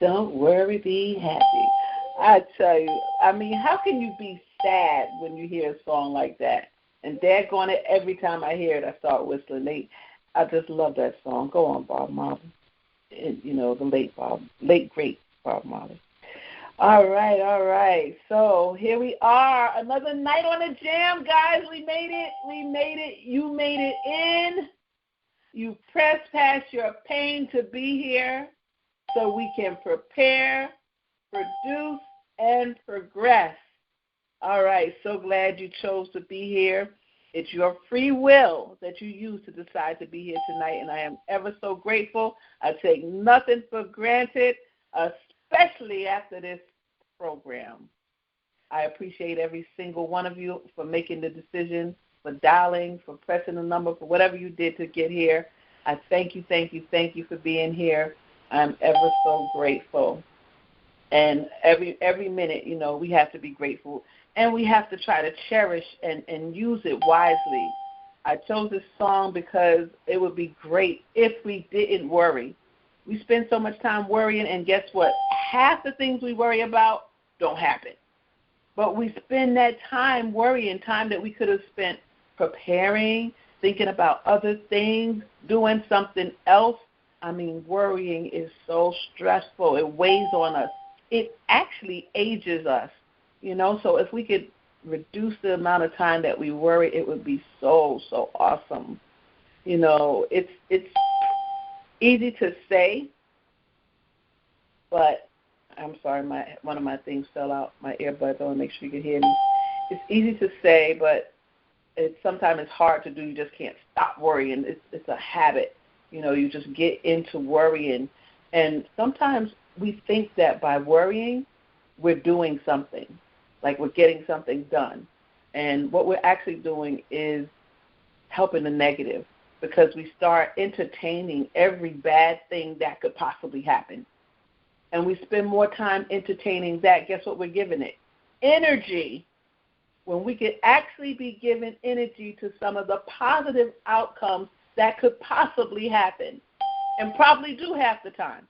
Don't worry, be happy. I tell you, I mean, how can you be sad when you hear a song like that? And daggone it, every time I hear it, I start whistling. I just love that song. Go on, Bob Marley. You know, the late great Bob Marley. All right. So here we are, another night on the jam, guys. We made it. You made it in. You pressed past your pain to be here so we can prepare, produce, and progress. All right, so glad you chose to be here. It's your free will that you use to decide to be here tonight, and I am ever so grateful. I take nothing for granted, especially after this program. I appreciate every single one of you for making the decision, for dialing, for pressing the number, for whatever you did to get here. I thank you for being here. I'm ever so grateful. And every minute, you know, we have to be grateful. And we have to try to cherish and use it wisely. I chose this song because it would be great if we didn't worry. We spend so much time worrying, and guess what? Half the things we worry about don't happen. But we spend that time worrying, time that we could have spent preparing, thinking about other things, doing something else. I mean, worrying is so stressful. It weighs on us. It actually ages us, you know. So if we could reduce the amount of time that we worry, it would be so awesome. You know, it's easy to say, but I'm sorry, one of my things fell out, my earbuds. I want to make sure you can hear me. It's easy to say, but sometimes it's hard to do. You just can't stop worrying. It's a habit. You know, you just get into worrying. And sometimes we think that by worrying, we're doing something, like we're getting something done. And what we're actually doing is helping the negative, because we start entertaining every bad thing that could possibly happen. And we spend more time entertaining that. Guess what we're giving it? Energy. When we could actually be giving energy to some of the positive outcomes that could possibly happen, and probably do half the time.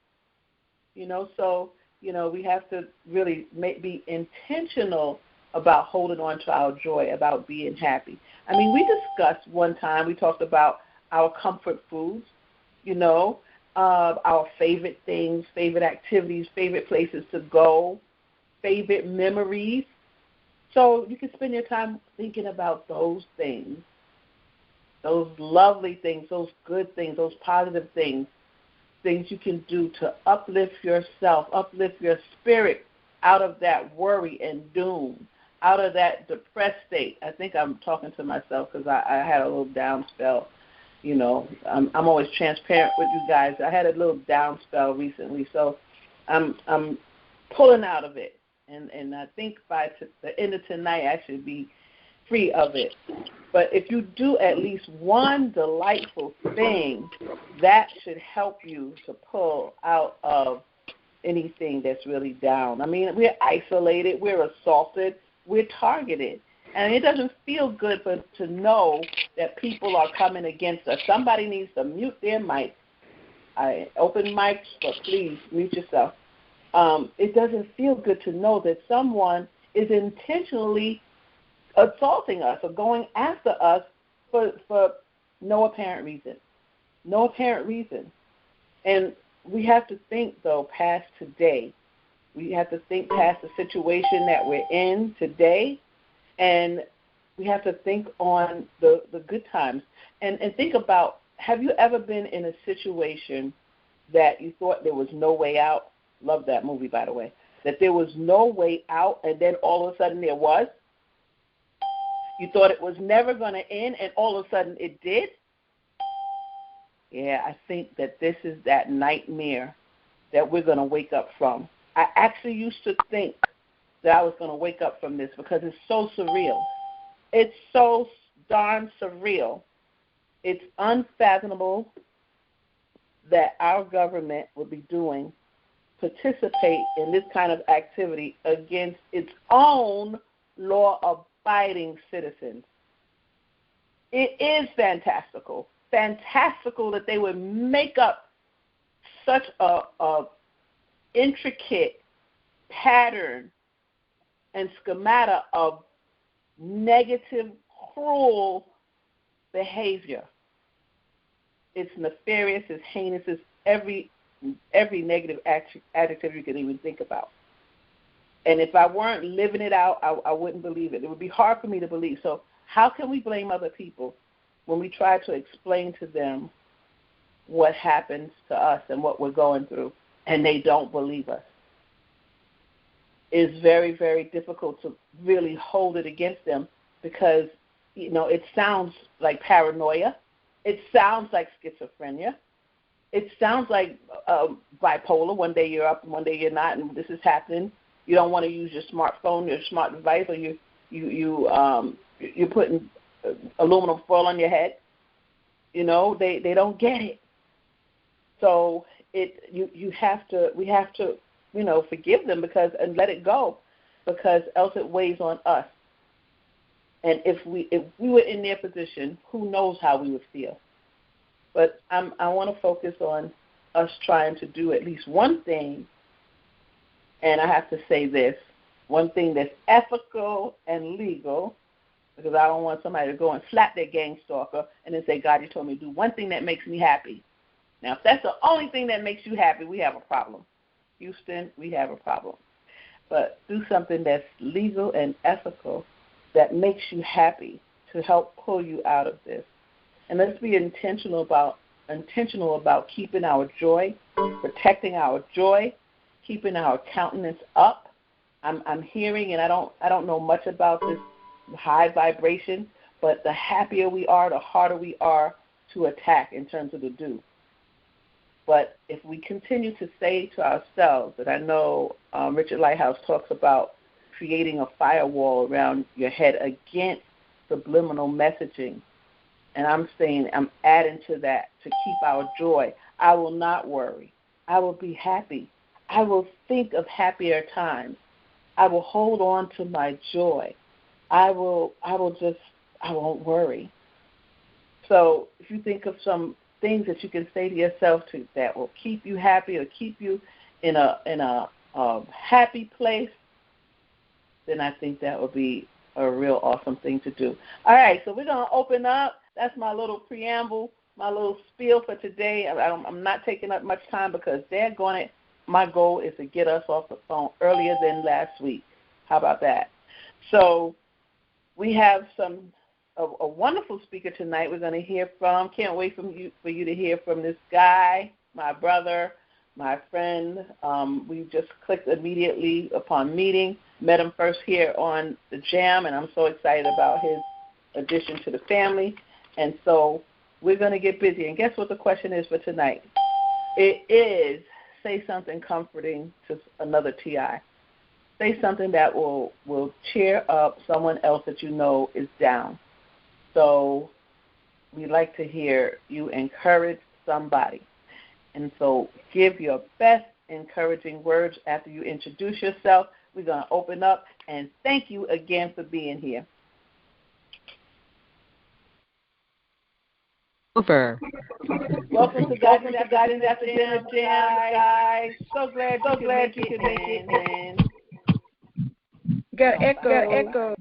You know, so, you know, we have to really be intentional about holding on to our joy, about being happy. I mean, we discussed one time, we talked about our comfort foods, you know, our favorite things, favorite activities, favorite places to go, favorite memories. So you can spend your time thinking about those things, those lovely things, those good things, those positive things you can do to uplift yourself, uplift your spirit out of that worry and doom, out of that depressed state. I think I'm talking to myself because I had a little down spell. You know, I'm always transparent with you guys. I had a little down spell recently, so I'm pulling out of it. And I think by the end of tonight, I should be free of it. But if you do at least one delightful thing, that should help you to pull out of anything that's really down. I mean, we're isolated, we're assaulted, we're targeted. And it doesn't feel good to know that people are coming against us. Somebody needs to mute their mic. I open mics, but please mute yourself. It doesn't feel good to know that someone is intentionally assaulting us or going after us for no apparent reason. No apparent reason. And we have to think, though, past today. We have to think past the situation that we're in today, and we have to think on the good times. And think about, have you ever been in a situation that you thought there was no way out? Love that movie, by the way. That there was no way out, and then all of a sudden there was? You thought it was never going to end, and all of a sudden it did? Yeah, I think that this is that nightmare that we're going to wake up from. I actually used to think that I was going to wake up from this because it's so surreal. It's so darn surreal. It's unfathomable that our government would be participate in this kind of activity against its own law-abiding citizens. It is fantastical that they would make up such a intricate pattern and schemata of negative, cruel behavior. It's nefarious, it's heinous, it's every negative adjective you can even think about. And if I weren't living it out, I wouldn't believe it. It would be hard for me to believe. So how can we blame other people when we try to explain to them what happens to us and what we're going through, and they don't believe us? It's very, very difficult to really hold it against them because, it sounds like paranoia. It sounds like schizophrenia. It sounds like bipolar. One day you're up, one day you're not, and this is happening. You don't want to use your smartphone, your smart device, or you're putting aluminum foil on your head. They don't get it. So we have to forgive them and let it go, because else it weighs on us. And if we were in their position, who knows how we would feel. But I want to focus on us trying to do at least one thing, and I have to say this, one thing that's ethical and legal, because I don't want somebody to go and slap their gang stalker and then say, God, you told me to do one thing that makes me happy. Now, if that's the only thing that makes you happy, we have a problem. Houston, we have a problem. But do something that's legal and ethical that makes you happy to help pull you out of this. And let's be intentional about keeping our joy, protecting our joy, keeping our countenance up. I'm hearing, and I don't know much about this high vibration, but the happier we are, the harder we are to attack in terms of the do. But if we continue to say to ourselves, that I know Richard Lighthouse talks about creating a firewall around your head against subliminal messaging, and I'm saying I'm adding to that to keep our joy. I will not worry. I will be happy. I will think of happier times. I will hold on to my joy. I won't worry. So if you think of some things that you can say to yourself that will keep you happy or keep you in a happy place, then I think that would be a real awesome thing to do. All right, so we're going to open up. That's my little preamble, my little spiel for today. I'm not taking up much time because my goal is to get us off the phone earlier than last week. How about that? So we have a wonderful speaker tonight we're going to hear from. Can't wait for you to hear from this guy, my brother, my friend. We just clicked immediately upon meeting. Met him first here on the J.A.M, and I'm so excited about his addition to the family. And so we're going to get busy. And guess what the question is for tonight? It is, say something comforting to another TI. Say something that will cheer up someone else that you know is down. So we'd like to hear you encourage somebody. And so give your best encouraging words after you introduce yourself. We're going to open up, and thank you again for being here. Over. Welcome to Guidance After Dinner, guys. So glad you could make it in. Got echo. We're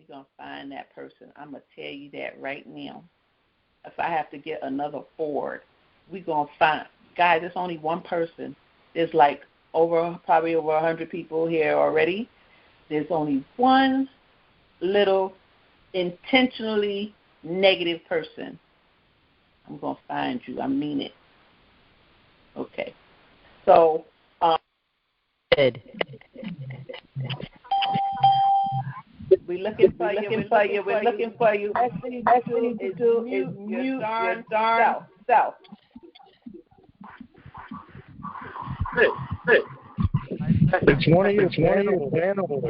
going to find that person. I'm going to tell you that right now. If I have to get another board, we're going to find. Guys, there's only one person. There's probably over 100 people here already. There's only one little intentionally negative person. I'm going to find you. I mean it. Okay. So, Good. we're looking for you. Best thing you do is mute your darn self. It's one of your animals.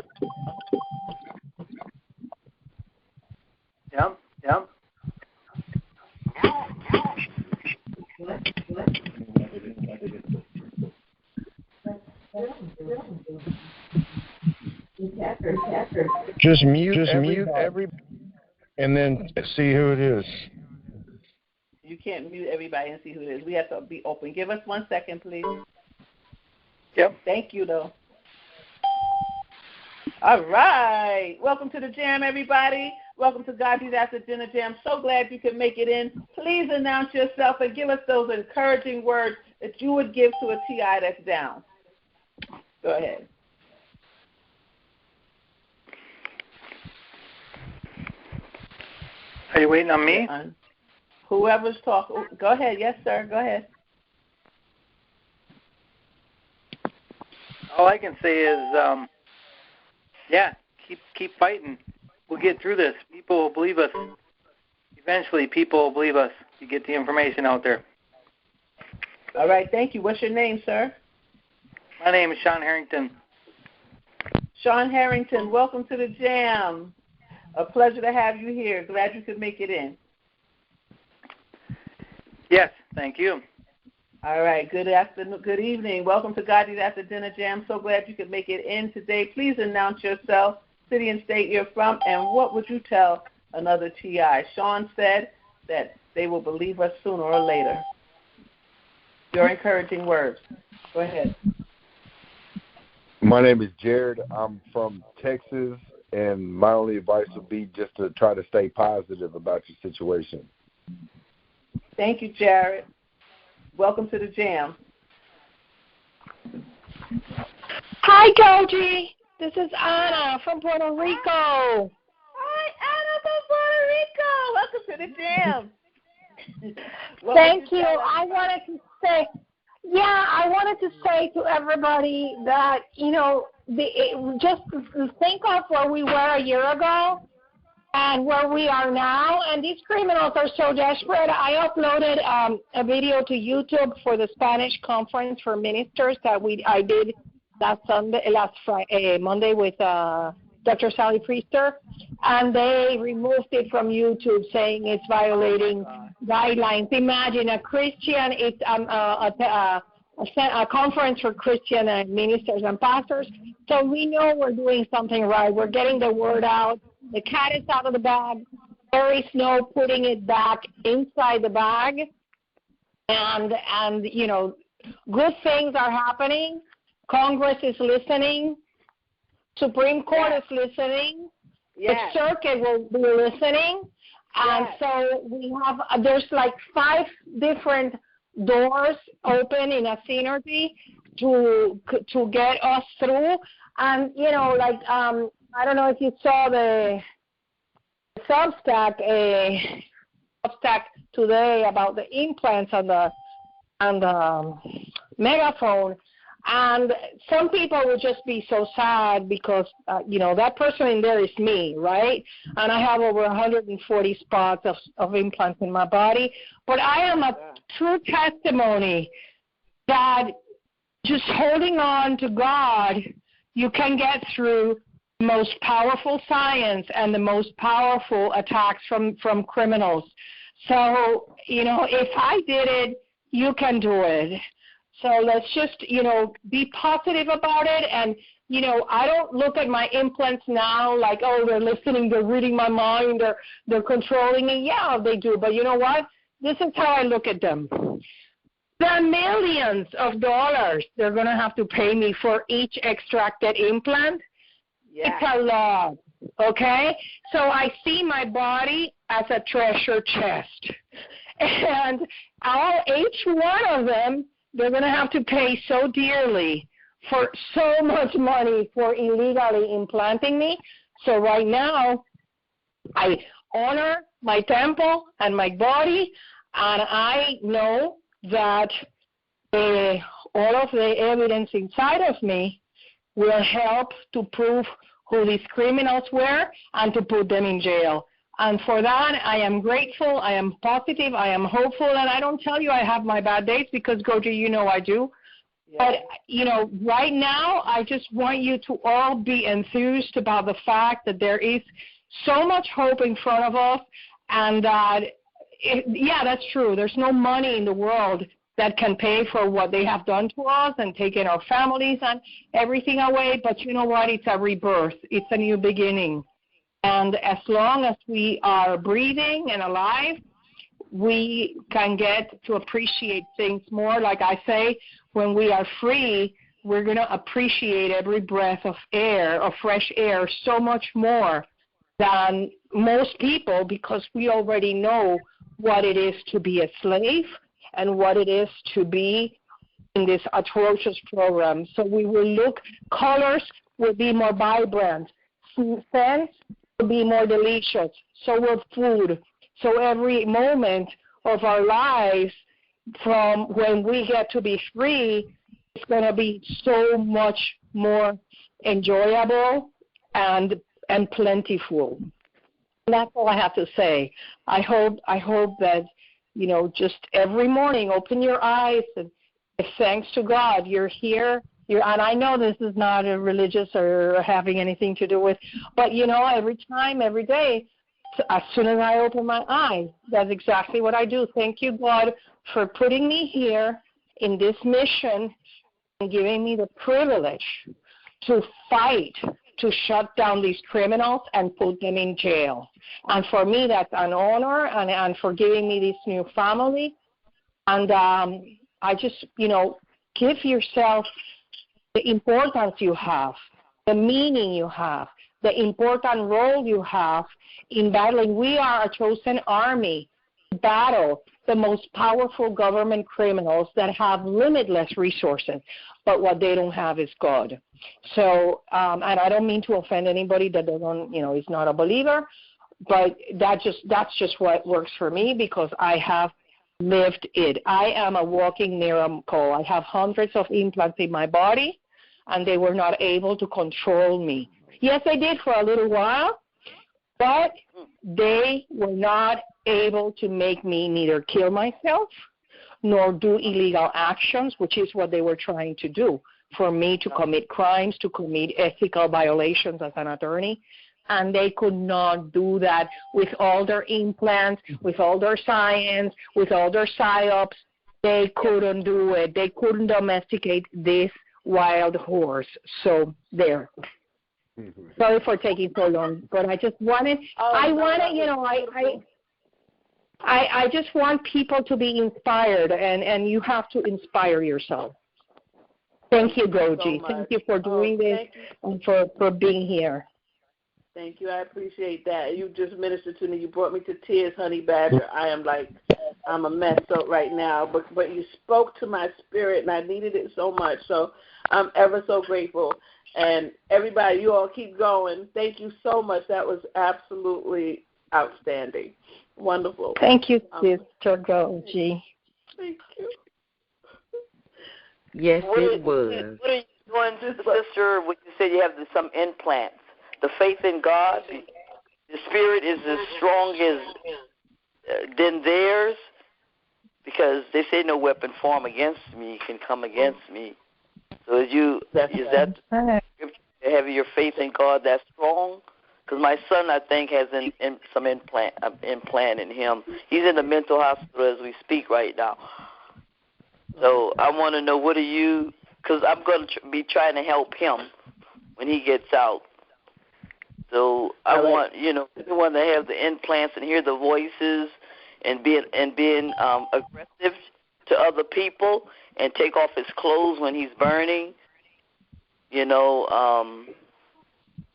Yep. Just mute everybody, and then see who it is. You can't mute everybody and see who it is. We have to be open. Give us 1 second, please. Yep. Thank you, though. All right. Welcome to the Jam, everybody. Welcome to GoGi's After Dinner Jam. So glad you could make it in. Please announce yourself and give us those encouraging words that you would give to a TI that's down. Go ahead. Are you waiting on me? Whoever's talking. Go ahead. Yes, sir. Go ahead. All I can say is, keep fighting. We'll get through this. People will believe us. Eventually, people will believe us. You get the information out there. All right. Thank you. What's your name, sir? My name is Sean Harrington. Sean Harrington, welcome to the Jam. A pleasure to have you here. Glad you could make it in. Yes, thank you. All right, good afternoon, good evening. Welcome to GoGi's After Dinner Jam. So glad you could make it in today. Please announce yourself, city and state you're from, and what would you tell another TI? Sean said that they will believe us sooner or later. Your encouraging words. Go ahead. My name is Jared. I'm from Texas, and my only advice would be just to try to stay positive about your situation. Thank you, Jared. Welcome to the Jam. Hi, GoGi. This is Anna from Puerto Rico. Hi, Anna from Puerto Rico. Welcome to the Jam. Thank you. I wanted to say to everybody that, just think of where we were a year ago and where we are now, and these criminals are so desperate. I uploaded a video to YouTube for the Spanish conference for ministers that I did Monday with Dr. Sally Priester, and they removed it from YouTube saying it's violating guidelines. Imagine a Christian, it's a conference for Christian ministers and pastors. So we know we're doing something right. We're getting the word out. The cat is out of the bag. There is no putting it back inside the bag. And good things are happening. Congress is listening. Supreme Court is listening. Yes. The circuit will be listening. And so there's like 5 different doors open in a synergy to get us through. And, I don't know if you saw the Substack today about the implants on the megaphone. And some people would just be so sad because, that person in there is me, right? And I have over 140 spots of implants in my body. But I am a true testimony that just holding on to God, you can get through the most powerful science and the most powerful attacks from criminals. So, if I did it, you can do it. So let's just, be positive about it. And, I don't look at my implants now like, oh, they're listening, they're reading my mind, they're controlling me. Yeah, they do. But you know what? This is how I look at them. There are millions of dollars they're going to have to pay me for each extracted implant. Yeah. It's a lot, okay? So I see my body as a treasure chest. And each one of them, they're going to have to pay so dearly for so much money for illegally implanting me. So right now, I honor my temple and my body, and I know that all of the evidence inside of me will help to prove who these criminals were and to put them in jail. And for that, I am grateful, I am positive, I am hopeful, and I don't tell you I have my bad days because, GoGi, I do. Yeah. But, right now, I just want you to all be enthused about the fact that there is so much hope in front of us, and that, that's true. There's no money in the world that can pay for what they have done to us and taken our families and everything away. But you know what? It's a rebirth. It's a new beginning. And as long as we are breathing and alive, we can get to appreciate things more. Like I say, when we are free, we're going to appreciate every breath of air, of fresh air, so much more than most people, because we already know what it is to be a slave and what it is to be in this atrocious program. So we will look, colors will be more vibrant, scents will be more delicious, so will food. So every moment of our lives from when we get to be free, it's going to be so much more enjoyable and plentiful. And that's all I have to say. I hope that, just every morning open your eyes and give thanks to God. You're here. And I know this is not a religious or having anything to do with, but every time, every day, as soon as I open my eyes, that's exactly what I do. Thank you, God, for putting me here in this mission and giving me the privilege to fight to shut down these criminals and put them in jail. And for me, that's an honor, and for giving me this new family. And I just, give yourself the importance you have, the meaning you have, the important role you have in battling. We are a chosen army to battle the most powerful government criminals that have limitless resources, but what they don't have is God. So, and I don't mean to offend anybody that doesn't, is not a believer, but that's just what works for me, because I have lived it. I am a walking miracle. I have hundreds of implants in my body, and they were not able to control me. Yes, they did for a little while, but they were not able to make me neither kill myself nor do illegal actions, which is what they were trying to do, for me to commit crimes, to commit ethical violations as an attorney. And they could not do that with all their implants, with all their science, with all their psyops. They couldn't do it. They couldn't domesticate this wild horse. So there. Sorry for taking so long, but I just wanted, I just want people to be inspired, and you have to inspire yourself. Thank you, GoGi. Thank you for doing this and for being here. Thank you. I appreciate that. You just ministered to me. You brought me to tears, Honey Badger. I'm a mess right now, but you spoke to my spirit, and I needed it so much. So I'm ever so grateful. And everybody, you all keep going. Thank you so much. That was absolutely outstanding. Wonderful. Thank you, Sister GoGi. Thank you. Yes, it was. What are you doing, sister, when you said you have some implants? The faith in God, the spirit is as strong as than theirs, because they say no weapon formed against me can come against me. So is that having your faith in God that strong? Because my son, I think, has some implant in him. He's in the mental hospital as we speak right now. So I want to know, what are you, because I'm going to be trying to help him when he gets out. So I want, everyone to have the implants and hear the voices and being aggressive to other people and take off his clothes when he's burning.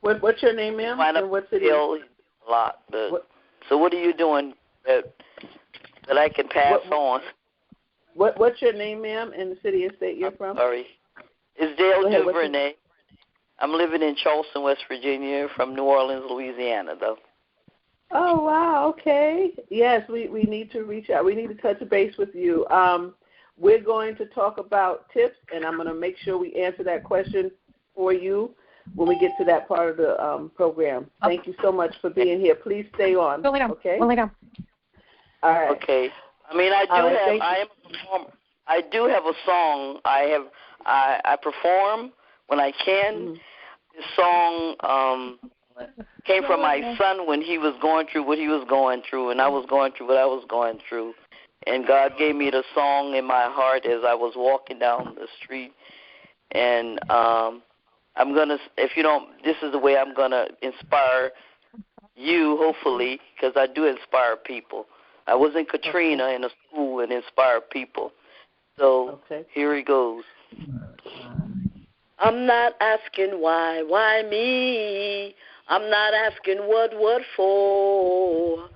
What's your name, ma'am? And what city? A lot. So what are you doing that I can pass on? What's your name, ma'am, and the city and state you're from? Sorry. It's Dale Duvernay. I'm living in Charleston, West Virginia, from New Orleans, Louisiana, though. Oh, wow, okay. Yes, we need to reach out. We need to touch base with you. We're going to talk about tips, and I'm going to make sure we answer that question for you when we get to that part of the program. Thank you so much for being here. Please stay on, okay? We'll lay down. All right. Okay. I mean, I am a performer. I do have a song. I perform when I can. Mm-hmm. This song came from my son when he was going through what he was going through, and I was going through what I was going through. And God gave me the song in my heart as I was walking down the street. And I'm going to, this is the way I'm going to inspire you, hopefully, because I do inspire people. I was in Katrina in a school and inspired people. So here he goes. I'm not asking why me? I'm not asking what for.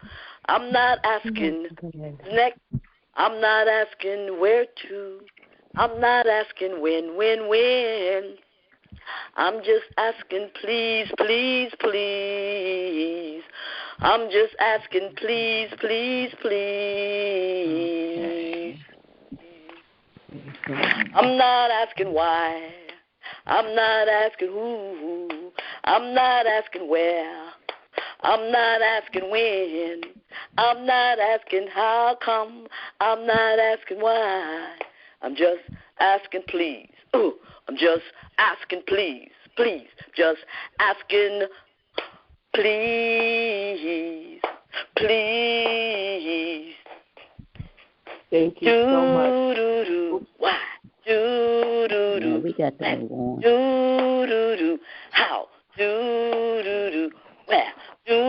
I'm not asking next. I'm not asking where to. I'm not asking when. I'm just asking please. I'm just asking please. I'm not asking why. I'm not asking who. I'm not asking where. I'm not asking when. I'm not asking how come. I'm not asking why. I'm just asking please. Ooh, I'm just asking please. Just asking please. Thank you so much. Why? We got to move on. How? Where? Who?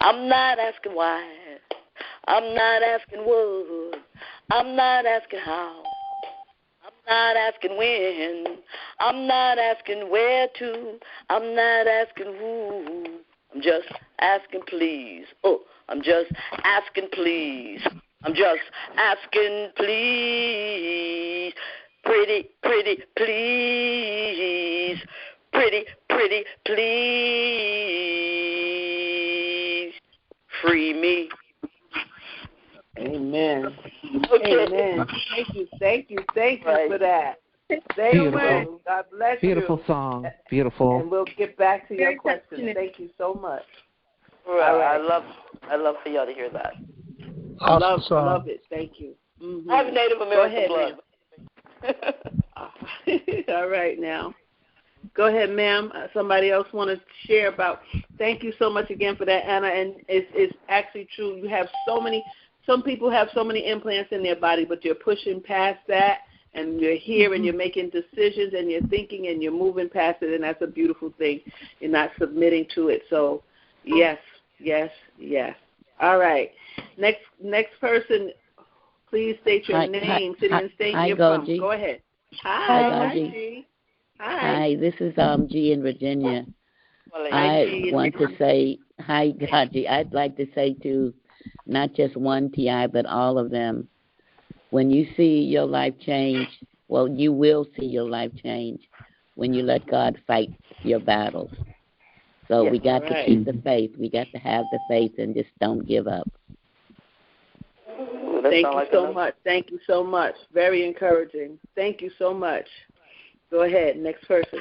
I'm not asking why. I'm not asking what. I'm not asking how. I'm not asking when. I'm not asking where to. I'm not asking who. I'm just asking please. Oh, I'm just asking please. I'm just asking please. Pretty please. Pretty please. Free me. Amen. Okay. Amen. Thank you Right. for that. Stay away. God bless Beautiful you. song. Beautiful. And we'll get back to your question. Thank you so much. Right. I love for y'all to hear that. Awesome. Love it. Thank you. Mm-hmm. I have Native American blood. All right now. Go ahead, ma'am. Somebody else want to share about. Thank you so much again for that, Anna. And it's actually true. You have some people have so many implants in their body, but you're pushing past that, and you're here and you're making decisions and you're thinking and you're moving past it, and that's a beautiful thing. You're not submitting to it. So, yes. All right. Next person, please state your name, city and state you're from. Go ahead. Hi, G. Hi, this is G in Virginia. I want to say, hi, Gaji. I'd like to say to not just one TI, but all of them, when you see your life change, well, you will see your life change when you let God fight your battles. So we got to keep the faith. We got to have the faith and just don't give up. Thank you so much. Thank you so much. Very encouraging. Thank you so much. Go ahead. Next person.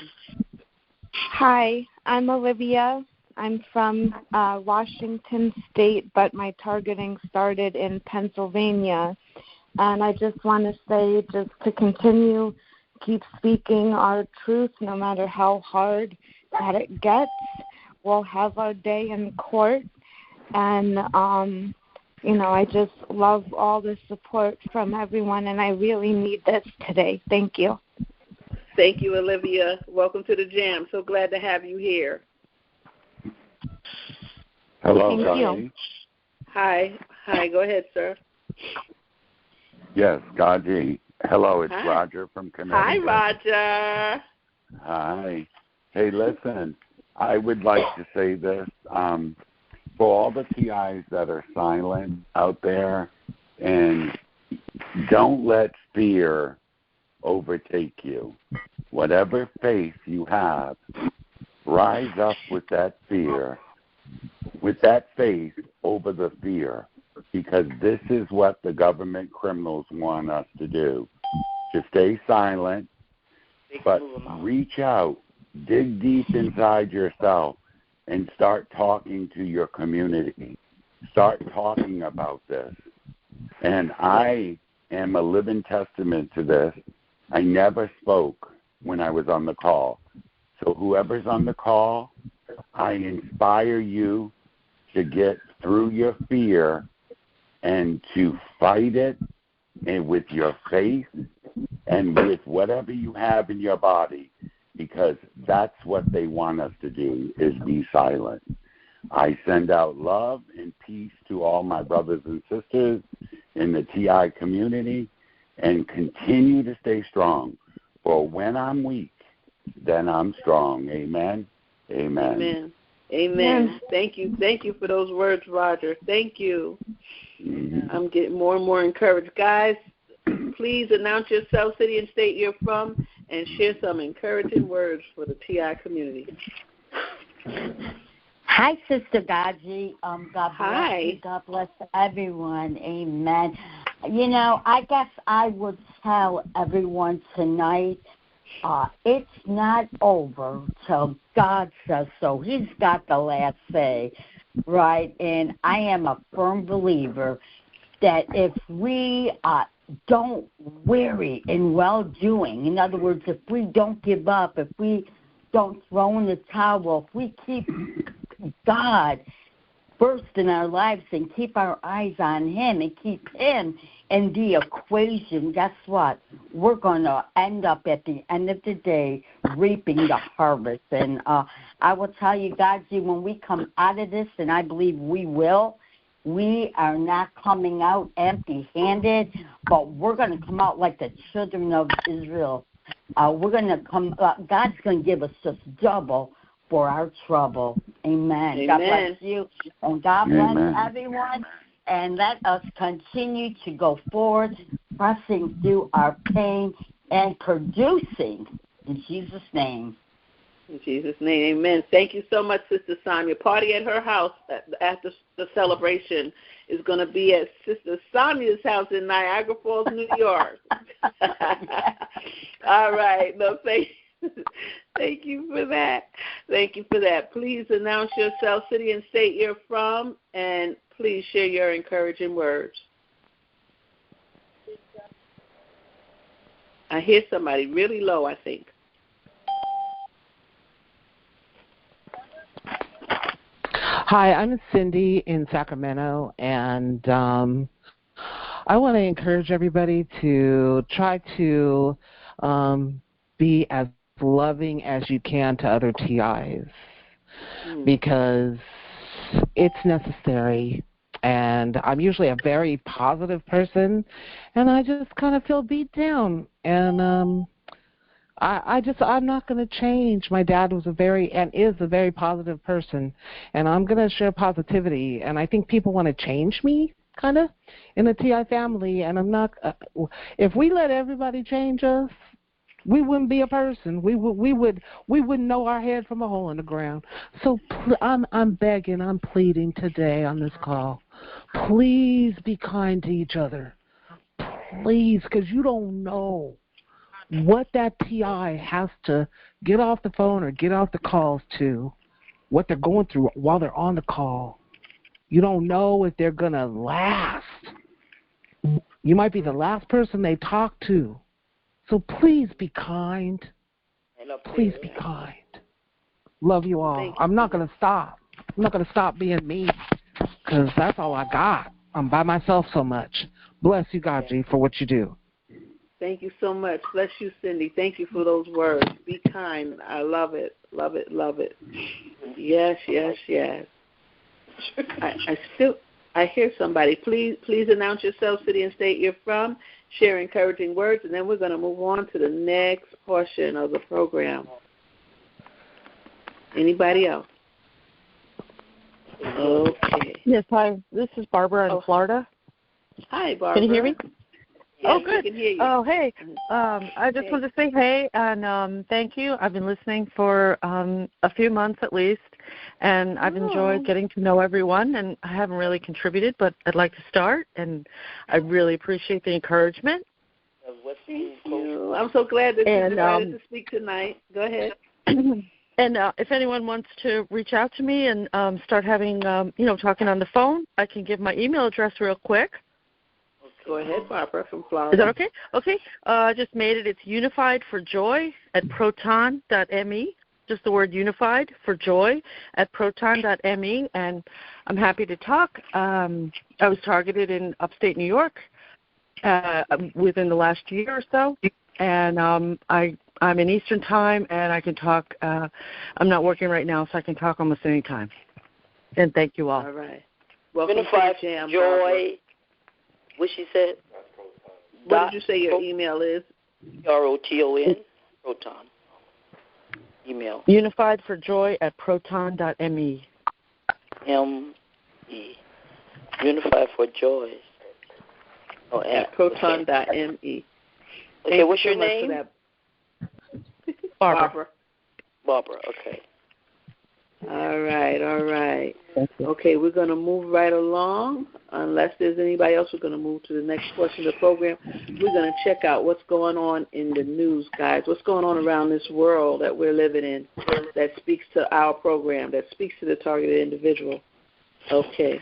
Hi, I'm Olivia. I'm from Washington State, but my targeting started in Pennsylvania. And I just want to say just to continue, keep speaking our truth no matter how hard that it gets. We'll have our day in court. And, I just love all the support from everyone, and I really need this today. Thank you. Thank you, Olivia. Welcome to the J.A.M. So glad to have you here. Hello, Thank you. Hi. Go ahead, sir. Yes, Gaji. Hello, it's Roger from Connecticut. Hi, Roger. Hi. Hey, listen, I would like to say this. For all the TIs that are silent out there, and don't let fear overtake you. Whatever faith you have, rise up with that fear, with that faith over the fear, because this is what the government criminals want us to do, to stay silent, but reach out, dig deep inside yourself, and start talking to your community. Start talking about this. And I am a living testament to this. I never spoke when I was on the call. So whoever's on the call, I inspire you to get through your fear and to fight it and with your faith and with whatever you have in your body, because that's what they want us to do, is be silent. I send out love and peace to all my brothers and sisters in the TI community, and continue to stay strong. For when I'm weak, then I'm strong. Amen. Amen. Amen. Amen. Thank you. Thank you for those words, Roger. Thank you. Mm-hmm. I'm getting more and more encouraged. Guys, please announce yourself, city and state you're from, and share some encouraging words for the TI community. Hi, Sister GoGi. God bless Hi. you. God bless everyone. Amen. You know, I guess I would tell everyone tonight, it's not over till God says so. He's got the last say, right? And I am a firm believer that if we don't weary in well-doing, in other words, if we don't give up, if we don't throw in the towel, if we keep God first in our lives and keep our eyes on Him and keep Him in the equation, guess what? We're going to end up at the end of the day reaping the harvest. And I will tell you, GoGi, when we come out of this, and I believe we will, we are not coming out empty-handed, but we're going to come out like the children of Israel. We're going to come. God's going to give us just double for our trouble. Amen. Amen. God bless you, and God bless Amen. everyone. And let us continue to go forward, pressing through our pain and producing in Jesus' name. In Jesus' name, amen. Thank you so much, Sister Sonia. Party at her house after the celebration is going to be at Sister Sonia's house in Niagara Falls, New York. All right. No, thank you for that. Thank you for that. Please announce yourself, city and state you're from, and please share your encouraging words. I hear somebody really low, I think. Hi, I'm Cindy in Sacramento, and I want to encourage everybody to try to be as loving as you can to other TIs, because it's necessary. And I'm usually a very positive person, and I just kind of feel beat down. And I'm not going to change. My dad was is a very positive person, and I'm going to share positivity. And I think people want to change me, kind of, in the TI family. And I'm not. If we let everybody change us, we wouldn't be a person. We wouldn't know our head from a hole in the ground. So I'm begging, I'm pleading today on this call. Please be kind to each other. Please, because you don't know what that TI has to get off the phone or get off the calls to, what they're going through while they're on the call. You don't know if they're going to last. You might be the last person they talk to. So please be kind. Please be kind. Love you all. I'm not going to stop. I'm not going to stop being me, because that's all I got. I'm by myself so much. Bless you, GoGi, for what you do. Thank you so much. Bless you, Cindy. Thank you for those words. Be kind. I love it. Love it. Love it. Yes, yes, yes. I hear somebody. Please announce yourself, city and state you're from, share encouraging words, and then we're going to move on to the next portion of the program. Anybody else? Okay. Yes, hi. This is Barbara in Florida. Hi, Barbara. Can you hear me? Yes, good. We can hear you. Oh, hey. I just wanted to say hey and thank you. I've been listening for a few months at least, and I've enjoyed getting to know everyone, and I haven't really contributed, but I'd like to start, and I really appreciate the encouragement. Thank you. I'm so glad that you decided to speak tonight. Go ahead. And if anyone wants to reach out to me and start having, talking on the phone, I can give my email address real quick. Go ahead, Barbara from Florida. Is that okay? Okay. I just made it. It's unifiedforjoy@proton.me. just the word unified for joy at proton.me, and I'm happy to talk. I was targeted in upstate New York within the last year or so, and I'm in Eastern Time, and I can talk. I'm not working right now, so I can talk almost any time. And thank you all. All right. Welcome Unified to J.A.M. Joy. What she said? What did you say your email is? ROTON. Proton. Email. Unified for joy at proton.me. M-E. Unified for joy. Oh, at proton.me. Okay, what's your name? Barbara. Barbara, okay. All right. Okay, we're going to move right along. Unless there's anybody else, we're going to move to the next portion of the program. We're going to check out what's going on in the news, guys. What's going on around this world that we're living in that speaks to our program, that speaks to the targeted individual. Okay.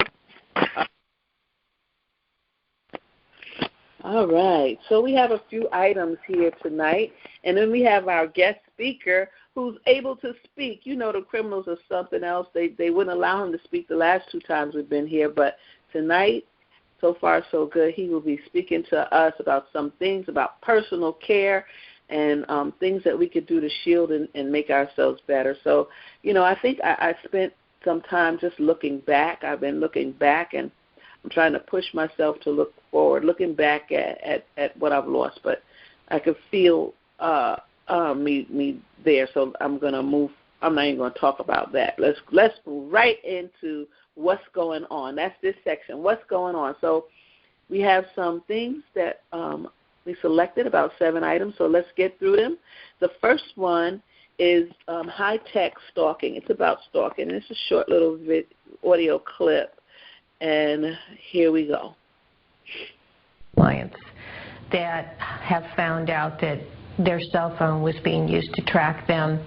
All right. So we have a few items here tonight, and then we have our guest speaker who's able to speak. You know, the criminals are something else. They wouldn't allow him to speak the last 2 times we've been here, but tonight, so far so good, he will be speaking to us about some things about personal care and things that we could do to shield and make ourselves better. So, you know, I think I spent some time just looking back. I've been looking back, and I'm trying to push myself to look forward, looking back at what I've lost. But I could feel me there, so I'm going to move. I'm not even going to talk about that. Let's move right into what's going on. That's this section, what's going on. So we have some things that we selected, about 7 items, so let's get through them. The first one is high-tech stalking. It's about stalking. It's a short little audio clip, and here we go. Clients that have found out that their cell phone was being used to track them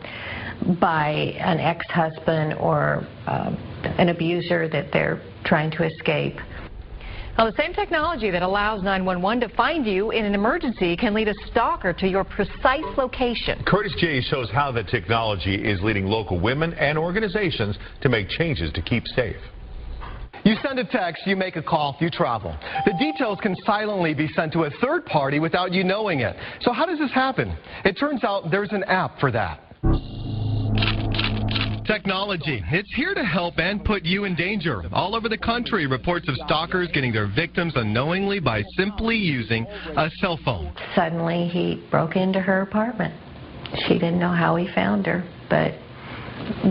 by an ex-husband or an abuser that they're trying to escape. Well, the same technology that allows 911 to find you in an emergency can lead a stalker to your precise location. Curtis J. shows how the technology is leading local women and organizations to make changes to keep safe. You send a text, you make a call, you travel. The details can silently be sent to a third party without you knowing it. So how does this happen? It turns out there's an app for that. Technology. It's here to help and put you in danger. All over the country, reports of stalkers getting their victims unknowingly by simply using a cell phone. Suddenly, he broke into her apartment. She didn't know how he found her, but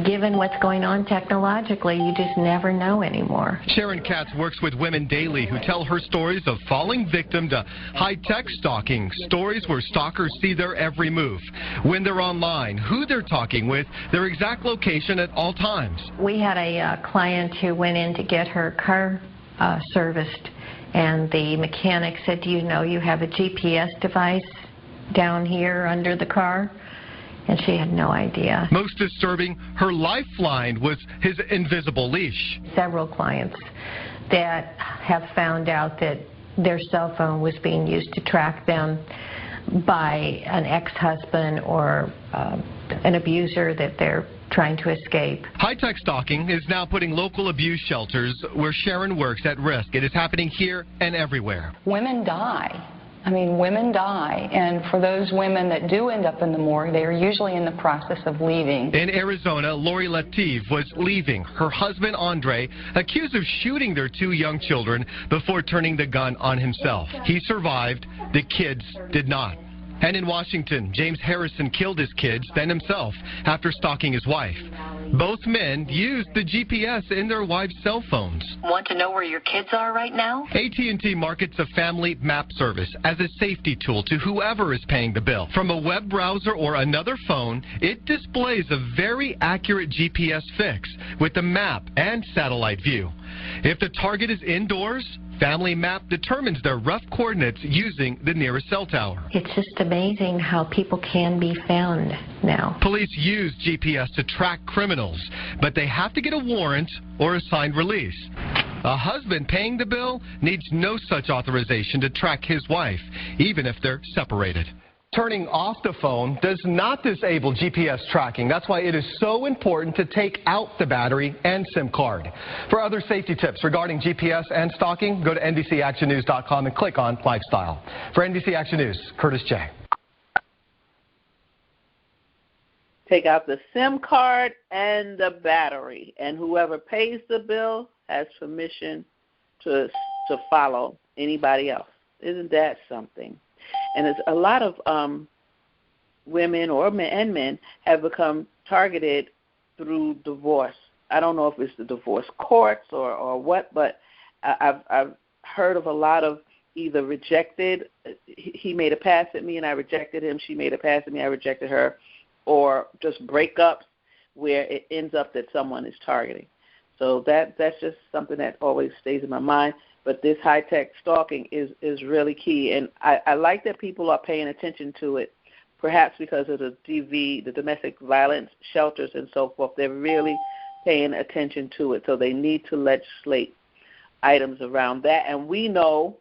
given what's going on technologically, you just never know anymore. Sharon Katz works with women daily who tell her stories of falling victim to high-tech stalking, stories where stalkers see their every move, when they're online, who they're talking with, their exact location at all times. We had a client who went in to get her car serviced, and the mechanic said, "Do you know you have a GPS device down here under the car?" And she had no idea. Most disturbing, her lifeline was his invisible leash. Several clients that have found out that their cell phone was being used to track them by an ex-husband or an abuser that they're trying to escape. High-tech stalking is now putting local abuse shelters where Sharon works at risk. It is happening here and everywhere. Women die. I mean, women die, and for those women that do end up in the morgue, they are usually in the process of leaving. In Arizona, Lori Latif was leaving. Her husband, Andre, accused of shooting their 2 young children before turning the gun on himself. He survived. The kids did not. And in Washington, James Harrison killed his kids, then himself, after stalking his wife. Both men used the GPS in their wives' cell phones. Want to know where your kids are right now? AT&T markets a family map service as a safety tool to whoever is paying the bill. From a web browser or another phone, it displays a very accurate GPS fix with the map and satellite view. If the target is indoors, Family Map determines their rough coordinates using the nearest cell tower. It's just amazing how people can be found now. Police use GPS to track criminals, but they have to get a warrant or a signed release. A husband paying the bill needs no such authorization to track his wife, even if they're separated. Turning off the phone does not disable GPS tracking. That's why it is so important to take out the battery and SIM card. For other safety tips regarding GPS and stalking, go to NBCActionNews.com and click on Lifestyle. For NBC Action News, Curtis J. Take out the SIM card and the battery, and whoever pays the bill has permission to follow anybody else. Isn't that something? And it's a lot of women and men have become targeted through divorce. I don't know if it's the divorce courts or what, but I've heard of a lot of either rejected, he made a pass at me and I rejected him, she made a pass at me, I rejected her, or just breakups where it ends up that someone is targeting. So that's just something that always stays in my mind. But this high-tech stalking is really key. And I like that people are paying attention to it, perhaps because of the DV, the domestic violence shelters and so forth. They're really paying attention to it. So they need to legislate items around that. And we know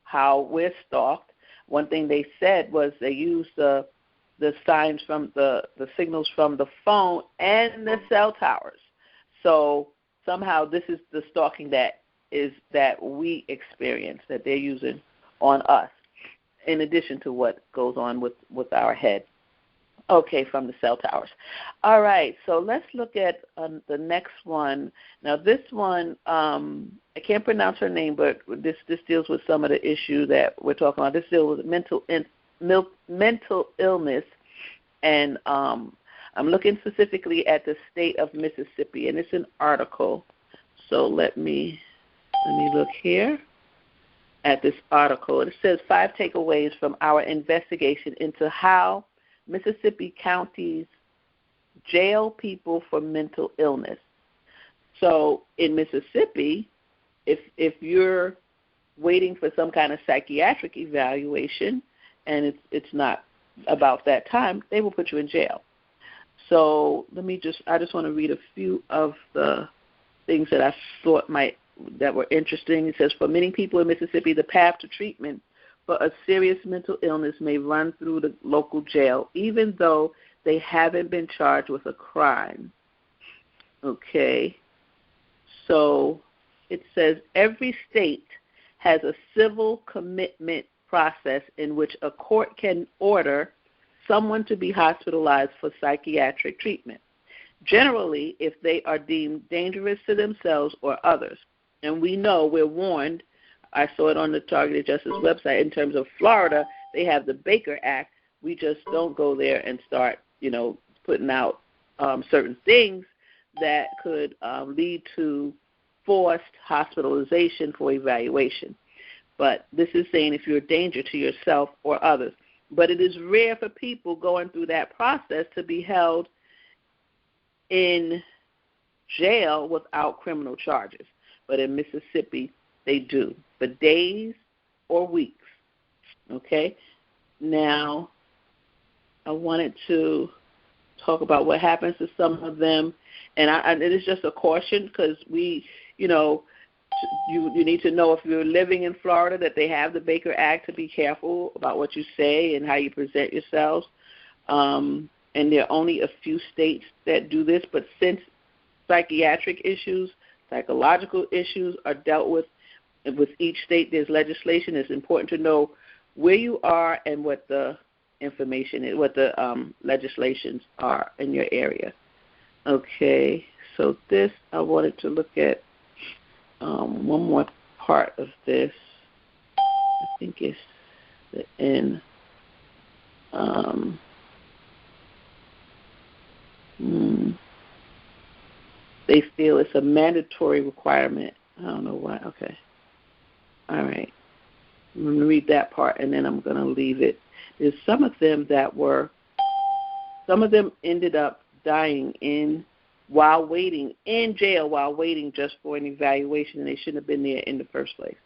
how we're stalked. One thing they said was they used the signs from the signals from the phone and the cell towers. So somehow this is the stalking that we experience, that they're using on us, in addition to what goes on with our head. Okay, from the cell towers. All right, so let's look at the next one. Now, this one, I can't pronounce her name, but this deals with some of the issue that we're talking about. This deals with mental illness, and I'm looking specifically at the state of Mississippi, and it's an article. So let me look here at this article. It says 5 takeaways from our investigation into how Mississippi counties jail people for mental illness. So in Mississippi, if you're waiting for some kind of psychiatric evaluation and it's not about that time, they will put you in jail. So I just want to read a few of the things that I thought that were interesting. It says, for many people in Mississippi, the path to treatment for a serious mental illness may run through the local jail, even though they haven't been charged with a crime. Okay. So it says every state has a civil commitment process in which a court can order someone to be hospitalized for psychiatric treatment, generally if they are deemed dangerous to themselves or others. And we know, we're warned, I saw it on the Targeted Justice website, in terms of Florida, they have the Baker Act. We just don't go there and start, putting out certain things that could lead to forced hospitalization for evaluation. But this is saying if you're a danger to yourself or others. But it is rare for people going through that process to be held in jail without criminal charges. But in Mississippi, they do, for days or weeks. Okay? Now, I wanted to talk about what happens to some of them. And it is just a caution because you need to know if you're living in Florida that they have the Baker Act to be careful about what you say and how you present yourselves. And there are only a few states that do this, but since psychiatric issues, psychological issues are dealt with each state, there's legislation. It's important to know where you are and what the information is, what the legislations are in your area. Okay, so this, I wanted to look at one more part of this. I think it's the end. They feel it's a mandatory requirement. I don't know why. Okay. All right. I'm going to read that part, and then I'm going to leave it. There's some of them ended up dying while waiting in jail, while waiting just for an evaluation, and they shouldn't have been there in the first place.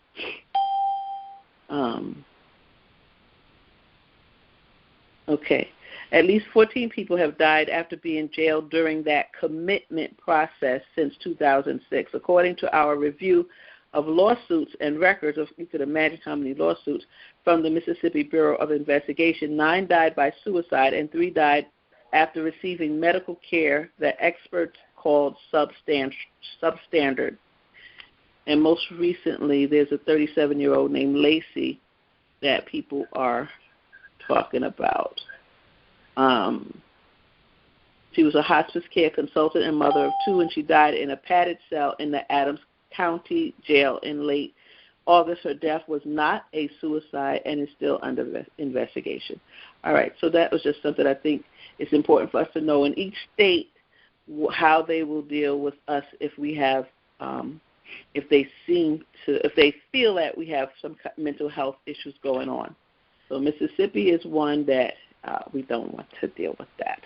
Okay. At least 14 people have died after being jailed during that commitment process since 2006. According to our review of lawsuits and records of, you could imagine how many lawsuits, from the Mississippi Bureau of Investigation. 9 died by suicide and 3 died after receiving medical care that experts called substandard. And most recently, there's a 37-year-old named Lacey that people are talking about. She was a hospice care consultant and mother of 2, and she died in a padded cell in the Adams County Jail in late August. Her death was not a suicide and is still under investigation. All right, so that was just something I think is important for us to know in each state, how they will deal with us if we have, if they feel that we have some mental health issues going on. So Mississippi is one that we don't want to deal with that.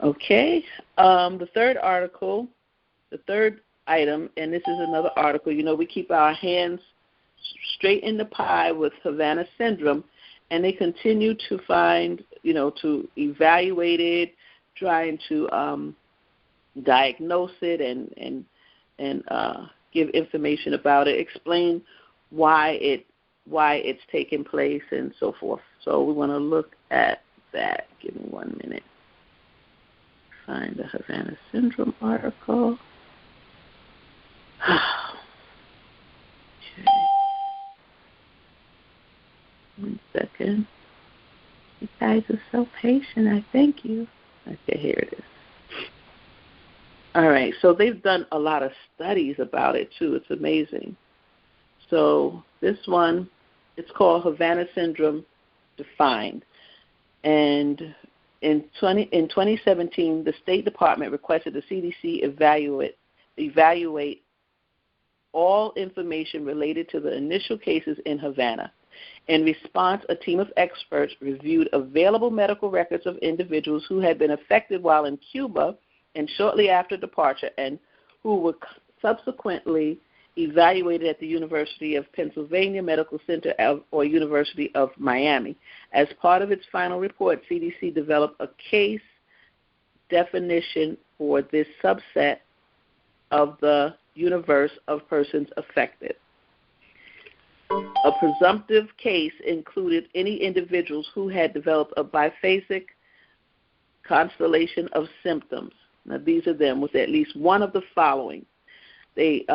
Okay, the third article, the third item, and this is another article. You know, we keep our hands straight in the pie with Havana syndrome, and they continue to find, you know, to evaluate it, trying to diagnose it and give information about it, explain why it's taking place and so forth. So we want to look at that. Give me 1 minute. Find the Havana syndrome article. Okay. 1 second. You guys are so patient. I thank you. Okay, here it is. All right, so they've done a lot of studies about it, too. It's amazing. So this one, it's called Havana Syndrome Defined. And in 2017, the State Department requested the CDC evaluate all information related to the initial cases in Havana. In response, a team of experts reviewed available medical records of individuals who had been affected while in Cuba and shortly after departure, and who were subsequently evaluated at the University of Pennsylvania Medical Center or University of Miami. As part of its final report, CDC developed a case definition for this subset of the universe of persons affected. A presumptive case included any individuals who had developed a biphasic constellation of symptoms. Now, these are them with at least one of the following. They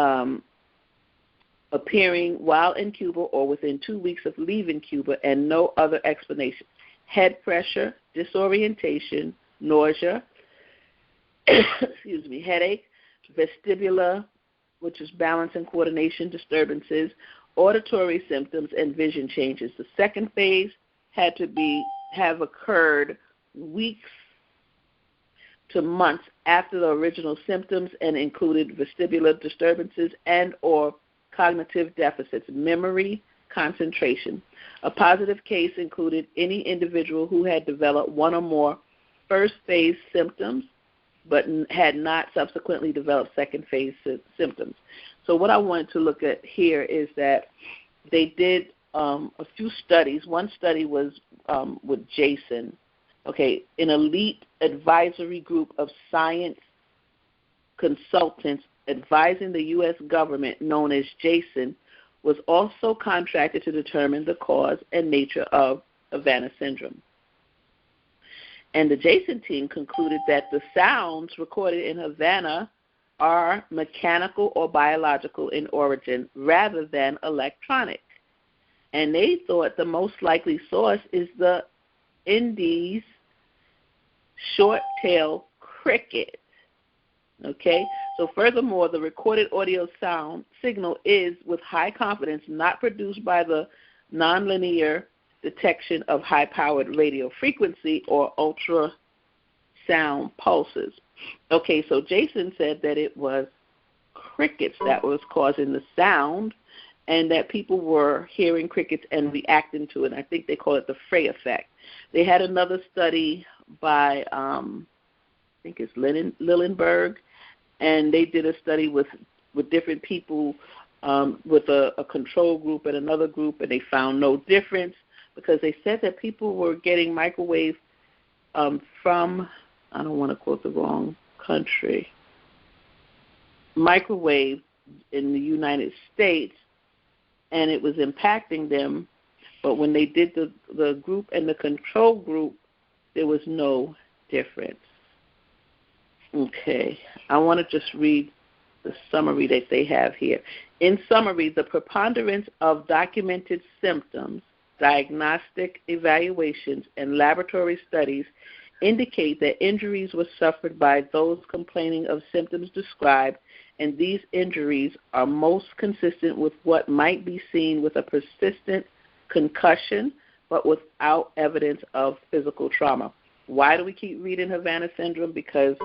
appearing while in Cuba or within 2 weeks of leaving Cuba, and no other explanation. Head pressure, disorientation, nausea, headache, vestibular, which is balance and coordination disturbances, auditory symptoms, and vision changes. The second phase had to have occurred weeks to months after the original symptoms and included vestibular disturbances and or cognitive deficits, memory, concentration. A positive case included any individual who had developed one or more first phase symptoms but had not subsequently developed second phase symptoms. So what I wanted to look at here is that they did a few studies. One study was with J.A.M, an elite advisory group of science consultants advising the U.S. government, known as J.A.M, was also contracted to determine the cause and nature of Havana syndrome. And the J.A.M team concluded that the sounds recorded in Havana are mechanical or biological in origin rather than electronic. And they thought the most likely source is the Indies short-tailed cricket. So furthermore, the recorded audio sound signal is, with high confidence, not produced by the nonlinear detection of high-powered radio frequency or ultrasound pulses. So Jason said that it was crickets that was causing the sound, and that people were hearing crickets and reacting to it. I think they call it the Frey effect. They had another study by, I think it's Lillenberg, and they did a study with different people, with a control group and another group, and they found no difference because they said that people were getting microwave from, I don't want to quote the wrong country, microwave in the United States, and it was impacting them. But when they did the group and the control group, there was no difference. Okay, I want to just read the summary that they have here. In summary, the preponderance of documented symptoms, diagnostic evaluations, and laboratory studies indicate that injuries were suffered by those complaining of symptoms described, and these injuries are most consistent with what might be seen with a persistent concussion, but without evidence of physical trauma. Why do we keep reading Havana syndrome? Because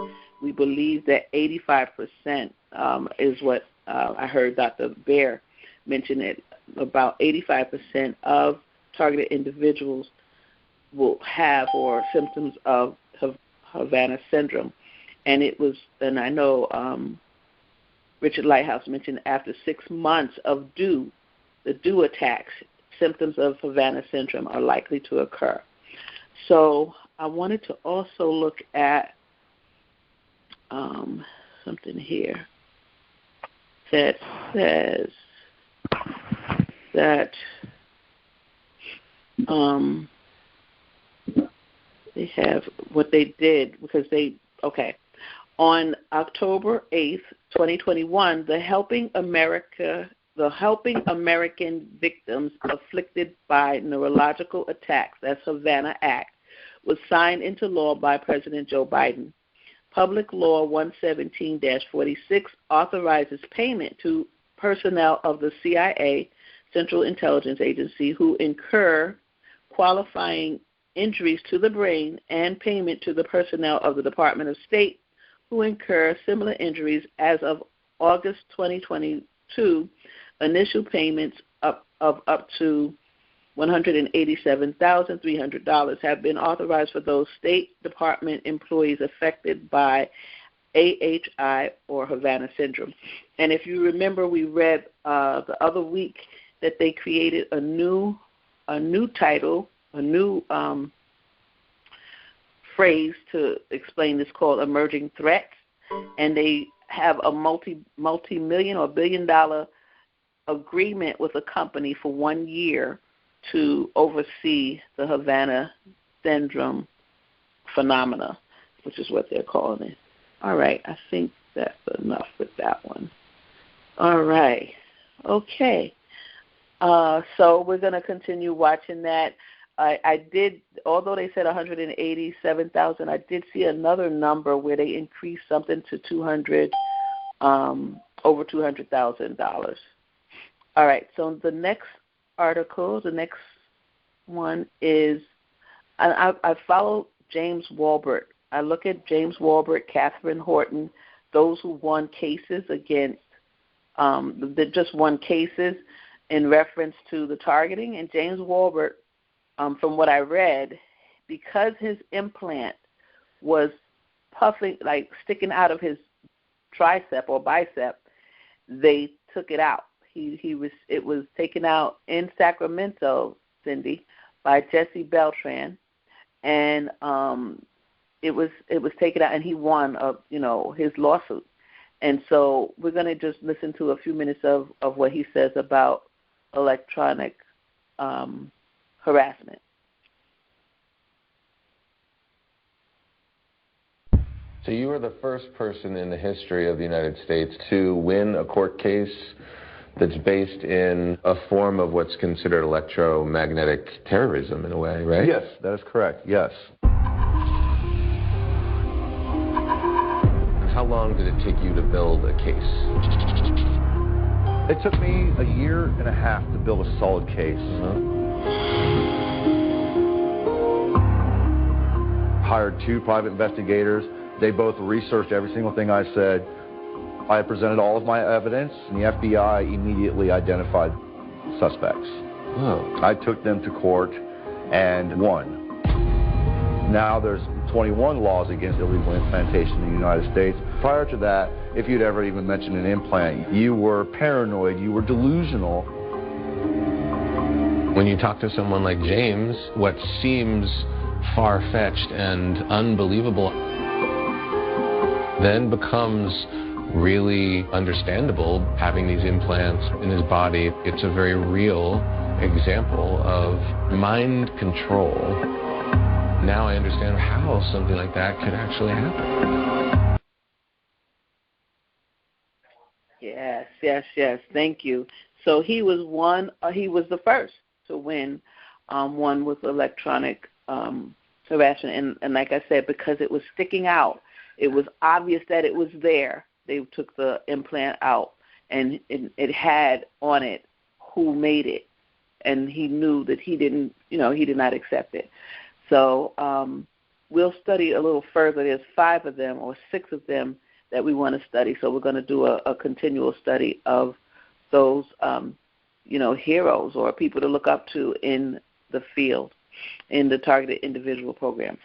we believe that 85% is what I heard Dr. Bear mention, it. About 85% of targeted individuals will have or symptoms of Havana syndrome. And it was, and I know Richard Lighthouse mentioned after 6 months of the DEW attacks, symptoms of Havana syndrome are likely to occur. So I wanted to also look at something here that says that they have what they did because on October 8th, 2021, the Helping American Victims Afflicted by Neurological Attacks, that's Havana Act, was signed into law by President Joe Biden. Public Law 117-46 authorizes payment to personnel of the CIA, Central Intelligence Agency, who incur qualifying injuries to the brain, and payment to the personnel of the Department of State who incur similar injuries. As of August 2022, initial payments of up to $187,300 have been authorized for those State Department employees affected by AHI or Havana syndrome. And if you remember, we read the other week that they created a new title, a new phrase to explain this called emerging threats, and they have a multi-million or billion-dollar agreement with a company for 1 year to oversee the Havana syndrome phenomena, which is what they're calling it. All right, I think that's enough with that one. All right, okay. So we're going to continue watching that. I did, although they said 187,000, I did see another number where they increased something to over $200,000. All right, so the next article, the next one is, I follow James Walbert. I look at James Walbert, Catherine Horton, those who won cases against, that just won cases in reference to the targeting. And James Walbert, from what I read, because his implant was puffing, like sticking out of his tricep or bicep, they took it out. It was taken out in Sacramento, Cindy, by Jesse Beltran, and it was taken out, and he won his lawsuit. And so we're going to just listen to a few minutes of what he says about electronic harassment. So you are the first person in the history of the United States to win a court case that's based in a form of what's considered electromagnetic terrorism in a way, right? Yes, that is correct, yes. How long did it take you to build a case? It took me 1.5 years to build a solid case. Hired 2 private investigators. They both researched every single thing I said. I presented all of my evidence, and the FBI immediately identified suspects. Oh. I took them to court and won. Now there's 21 laws against illegal implantation in the United States. Prior to that, if you'd ever even mentioned an implant, you were paranoid, you were delusional. When you talk to someone like James, what seems far-fetched and unbelievable then becomes really understandable having these implants in his body. It's a very real example of mind control. Now I understand how something like that could actually happen. Yes. Thank you. So he was the first to win one with electronic harassment. And like I said, because it was sticking out, it was obvious that it was there. They took the implant out, and it had on it who made it. And he knew that he did not accept it. So we'll study a little further. There's 5 of them or 6 of them that we want to study. So we're going to do a continual study of those, heroes or people to look up to in the field, in the Targeted Individual Program.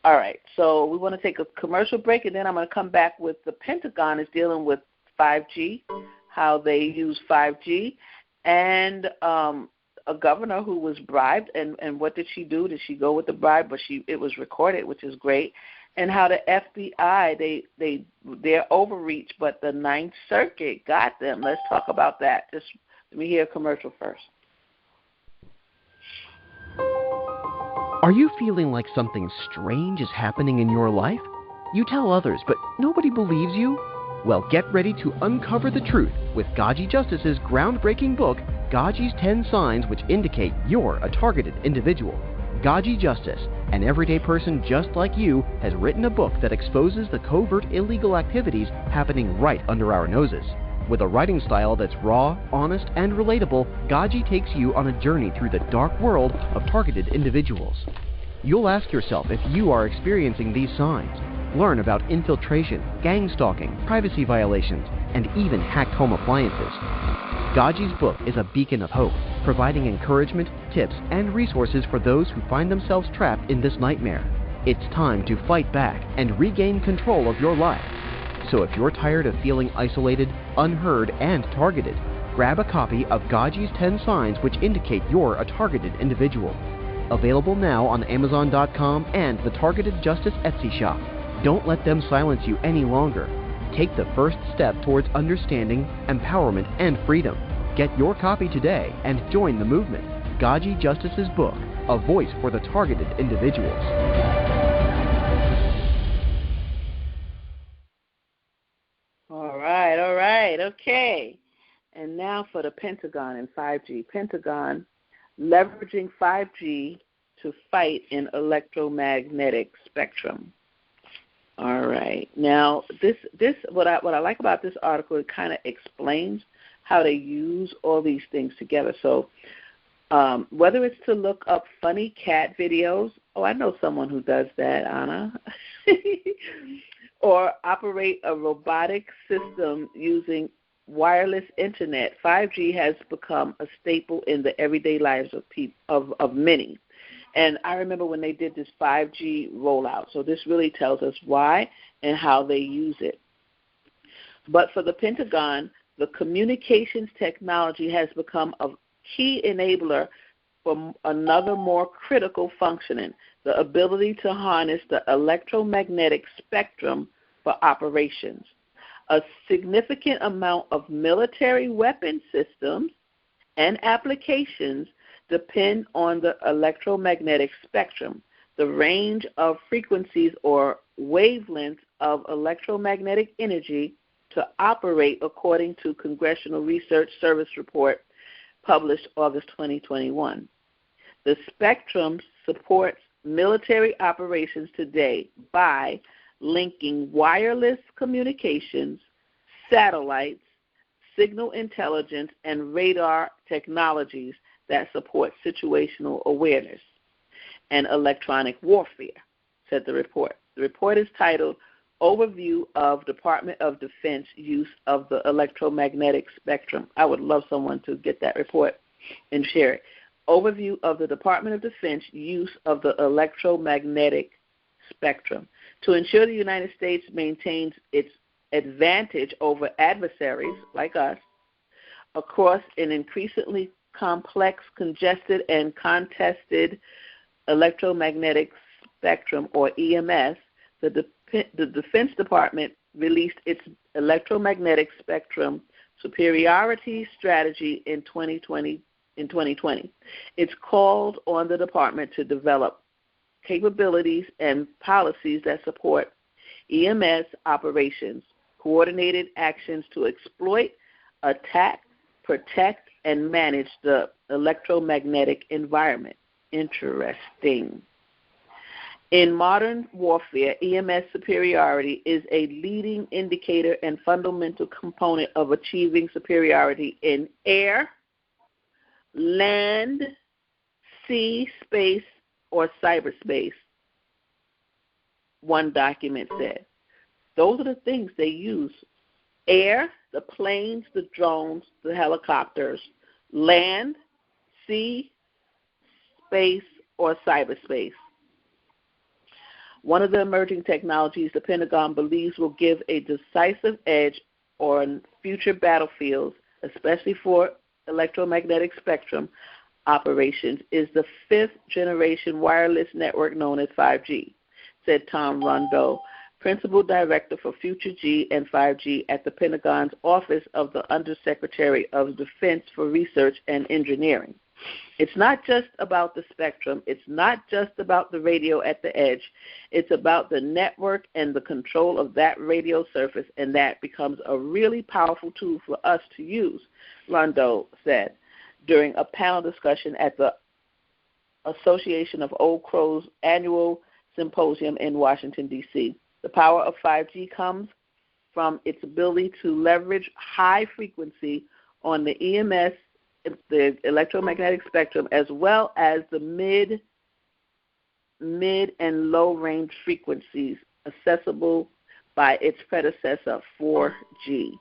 All right, so we want to take a commercial break, and then I'm going to come back with the Pentagon is dealing with 5G, how they use 5G, and a governor who was bribed, and what did she do? Did she go with the bribe? But it was recorded, which is great. And how the FBI, they're overreach, but the Ninth Circuit got them. Let's talk about that. Just let me hear a commercial first. Are you feeling like something strange is happening in your life? You tell others, but nobody believes you? Well, get ready to uncover the truth with GoGi Justice's groundbreaking book, GoGi's 10 Signs Which Indicate You're a Targeted Individual. GoGi Justice, an everyday person just like you, has written a book that exposes the covert illegal activities happening right under our noses. With a writing style that's raw, honest, and relatable, GoGi takes you on a journey through the dark world of targeted individuals. You'll ask yourself if you are experiencing these signs. Learn about infiltration, gang stalking, privacy violations, and even hacked home appliances. GoGi's book is a beacon of hope, providing encouragement, tips, and resources for those who find themselves trapped in this nightmare. It's time to fight back and regain control of your life. So if you're tired of feeling isolated, unheard, and targeted, grab a copy of GoGi's 10 Signs Which Indicate You're a Targeted Individual. Available now on Amazon.com and the Targeted Justice Etsy shop. Don't let them silence you any longer. Take the first step towards understanding, empowerment, and freedom. Get your copy today and join the movement. GoGi Justice's book, A Voice for the Targeted Individuals. All right, okay. And now for the Pentagon and 5G. Pentagon, leveraging 5G to fight in electromagnetic spectrum. All right. Now, this what I like about this article, it kind of explains how they use all these things together. So whether it's to look up funny cat videos, I know someone who does that, Anna, or operate a robotic system using wireless internet, 5G has become a staple in the everyday lives of many. And I remember when they did this 5G rollout. So this really tells us why and how they use it. But for the Pentagon, the communications technology has become a key enabler for another more critical functioning, the ability to harness the electromagnetic spectrum for operations. A significant amount of military weapon systems and applications depend on the electromagnetic spectrum, the range of frequencies or wavelengths of electromagnetic energy to operate, according to Congressional Research Service report published August 2021. The spectrum supports military operations today by linking wireless communications, satellites, signal intelligence, and radar technologies that support situational awareness and electronic warfare, said the report. The report is titled Overview of Department of Defense Use of the Electromagnetic Spectrum. I would love someone to get that report and share it. Overview of the Department of Defense Use of the Electromagnetic Spectrum. To ensure the United States maintains its advantage over adversaries like us across an increasingly complex, congested, and contested electromagnetic spectrum, or EMS, the Defense Department released its electromagnetic spectrum superiority strategy in 2020. It's called on the department to develop capabilities and policies that support EMS operations, coordinated actions to exploit, attack, protect, and manage the electromagnetic environment. Interesting. In modern warfare, EMS superiority is a leading indicator and fundamental component of achieving superiority in air, land, sea, space, or cyberspace, one document said. Those are the things they use. Air, the planes, the drones, the helicopters. Land, sea, space, or cyberspace. One of the emerging technologies the Pentagon believes will give a decisive edge on future battlefields, especially for electromagnetic spectrum operations, is the fifth-generation wireless network known as 5G, said Tom Rondeau, Principal Director for Future G and 5G at the Pentagon's Office of the Undersecretary of Defense for Research and Engineering. It's not just about the spectrum. It's not just about the radio at the edge. It's about the network and the control of that radio surface, and that becomes a really powerful tool for us to use, Rondeau said during a panel discussion at the Association of Old Crows annual symposium in Washington, D.C. The power of 5G comes from its ability to leverage high frequency on the EMS, the electromagnetic spectrum, as well as the mid and low range frequencies accessible by its predecessor, 4G.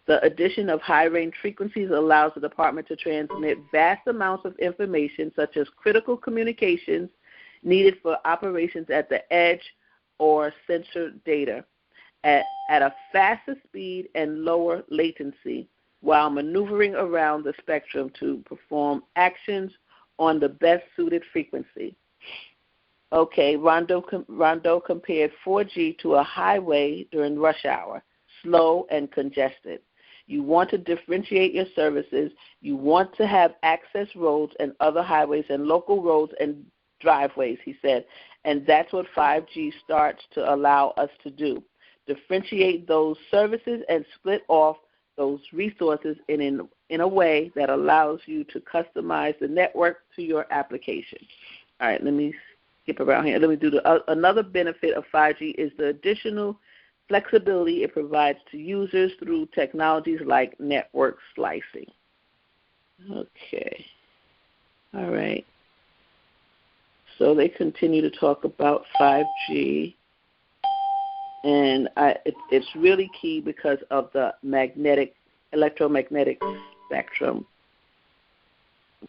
The addition of high range frequencies allows the department to transmit vast amounts of information, such as critical communications needed for operations at the edge or sensor data, at a faster speed and lower latency, while maneuvering around the spectrum to perform actions on the best suited frequency. Okay, Rondeau compared 4G to a highway during rush hour, slow and congested. You want to differentiate your services. You want to have access roads and other highways and local roads and driveways, he said, and that's what 5G starts to allow us to do. Differentiate those services and split off those resources in a way that allows you to customize the network to your application. All right, let me skip around here. Let me do another benefit of 5G is the additional flexibility it provides to users through technologies like network slicing. Okay. All right. So they continue to talk about 5G. And it's really key because of the electromagnetic spectrum.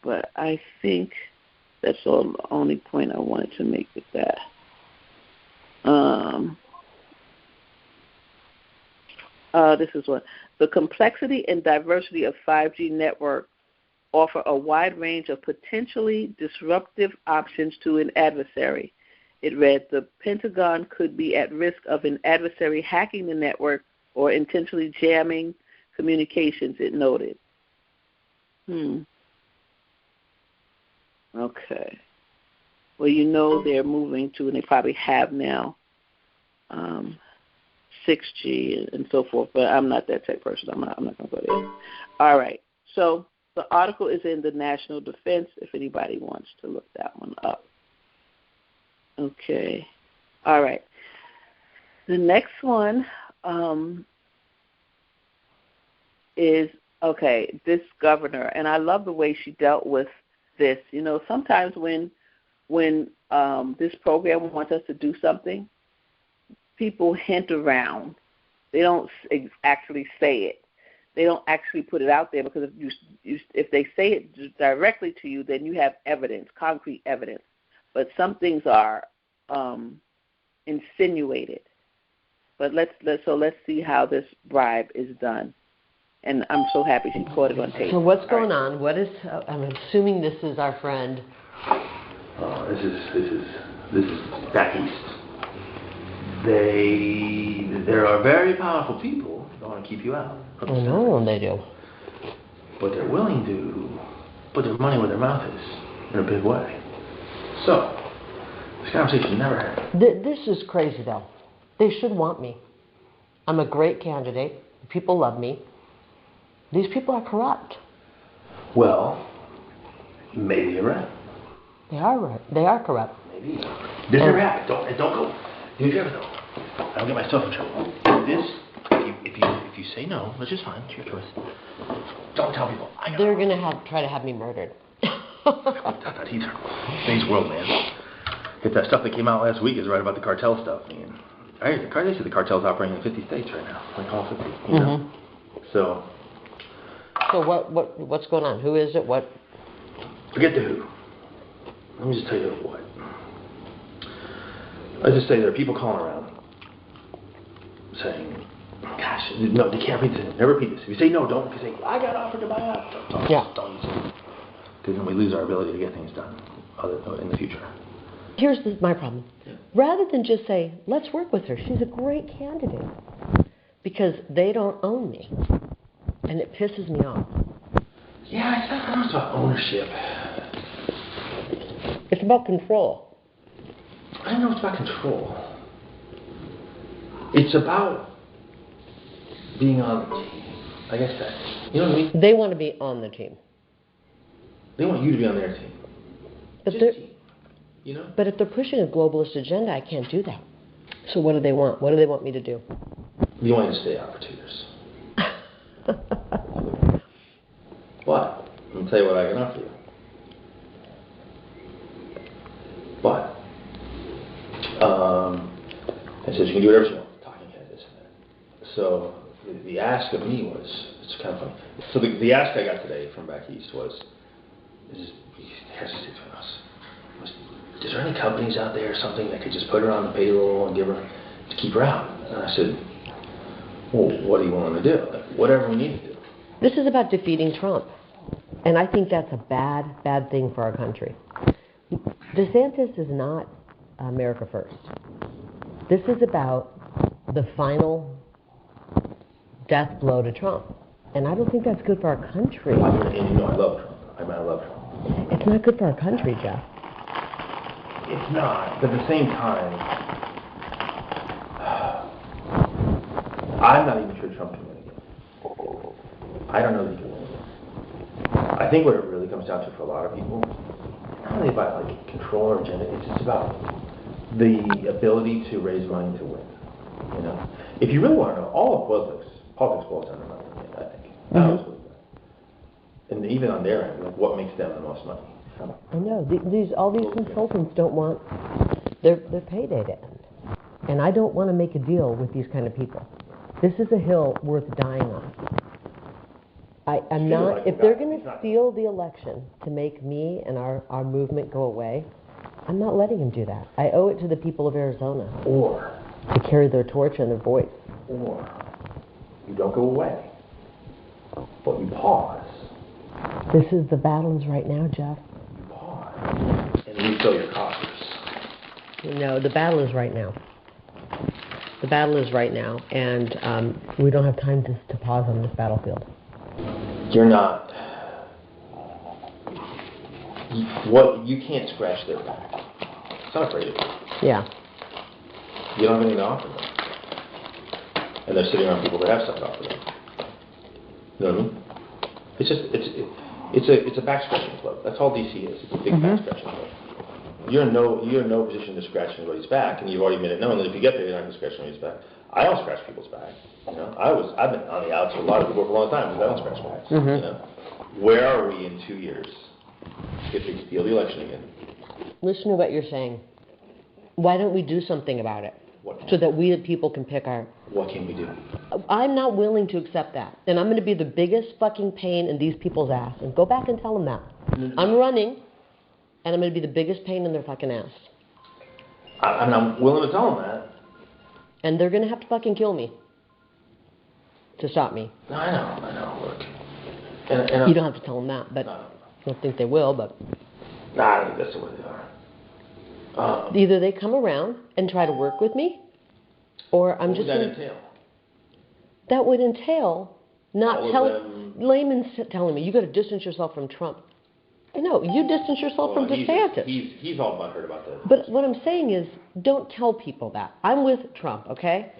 But I think that's the only point I wanted to make with that. This is what the complexity and diversity of 5G networks offer a wide range of potentially disruptive options to an adversary. It read, the Pentagon could be at risk of an adversary hacking the network or intentionally jamming communications, it noted. Okay. Well, you know they're moving to, and they probably have now, 6G and so forth, but I'm not that tech person. I'm not going to go there. All right. So the article is in the National Defense if anybody wants to look that one up. Okay. All right. The next one is, okay, this governor, and I love the way she dealt with this. You know, sometimes when this program wants us to do something, people hint around. They don't actually say it. They don't actually put it out there, because if they say it directly to you, then you have evidence, concrete evidence. But some things are insinuated. But let's see how this bribe is done. And I'm so happy she caught it on tape. So what's going on? What is? I'm assuming this is our friend. This is back east. There are very powerful people that want to keep you out. I know they do. But they're willing to put their money where their mouth is in a big way. So, this conversation never happened. This is crazy, though. They should want me. I'm a great candidate. People love me. These people are corrupt. Well, maybe you're right. They are right. They are corrupt. Maybe. This never happened. Don't go. Do me a favor, though. I don't get myself in trouble. If you say no, which is fine, it's your choice. Don't tell people. They're gonna try to have me murdered. Not that either. Today's world, man. If that stuff that came out last week is right about the cartel stuff, man. They say the cartel's operating in 50 states right now, like all 50. You know? So what's going on? Who is it? What? Forget the who. Let me just tell you what. Let's just say there are people calling around saying, gosh, no, they can't read this. Never repeat this. If you say no, don't. If you say, I got offered to buy out, don't use it. Because then we lose our ability to get things done in the future. Here's my problem. Rather than just say, let's work with her, she's a great candidate. Because they don't own me. And it pisses me off. Yeah, it's not about ownership. It's about control. I don't know it's about control. It's about being on the team. I guess that. You know what I mean? They want to be on the team. They want you to be on their team. But you know? But if they're pushing a globalist agenda, I can't do that. So what do they want? What do they want me to do? You want to stay out for 2 years. But I'm gonna tell you what I can offer you. But it says you can do whatever you want. Talking head, this and that. So the ask of me was, it's kind of funny. So the ask I got today from back east was, is there any companies out there or something that could just put her on the payroll and give her to keep her out? And I said, well, what are you willing to do? Like, whatever we need to do. This is about defeating Trump. And I think that's a bad thing for our country. DeSantis is not America first. This is about the final death blow to Trump. And I don't think that's good for our country. And you know I love Trump. I love Trump. It's not good for our country, Jeff. It's not. But at the same time, I'm not even sure Trump can win again. I don't know that he can win again. I think what it really comes down to for a lot of people, it's not really about like control or agenda. It's just about the ability to raise money to win. You know, if you really want to know, all of politics boils down to money. I think. Mm-hmm. And even on their end, like what makes them the most money. I know. All these consultants don't want their payday to end. And I don't want to make a deal with these kind of people. This is a hill worth dying on. I'm not. If they're going to steal the election to make me and our movement go away, I'm not letting them do that. I owe it to the people of Arizona. Or to carry their torch and their voice. Or you don't go away, but you pause. This is the battles right now, Jeff. You pause and refill your coffers. No, the battle is right now. The battle is right now, and we don't have time to pause on this battlefield. You're not. You can't scratch their back. It's not afraid of you. Yeah. You don't have anything to offer them, and they're sitting around people that have stuff to offer them. You know what I mean? It's a back scratching club. That's all DC is. It's a big back scratching club. You're in no position to scratch anybody's back, and you've already made it known that if you get there, you're not going to scratch anybody's back. I don't scratch people's back. You know, I've been on the outs with a lot of people for a long time because I don't scratch backs. You know, where are we in 2 years if they steal the election again? Listen to what you're saying. Why don't we do something about it so that we the people can pick our... What can we do? I'm not willing to accept that. And I'm going to be the biggest fucking pain in these people's ass. And go back and tell them that. I'm running, and I'm going to be the biggest pain in their fucking ass. I'm willing to tell them that. And they're going to have to fucking kill me to stop me. No, I know. Look. And you don't have to tell them that, but I don't think they will, but... Nah, I don't think that's the way they are. Either they come around and try to work with me, Or I'm what just would that entail? That would entail not telling layman's telling me you got to distance yourself from Trump. No, you distance yourself from DeSantis. He's all butthurt about that. But what I'm saying is, don't tell people that. I'm with Trump, okay?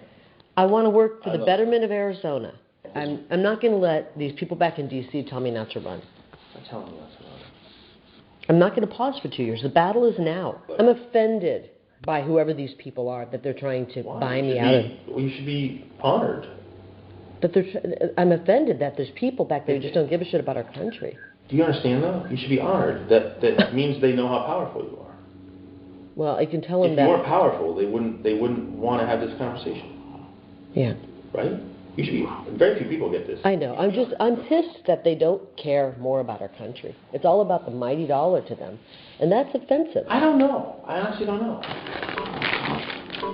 I want to work for the betterment of Arizona. I'm not going to let these people back in D.C. tell me not to run. I'm telling you not to run. I'm not going to pause for 2 years. The battle is now. I'm offended by whoever these people are that they're trying to buy me out of. Well, you should be honored. I'm offended that there's people back there who just don't give a shit about our country. Do you understand, though? You should be honored. That means they know how powerful you are. Well, I can tell them that. If you weren't powerful, they wouldn't want to have this conversation. Yeah. Right? You should be. Very few people get this. I know. I'm pissed that they don't care more about our country. It's all about the mighty dollar to them, and that's offensive. I don't know. I honestly don't know.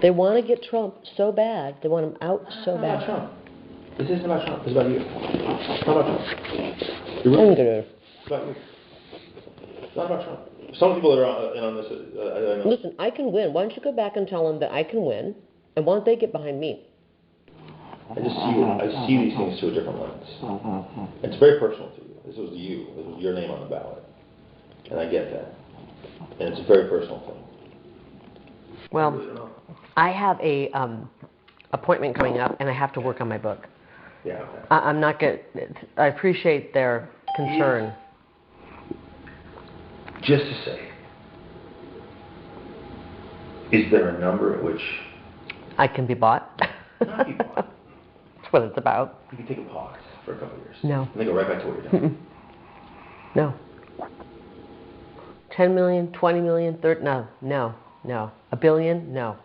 They want to get Trump so bad. They want him out so bad. About Trump. This isn't about Trump. It's about you. It's not about Trump. It's about you. It's not about Trump. Some people that are in on this, I know. Listen, I can win. Why don't you go back and tell them that I can win, and why don't they get behind me? I see these things through a different lens. It's very personal to you. This was you. This was your name on the ballot. And I get that. And it's a very personal thing. Well, I have a appointment coming up, and I have to work on my book. Yeah, okay. I'm not good. I appreciate their concern. Just to say, is there a number at which I can be bought? Not be bought. That's what it's about. You can take a pause for a couple of years. No. And then go right back to what you're doing. No. 10 million, 20 million, 30, no. $1 billion, no.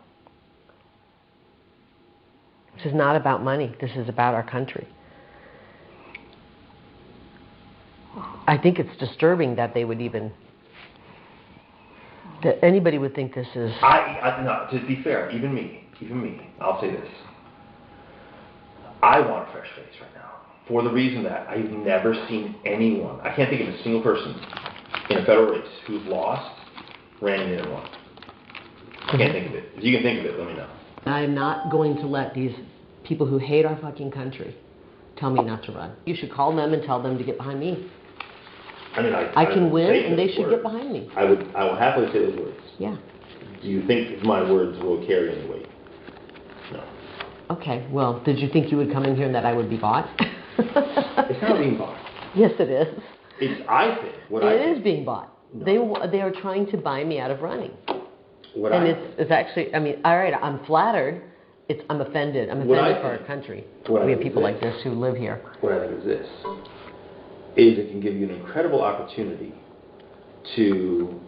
This is not about money. This is about our country. I think it's disturbing that they would even, that anybody would think this is. No, to be fair, even me, I'll say this. I want a fresh face right now for the reason that I've never seen anyone, I can't think of a single person in a federal race who's lost, ran in and won. I can't think of it. If you can think of it, let me know. I am not going to let these people who hate our fucking country tell me not to run. You should call them and tell them to get behind me. I mean, I can win, and they should get behind me. I will happily say those words. Yeah. Do you think my words will carry any weight? No. Okay, well, did you think you would come in here and that I would be bought? It's not being bought. Yes, it is. I think. It is being bought. No. They are trying to buy me out of running. It's actually, I mean, all right, I'm flattered. I'm offended. I'm offended for our country. We have people like this who live here. What I think is this, is it can give you an incredible opportunity to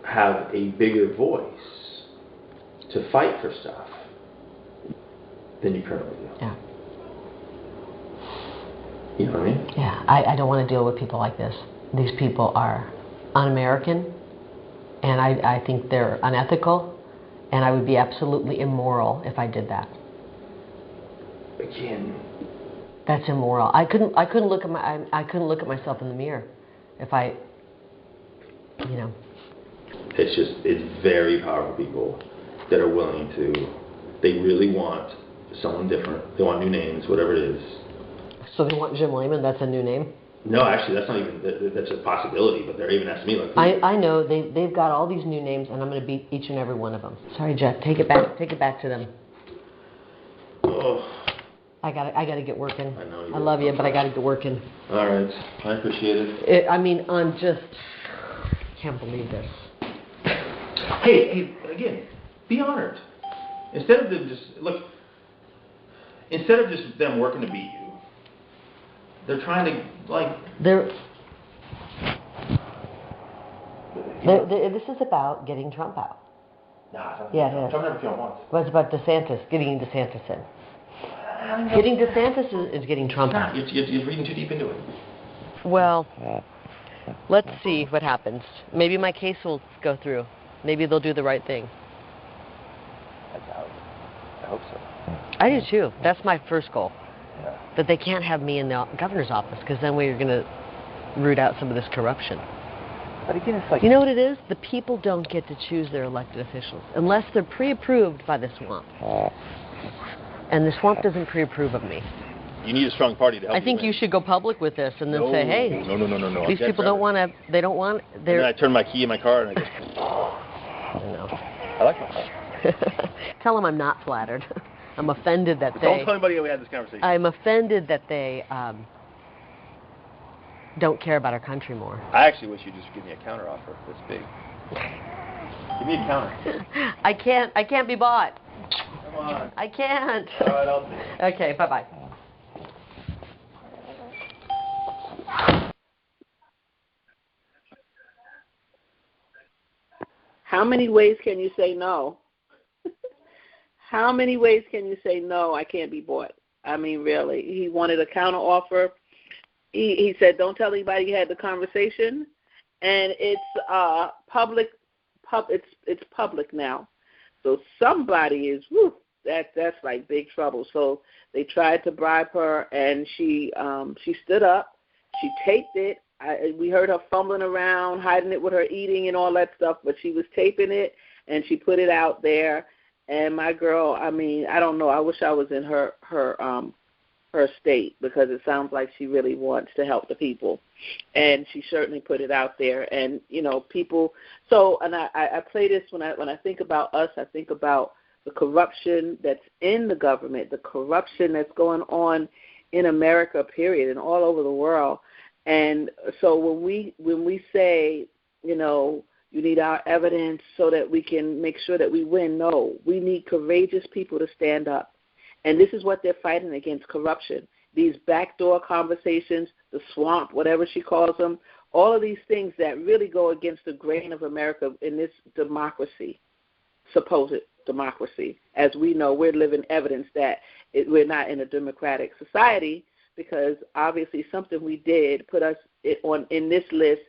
have a bigger voice to fight for stuff than you currently do. Yeah. You know what I mean? Yeah, I don't want to deal with people like this. These people are un-American, and I think they're unethical, and I would be absolutely immoral if I did that. Again. That's immoral. I couldn't look at myself in the mirror if I, you know. It's very powerful people that are willing to, they really want someone different. They want new names, whatever it is. So they want Jim Lehman, that's a new name? No, actually, that's not even, that's a possibility, but they're even asking me like. I know, they've got all these new names, and I'm going to beat each and every one of them. Sorry, Jeff, take it back to them. Oh. I gotta get working. I know you I love you, but I gotta get working. All right, I appreciate it. I'm just, can't believe this. Hey, again, be honored. Instead of just them working to beat you, they're trying to This is about getting Trump out. Nah, yeah. Trump never came once. Well, it's about DeSantis, getting DeSantis in. Getting DeSantis is getting Trump out. You're reading too deep into it. Well, let's see what happens. Maybe my case will go through. Maybe they'll do the right thing. I hope so. I do too. That's my first goal. Yeah. That they can't have me in the governor's office, because then we're going to root out some of this corruption. But again, it's like... You know what it is? The people don't get to choose their elected officials unless they're pre-approved by the swamp. And the swamp doesn't pre-approve of me. You need a strong party to help. I think you should go public with this and then say, hey, no. These people don't want to. They don't want. And then I turn my key in my car and I go. I know. I like my car. Tell them I'm not flattered. I'm offended that they. Don't tell anybody we had this conversation. I'm offended that they don't care about our country more. I actually wish you'd just give me a counter offer this big. Give me a counter. I can't be bought. Come on. I can't. All right, I'll see. Okay, bye-bye. How many ways can you say no? How many ways can you say no, I can't be bought? I mean, really. He wanted a counter offer. He said, don't tell anybody you had the conversation. And it's public. It's public now. So somebody is, that's like big trouble. So they tried to bribe her, and she stood up. She taped it. We heard her fumbling around, hiding it with her eating and all that stuff, but she was taping it, and she put it out there. And my girl, I mean, I don't know. I wish I was in her state, because it sounds like she really wants to help the people. And she certainly put it out there. And, you know, people, so, and I play this when I think about us, I think about the corruption that's in the government, the corruption that's going on in America, period, and all over the world. And so when we say, you know, you need our evidence so that we can make sure that we win, no, we need courageous people to stand up. And this is what they're fighting against, corruption. These backdoor conversations, the swamp, whatever she calls them, all of these things that really go against the grain of America in this democracy, supposed democracy. As we know, we're living evidence that we're not in a democratic society, because obviously something we did put us in this list,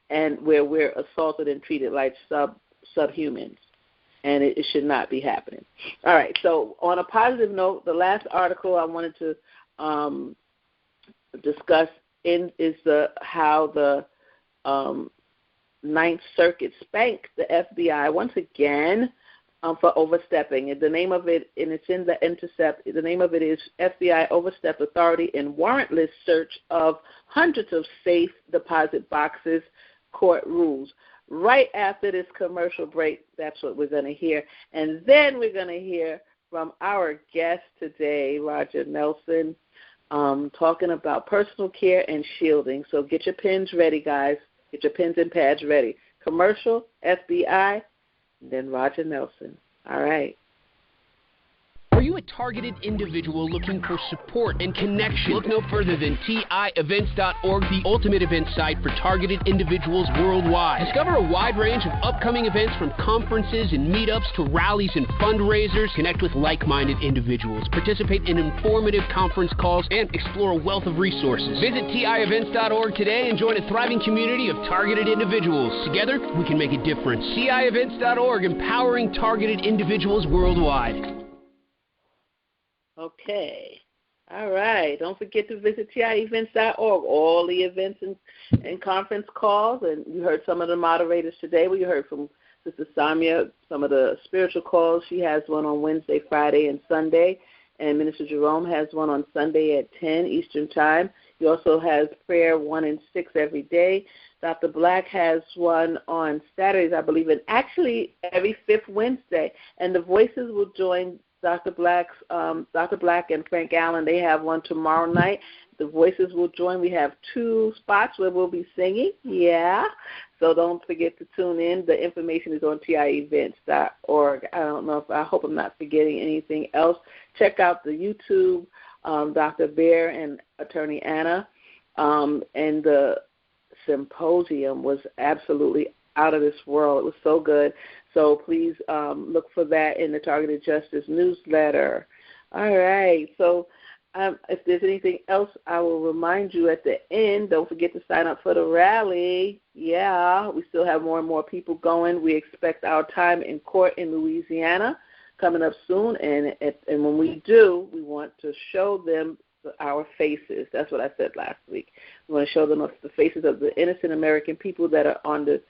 and where we're assaulted and treated like subhumans. And it should not be happening. All right, so on a positive note, the last article I wanted to discuss is how the Ninth Circuit spanked the FBI once again for overstepping. And the name of it, and it's in the Intercept, the name of it is FBI Overstepped Authority in Warrantless Search of Hundreds of Safe Deposit Boxes, Court Rules. Right after this commercial break, that's what we're going to hear. And then we're going to hear from our guest today, Roger Nelson, talking about personal care and shielding. So get your pens ready, guys. Get your pens and pads ready. Commercial, FBI, then Roger Nelson. All right. Are you a targeted individual looking for support and connection? Look no further than TIEvents.org, the ultimate event site for targeted individuals worldwide. Discover a wide range of upcoming events, from conferences and meetups to rallies and fundraisers. Connect with like-minded individuals, participate in informative conference calls, and explore a wealth of resources. Visit TIEvents.org today and join a thriving community of targeted individuals. Together, we can make a difference. TIEvents.org, empowering targeted individuals worldwide. Okay. All right. Don't forget to visit TIEvents.org. All the events and conference calls. And you heard some of the moderators today. We heard from Sister Samia, some of the spiritual calls. She has one on Wednesday, Friday, and Sunday. And Minister Jerome has one on Sunday at 10 Eastern Time. He also has prayer 1 and 6 every day. Dr. Black has one on Saturdays, I believe, and actually every 5th Wednesday. And the Voices will join Dr. Black and Frank Allen. They have one tomorrow night. The Voices will join. We have 2 spots where we'll be singing. Yeah. So don't forget to tune in. The information is on TIEvents.org. I hope I'm not forgetting anything else. Check out the YouTube, Dr. Bear and Attorney Anna. And the symposium was absolutely out of this world. It was so good. So please look for that in the Targeted Justice newsletter. All right. So if there's anything else, I will remind you at the end. Don't forget to sign up for the rally. Yeah, we still have more and more people going. We expect our time in court in Louisiana coming up soon. And when we do, we want to show them our faces. That's what I said last week. We want to show them the faces of the innocent American people that are on the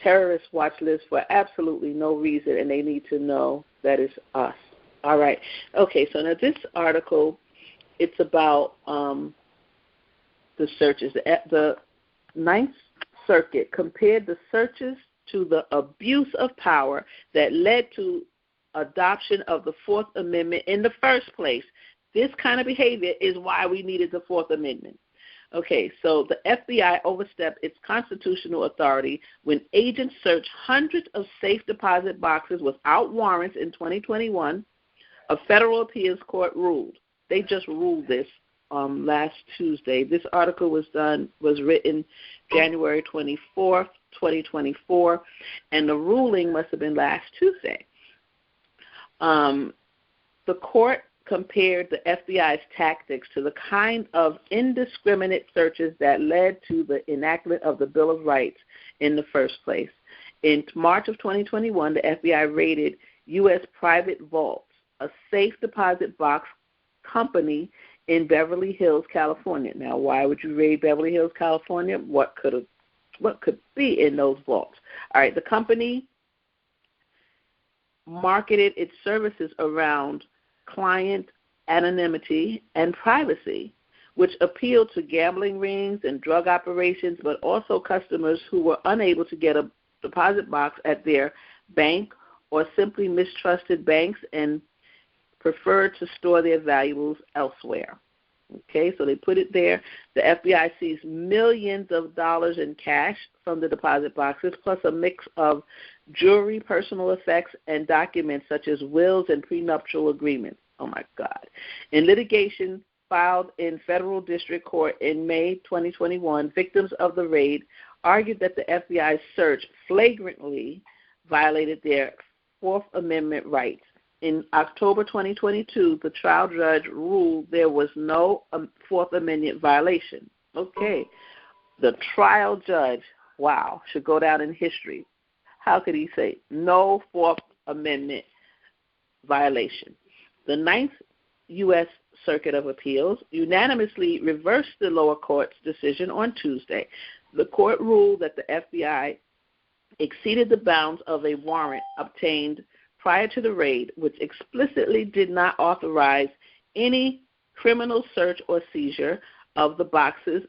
terrorist watch list for absolutely no reason, and they need to know that it's us. All right. Okay, so now this article, it's about the searches. The Ninth Circuit compared the searches to the abuse of power that led to adoption of the Fourth Amendment in the first place. This kind of behavior is why we needed the Fourth Amendment. Okay, so the FBI overstepped its constitutional authority when agents searched hundreds of safe deposit boxes without warrants in 2021. A federal appeals court ruled. They just ruled this last Tuesday. This article was written January 24th, 2024, and the ruling must have been last Tuesday. The court compared the FBI's tactics to the kind of indiscriminate searches that led to the enactment of the Bill of Rights in the first place. In March of 2021, the FBI raided U.S. Private Vaults, a safe deposit box company in Beverly Hills, California. Now, why would you raid Beverly Hills, California? What could be in those vaults? All right, the company marketed its services around client anonymity and privacy, which appealed to gambling rings and drug operations, but also customers who were unable to get a deposit box at their bank or simply mistrusted banks and preferred to store their valuables elsewhere. Okay, so they put it there. The FBI seized millions of dollars in cash from the deposit boxes, plus a mix of jewelry, personal effects, and documents such as wills and prenuptial agreements. Oh, my God. In litigation filed in federal district court in May 2021, victims of the raid argued that the FBI's search flagrantly violated their Fourth Amendment rights. In October 2022, the trial judge ruled there was no Fourth Amendment violation. Okay. The trial judge, wow, should go down in history. How could he say no Fourth Amendment violation? The Ninth U.S. Circuit of Appeals unanimously reversed the lower court's decision on Tuesday. The court ruled that the FBI exceeded the bounds of a warrant obtained prior to the raid, which explicitly did not authorize any criminal search or seizure of the box's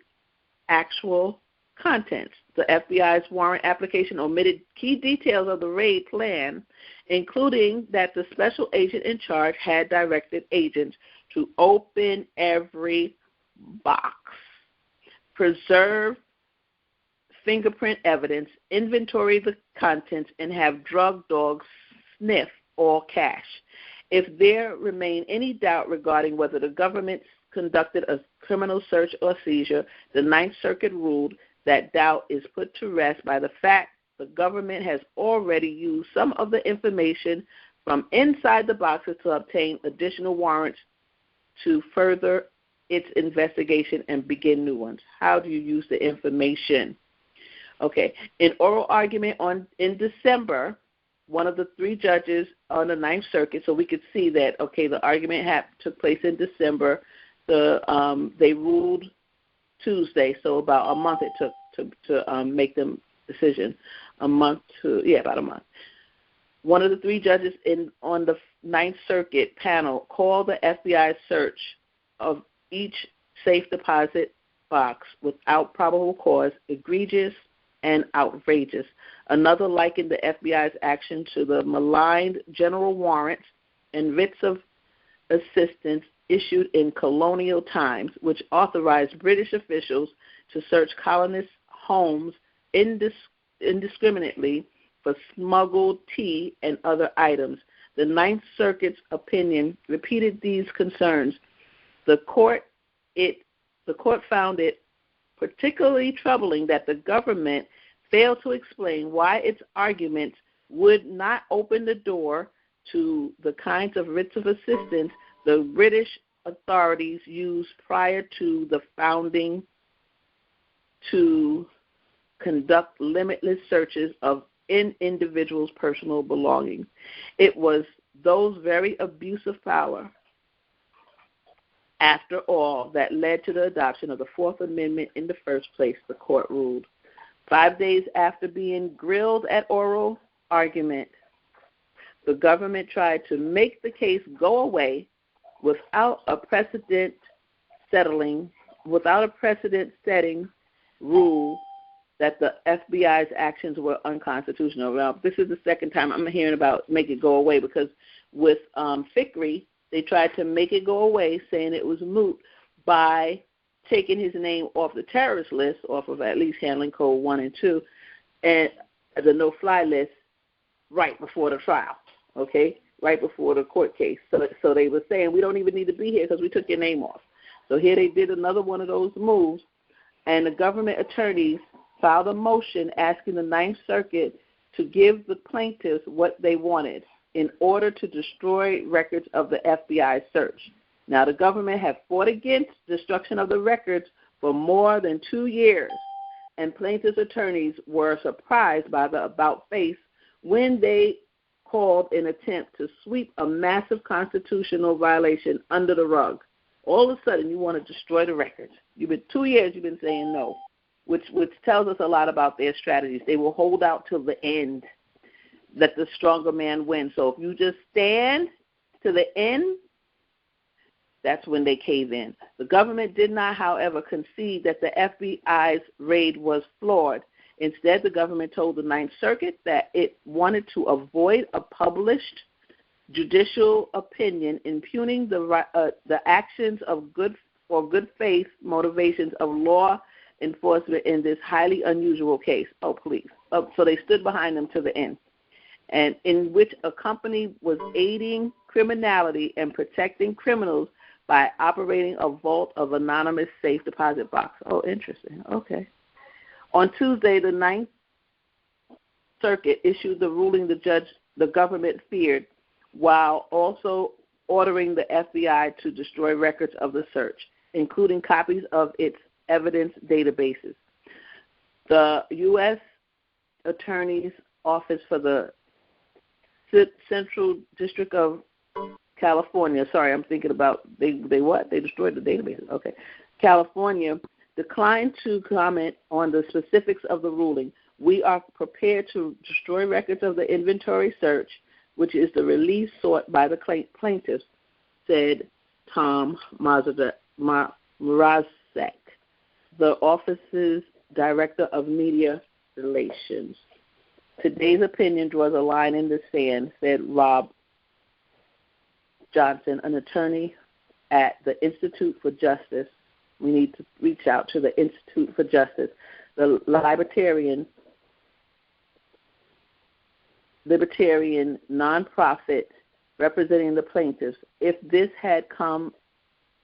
actual contents. The FBI's warrant application omitted key details of the raid plan, including that the special agent in charge had directed agents to open every box, preserve fingerprint evidence, inventory the contents, and have drug dogs sniff all cash. If there remained any doubt regarding whether the government conducted a criminal search or seizure, the Ninth Circuit ruled that doubt is put to rest by the fact the government has already used some of the information from inside the boxes to obtain additional warrants to further its investigation and begin new ones. How do you use the information? Okay. In oral argument in December, one of the three judges on the Ninth Circuit, so we could see that, okay, the argument took place in December. They ruled Tuesday, so about a month it took to make them decision. About a month. One of the three judges on the Ninth Circuit panel called the FBI's search of each safe deposit box without probable cause egregious and outrageous. Another likened the FBI's action to the maligned general warrants and writs of assistance issued in colonial times, which authorized British officials to search colonists' homes indiscriminately for smuggled tea and other items. The Ninth Circuit's opinion repeated these concerns. The court found it particularly troubling that the government failed to explain why its arguments would not open the door to the kinds of writs of assistance the British authorities used prior to the founding to conduct limitless searches of individuals' personal belongings. It was those very abuse of power, after all, that led to the adoption of the Fourth Amendment in the first place, the court ruled. 5 days after being grilled at oral argument, the government tried to make the case go away without a precedent-setting rule that the FBI's actions were unconstitutional. Well, this is the second time I'm hearing about make it go away, because with Fikri, they tried to make it go away, saying it was moot by taking his name off the terrorist list, off of at least handling code 1 and 2, and the no-fly list right before the trial, okay, right before the court case. So they were saying, we don't even need to be here because we took your name off. So here they did another one of those moves, and the government attorneys filed a motion asking the Ninth Circuit to give the plaintiffs what they wanted in order to destroy records of the FBI search. Now, the government had fought against destruction of the records for more than 2 years, and plaintiffs' attorneys were surprised by the about-face when they called an attempt to sweep a massive constitutional violation under the rug. All of a sudden, you want to destroy the records. 2 years you've been saying no, which tells us a lot about their strategies. They will hold out till the end, let the stronger man win. So if you just stand to the end, that's when they cave in. The government did not, however, concede that the FBI's raid was flawed. Instead, the government told the Ninth Circuit that it wanted to avoid a published judicial opinion impugning the actions of good faith motivations of law enforcement in this highly unusual case. Oh, please. So they stood behind them to the end, and in which a company was aiding criminality and protecting criminals by operating a vault of anonymous safe deposit box. Oh, interesting. Okay. On Tuesday, the Ninth Circuit issued the ruling the government feared, while also ordering the FBI to destroy records of the search, including copies of its evidence databases. The U.S. Attorney's Office for the Central District of California, sorry, I'm thinking about, they destroyed the databases. Okay. California declined to comment on the specifics of the ruling. We are prepared to destroy records of the inventory search, which is the release sought by the plaintiffs, said Tom Mrazek, the office's director of media relations. Today's opinion draws a line in the sand, said Rob Johnson, an attorney at the Institute for Justice. We need to reach out to the Institute for Justice, the libertarian nonprofit representing the plaintiffs. If this had come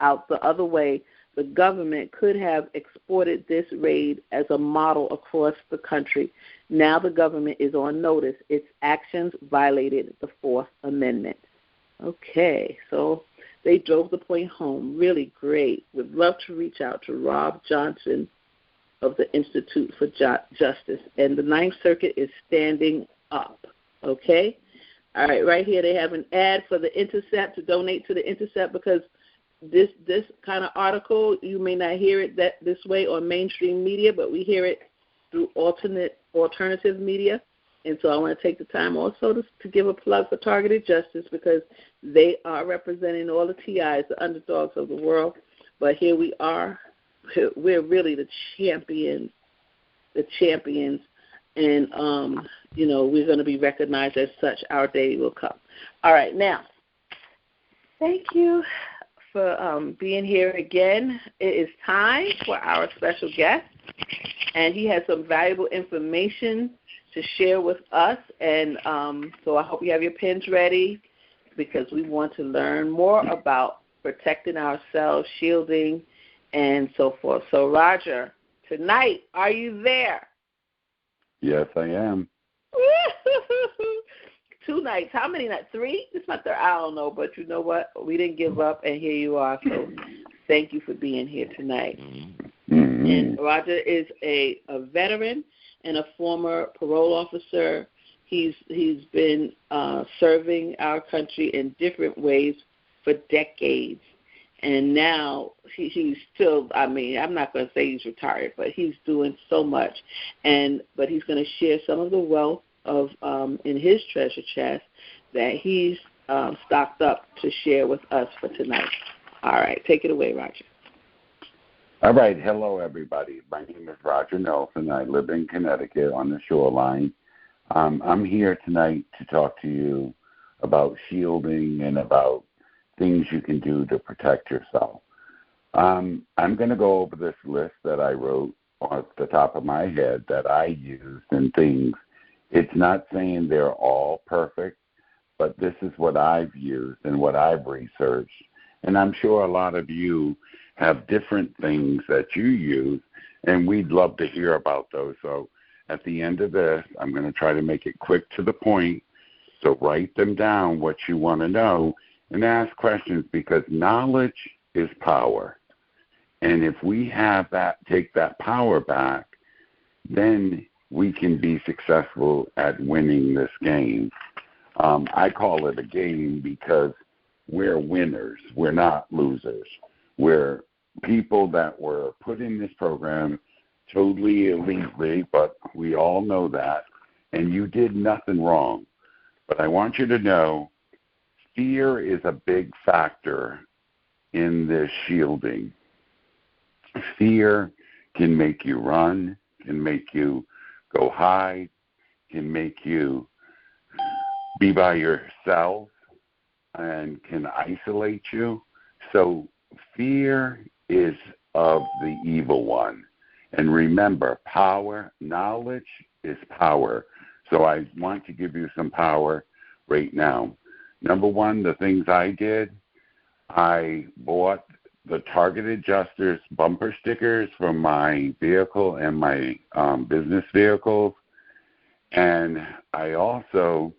out the other way, the government could have exported this raid as a model across the country. Now the government is on notice. Its actions violated the Fourth Amendment. Okay, so they drove the point home. Really great. Would love to reach out to Rob Johnson of the Institute for Justice. And the Ninth Circuit is standing up. Okay? All right, right here they have an ad for the Intercept, to donate to the Intercept, because this kind of article, you may not hear it this way on mainstream media, but we hear it through alternative media. And so I want to take the time also to give a plug for Targeted Justice, because they are representing all the TIs, the underdogs of the world. But here we are. We're really the champions. And, we're going to be recognized as such. Our day will come. All right, now, thank you for being here again. It is time for our special guest, and he has some valuable information to share with us. And so I hope you have your pens ready, because we want to learn more about protecting ourselves, shielding, and so forth. So, Roger, tonight, are you there? Yes, I am. 2 nights. How many nights? 3? It's my third. I don't know, but you know what? We didn't give up, and here you are. So thank you for being here tonight. Mm-hmm. And Roger is a veteran and a former parole officer. He's been serving our country in different ways for decades. And now he's still, I'm not going to say he's retired, but he's doing so much. But he's going to share some of the wealth of in his treasure chest that he's stocked up to share with us for tonight. All right, take it away, Roger. All right. Hello, everybody. My name is Roger Nelson. I live in Connecticut on the shoreline. I'm here tonight to talk to you about shielding and about things you can do to protect yourself. I'm going to go over this list that I wrote off the top of my head that I used and things. It's not saying they're all perfect, but this is what I've used and what I've researched. And I'm sure a lot of you have different things that you use, and we'd love to hear about those. So at the end of this, I'm going to try to make it quick to the point. So write them down, what you want to know, and ask questions, because knowledge is power. And if we have that, take that power back, then we can be successful at winning this game. I call it a game because we're winners. We're not losers. We're people that were put in this program totally illegally, but we all know that, and you did nothing wrong. But I want you to know fear is a big factor in this shielding. Fear can make you run, can make you go hide, can make you be by yourself, and can isolate you. So fear is of the evil one. And remember, power, knowledge is power. So I want to give you some power right now. Number one, the things I did, I bought the targeted adjusters bumper stickers for my vehicle and my business vehicles. And I also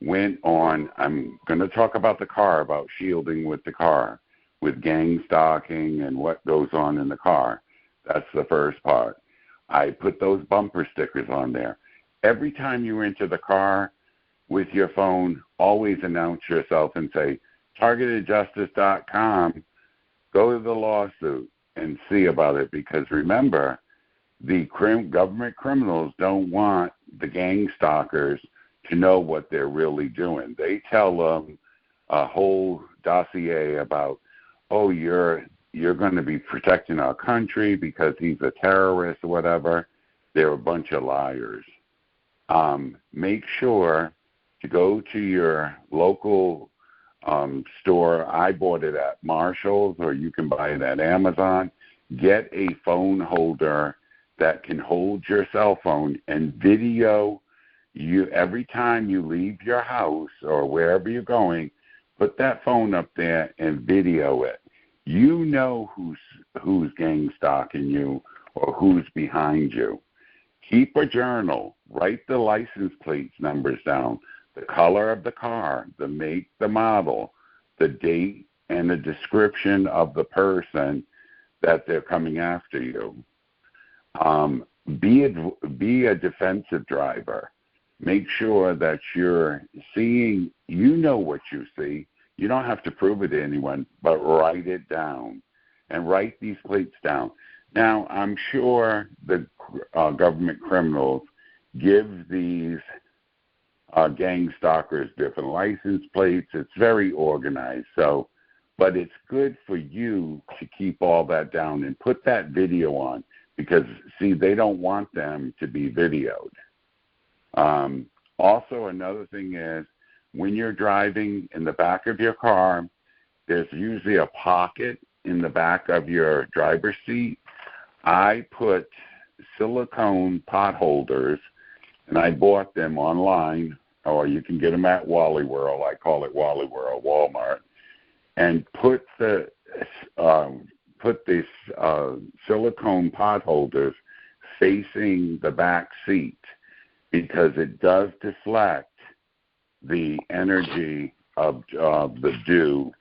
went on, I'm going to talk about the car, about shielding with the car, with gang stalking and what goes on in the car. That's the first part. I put those bumper stickers on there. Every time you enter the car with your phone, always announce yourself and say, targetedjustice.com, go to the lawsuit and see about it, because remember, the government criminals don't want the gang stalkers to know what they're really doing. They tell them a whole dossier about, oh, you're going to be protecting our country because he's a terrorist or whatever. They're a bunch of liars. Make sure to go to your local store. I bought it at Marshall's, or you can buy it at Amazon. Get a phone holder that can hold your cell phone and video you every time you leave your house or wherever you're going. Put that phone up there and video it. You know who's gang stalking you or who's behind you. Keep a journal. Write the license plates numbers down, the color of the car, the make, the model, the date, and the description of the person that they're coming after you. Be a defensive driver. Make sure that you're seeing, you know what you see. You don't have to prove it to anyone, but write it down and write these plates down. Now, I'm sure the government criminals give these gang stalkers different license plates. It's very organized. So, but it's good for you to keep all that down and put that video on, because, see, they don't want them to be videoed. Also, another thing is, when you're driving in the back of your car, there's usually a pocket in the back of your driver's seat. I put silicone pot holders, and I bought them online, or you can get them at Wally World. I call it Wally World, Walmart. And put these silicone pot holders facing the back seat, because it does deflect the energy of the dew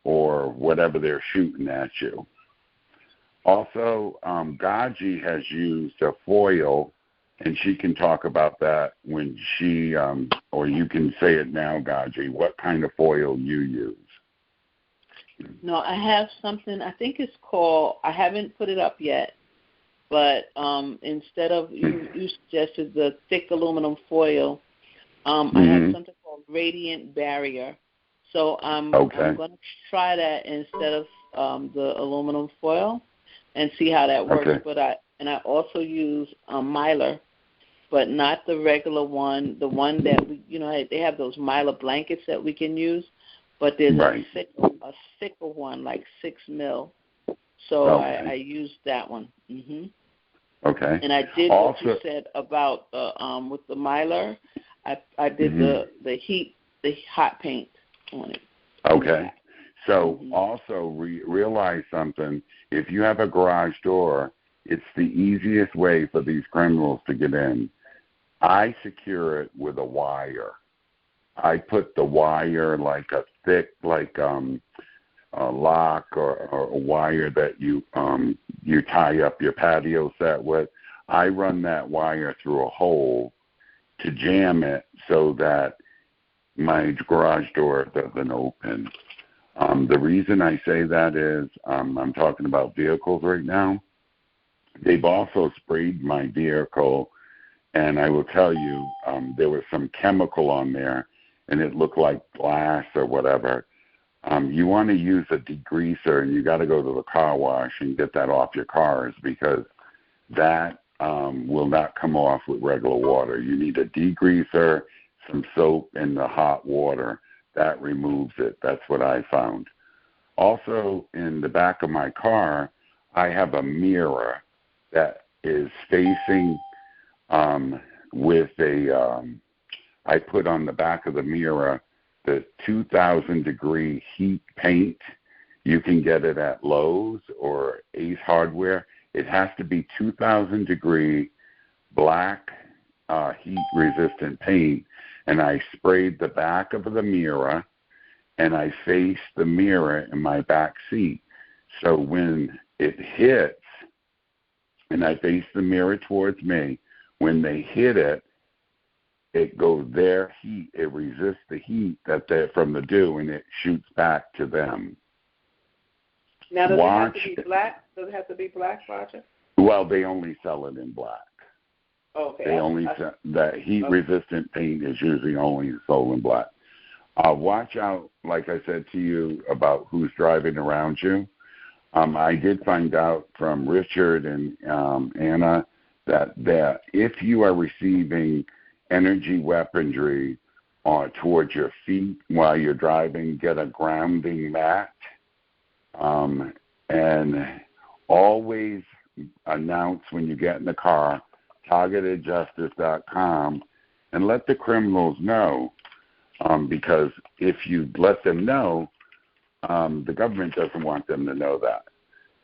or whatever they're shooting at you. Also, GoGi has used a foil, and she can talk about that when she, or you can say it now, GoGi, what kind of foil you use. No, I have something, I think it's called, I haven't put it up yet, but instead of, you suggested the thick aluminum foil, I have something called radiant barrier. So I'm Okay. going to try that instead of the aluminum foil and see how that works. Okay. But I also use Mylar, but not the regular one. The one that they have those Mylar blankets that we can use, but there's a thicker one, like 6 mil. So I used that one. Okay. And I did what you said about with the Mylar. I did the hot paint on it. Okay. So also realize something. If you have a garage door, it's the easiest way for these criminals to get in. I secure it with a wire. I put the wire like a thick, like a lock or a wire that you tie up your patio set with. I run that wire through a hole to jam it so that my garage door doesn't open. The reason I say that is I'm talking about vehicles right now. They've also sprayed my vehicle, and I will tell you there was some chemical on there, and it looked like glass or whatever. You want to use a degreaser, and you got to go to the car wash and get that off your cars because that will not come off with regular water. You need a degreaser, some soap, and the hot water. That removes it. That's what I found. Also, in the back of my car, I have a mirror that is facing with I put on the back of the mirror the 2,000-degree heat paint. You can get it at Lowe's or Ace Hardware. It has to be 2,000-degree black heat-resistant paint, and I sprayed the back of the mirror, and I faced the mirror in my back seat. So when it hits, and I face the mirror towards me, when they hit it, it goes their heat. It resists the heat that they're from the dew, and it shoots back to them. Now, does it have to be black? Does it have to be black, Roger? Well, they only sell it in black. Okay. They only that heat-resistant paint is usually only sold in black. Watch out, like I said to you, about who's driving around you. I did find out from Richard and Anna that if you are receiving energy weaponry towards your feet while you're driving, get a grounding mat. And always announce when you get in the car, targetedjustice.com, and let the criminals know. Because if you let them know, the government doesn't want them to know that.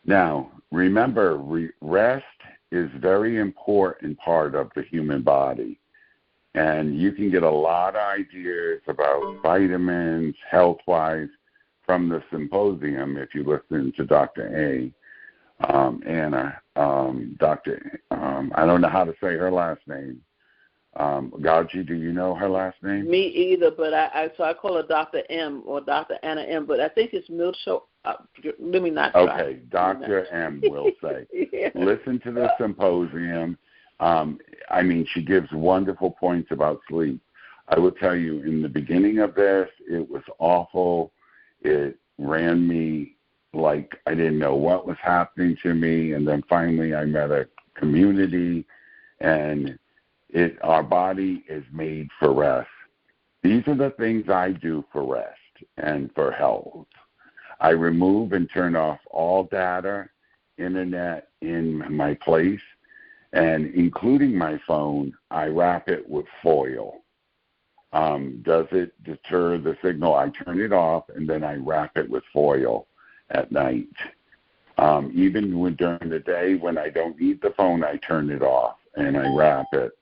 Now, remember, rest is very important part of the human body. And you can get a lot of ideas about vitamins, health-wise, from the symposium if you listen to Dr. Anna. Dr. I don't know how to say her last name. Gauji, do you know her last name? Me either, but I call her Dr. M or Dr. Anna M, but I think it's Milcho. Let me not try. Okay, Dr. M will say. Yeah. Listen to the symposium. I mean, she gives wonderful points about sleep. I will tell you, in the beginning of this, it was awful. It ran me like I didn't know what was happening to me, and then finally I met a community, and our body is made for rest. These are the things I do for rest and for health. I remove and turn off all data, internet in my place, and including my phone, I wrap it with foil. Does it deter the signal? I turn it off, and then I wrap it with foil at night. Even during the day when I don't need the phone, I turn it off, and I wrap it.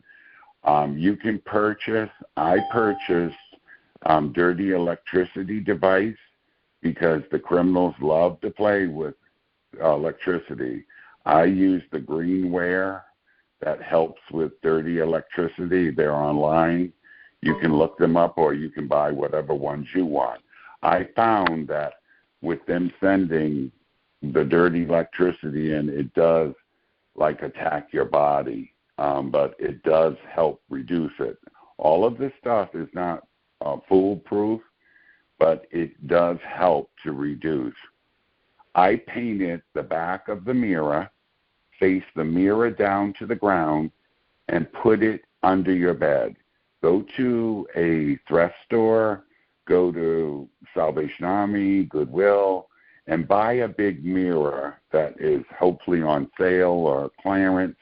You can purchase, I purchased dirty electricity device because the criminals love to play with electricity. I use the greenware that helps with dirty electricity. They're online. You can look them up or you can buy whatever ones you want. I found that with them sending the dirty electricity in, it does like attack your body. But it does help reduce it. All of this stuff is not foolproof, but it does help to reduce. I painted the back of the mirror, face the mirror down to the ground, and put it under your bed. Go to a thrift store, go to Salvation Army, Goodwill, and buy a big mirror that is hopefully on sale or clearance.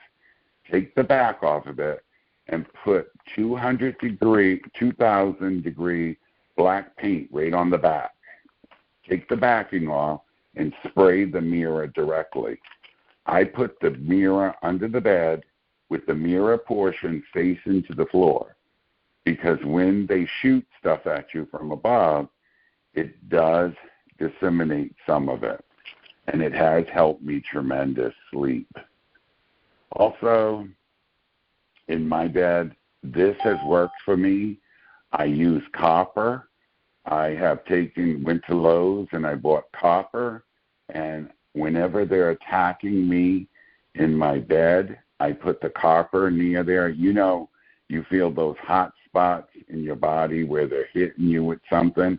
Take the back off of it and put 2000 degree black paint right on the back. Take the backing off and spray the mirror directly. I put the mirror under the bed with the mirror portion facing to the floor, because when they shoot stuff at you from above, it does disseminate some of it, and it has helped me tremendous sleep. Also, in my bed, this has worked for me. I use copper. I went to Lowe's and I bought copper, and whenever they're attacking me in my bed, I put the copper near there. You know, you feel those hot spots in your body where they're hitting you with something.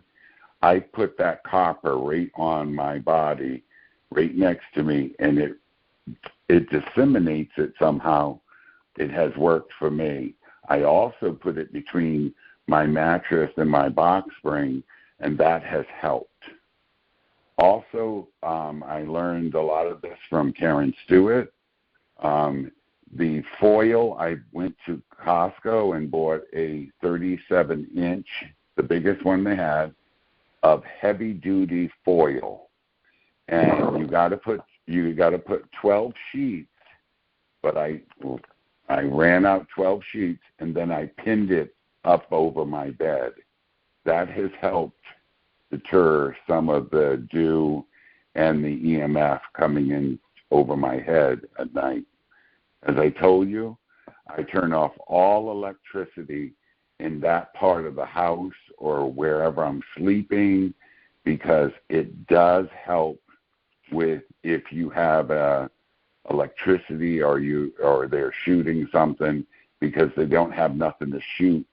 I put that copper right on my body, right next to me, and it disseminates it somehow. It has worked for me. I also put it between my mattress and my box spring, and that has helped. Also, I learned a lot of this from Karen Stewart. The foil, I went to Costco and bought a 37-inch, the biggest one they had, of heavy-duty foil. And you got to put 12 sheets, but I ran out 12 sheets, and then I pinned it up over my bed. That has helped deter some of the dew and the EMF coming in over my head at night. As I told you, I turn off all electricity in that part of the house or wherever I'm sleeping, because it does help with if you have electricity or they're shooting something, because they don't have nothing to shoot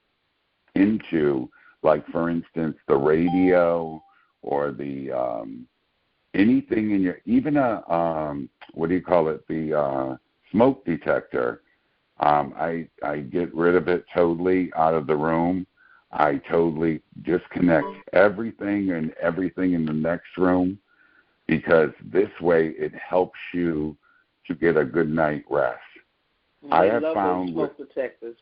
into, like for instance the radio or the anything in your, even a the smoke detector. I get rid of it totally out of the room. I totally disconnect everything in the next room, because this way it helps you to get a good night rest. I have found smoke detectors.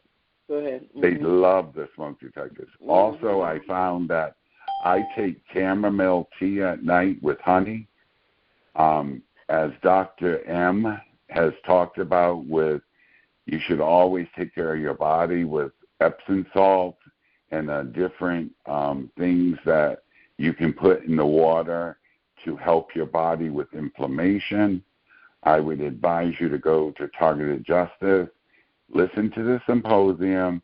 Go ahead. Mm-hmm. They love the smoke detectors. Mm-hmm. Also, I found that I take chamomile tea at night with honey. As Dr. M has talked about, you should always take care of your body with Epsom salt and different things that you can put in the water to help your body with inflammation. I would advise you to go to Targeted Justice, listen to the symposium,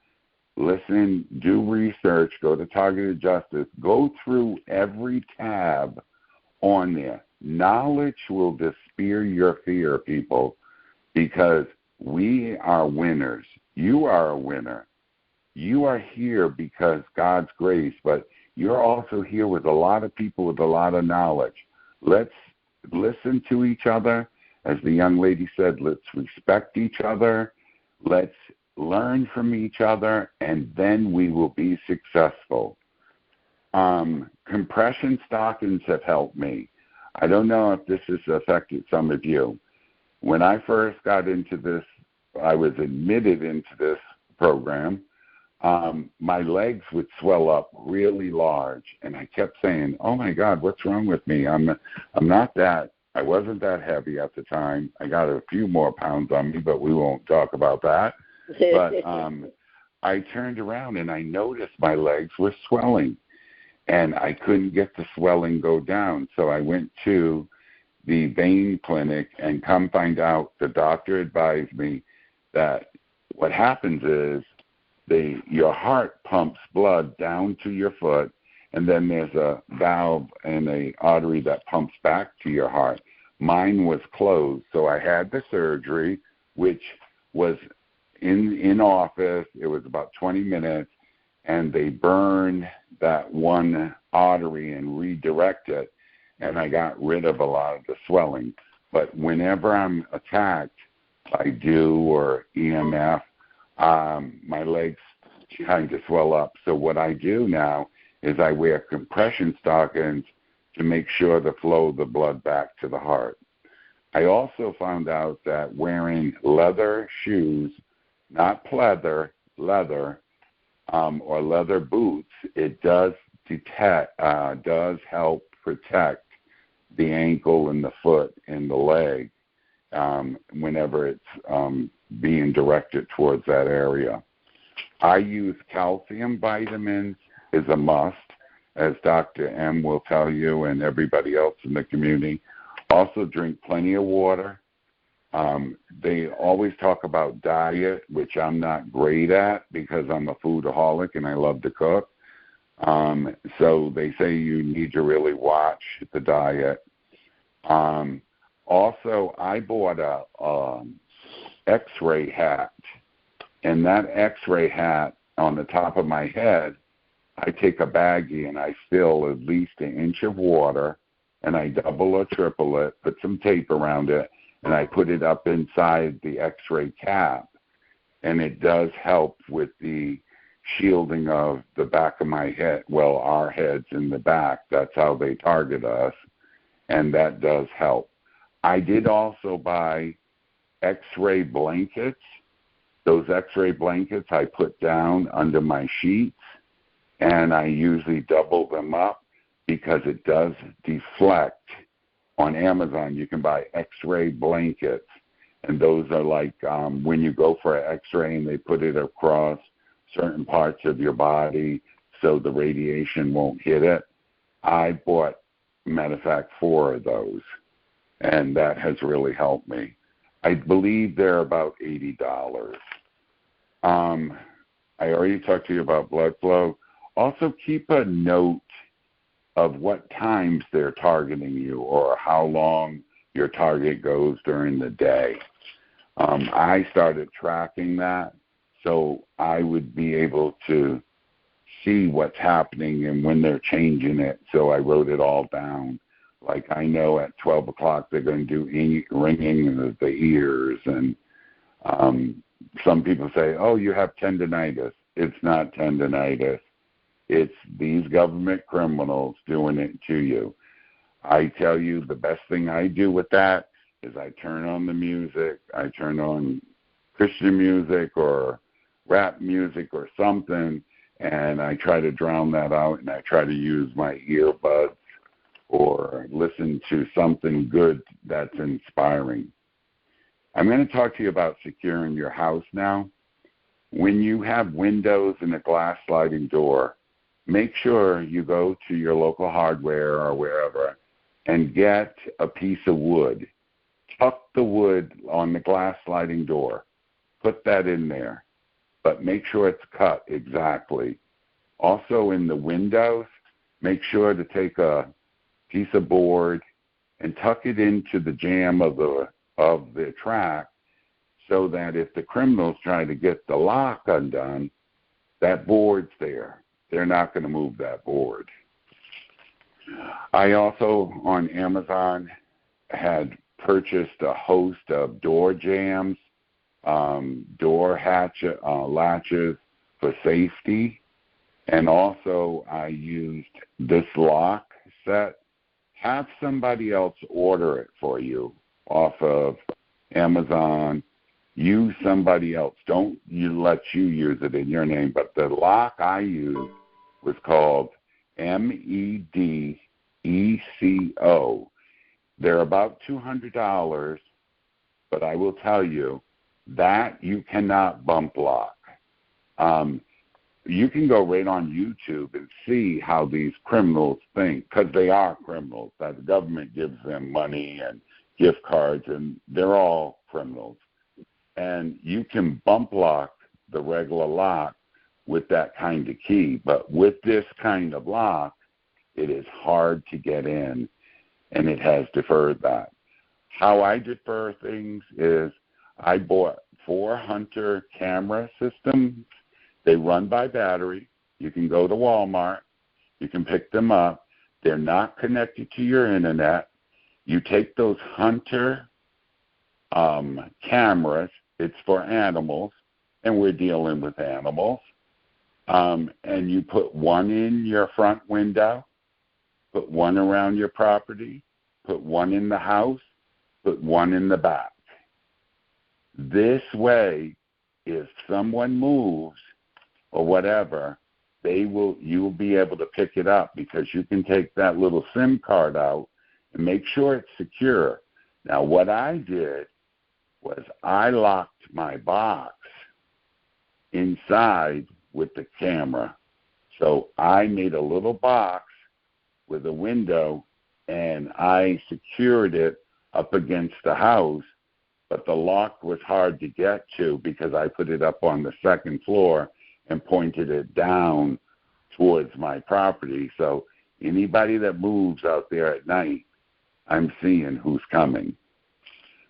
do research, go to Targeted Justice, go through every tab on there. Knowledge will dispel your fear, people, because we are winners. You are a winner. You are here because God's grace, but you're also here with a lot of people with a lot of knowledge. Let's listen to each other. As the young lady said, let's respect each other. Let's learn from each other, and then we will be successful. Compression stockings have helped me. I don't know if this has affected some of you. When I first got into this, I was admitted into this program, my legs would swell up really large, and I kept saying, oh my God, what's wrong with me? I wasn't that heavy at the time. I got a few more pounds on me, but we won't talk about that. But I turned around and I noticed my legs were swelling, and I couldn't get the swelling go down. So I went to the vein clinic, and come find out, the doctor advised me that what happens is your heart pumps blood down to your foot, and then there's a valve and a artery that pumps back to your heart. Mine was closed, so I had the surgery, which was in office. It was about 20 minutes, and they burn that one artery and redirect it, and I got rid of a lot of the swelling. But whenever I'm attacked by dew or EMF, my legs kind of swell up. So what I do now is I wear compression stockings to make sure the flow of the blood back to the heart. I also found out that wearing leather shoes, not pleather, leather, or leather boots, it does help protect the ankle and the foot and the leg whenever it's being directed towards that area. I use calcium vitamins is a must, as Dr. M will tell you and everybody else in the community. Also drink plenty of water. They always talk about diet, which I'm not great at because I'm a foodaholic and I love to cook. So they say you need to really watch the diet. Also, I bought a X-ray hat, and that X-ray hat on the top of my head, I take a baggie and I fill at least an inch of water, and I double or triple it, put some tape around it, and I put it up inside the X-ray cap, and it does help with the shielding of the back of my head. Well, our heads in the back, that's how they target us, and that does help. I did also buy X-ray blankets. Those X-ray blankets I put down under my sheets, and I usually double them up because it does deflect. On Amazon, you can buy X-ray blankets, and those are like when you go for an X-ray and they put it across certain parts of your body so the radiation won't hit it. I bought, matter of fact, 4 of those, and that has really helped me. I believe they're about $80. I already talked to you about blood flow. Also, keep a note of what times they're targeting you or how long your target goes during the day. I started tracking that so I would be able to see what's happening and when they're changing it, so I wrote it all down. Like I know at 12 o'clock they're going to do ringing of the ears, and some people say, oh, you have tendinitis. It's not tendinitis. It's these government criminals doing it to you. I tell you, the best thing I do with that is I turn on the music. I turn on Christian music or rap music or something, and I try to drown that out, and I try to use my earbuds or listen to something good that's inspiring. I'm going to talk to you about securing your house now. When you have windows and a glass sliding door, make sure you go to your local hardware or wherever and get a piece of wood. Tuck the wood on the glass sliding door. Put that in there, but make sure it's cut exactly. Also in the windows, make sure to take a piece of board and tuck it into the jamb of the track so that if the criminals try to get the lock undone, that board's there. They're not going to move that board. I also, on Amazon, had purchased a host of door jams, door latches for safety, and also I used this lock set. Have somebody else order it for you off of Amazon. Use somebody else. Don't let you use it in your name, but the lock I used was called MEDECO. They're about $200, but I will tell you that you cannot bump lock. You can go right on YouTube and see how these criminals think, because they are criminals. That the government gives them money and gift cards, and they're all criminals. And you can bump lock the regular lock with that kind of key. But with this kind of lock, it is hard to get in, and it has deferred that. How I defer things is I bought 4 Hunter camera systems. They run by battery. You can go to Walmart. You can pick them up. They're not connected to your internet. You take those hunter cameras. It's for animals, and we're dealing with animals. And you put one in your front window, put one around your property, put one in the house, put one in the back. This way, if someone moves or whatever, you will be able to pick it up because you can take that little SIM card out and make sure it's secure. Now, what I did was I locked my box inside with the camera. So I made a little box with a window and I secured it up against the house, but the lock was hard to get to because I put it up on the second floor and pointed it down towards my property. So anybody that moves out there at night, I'm seeing who's coming.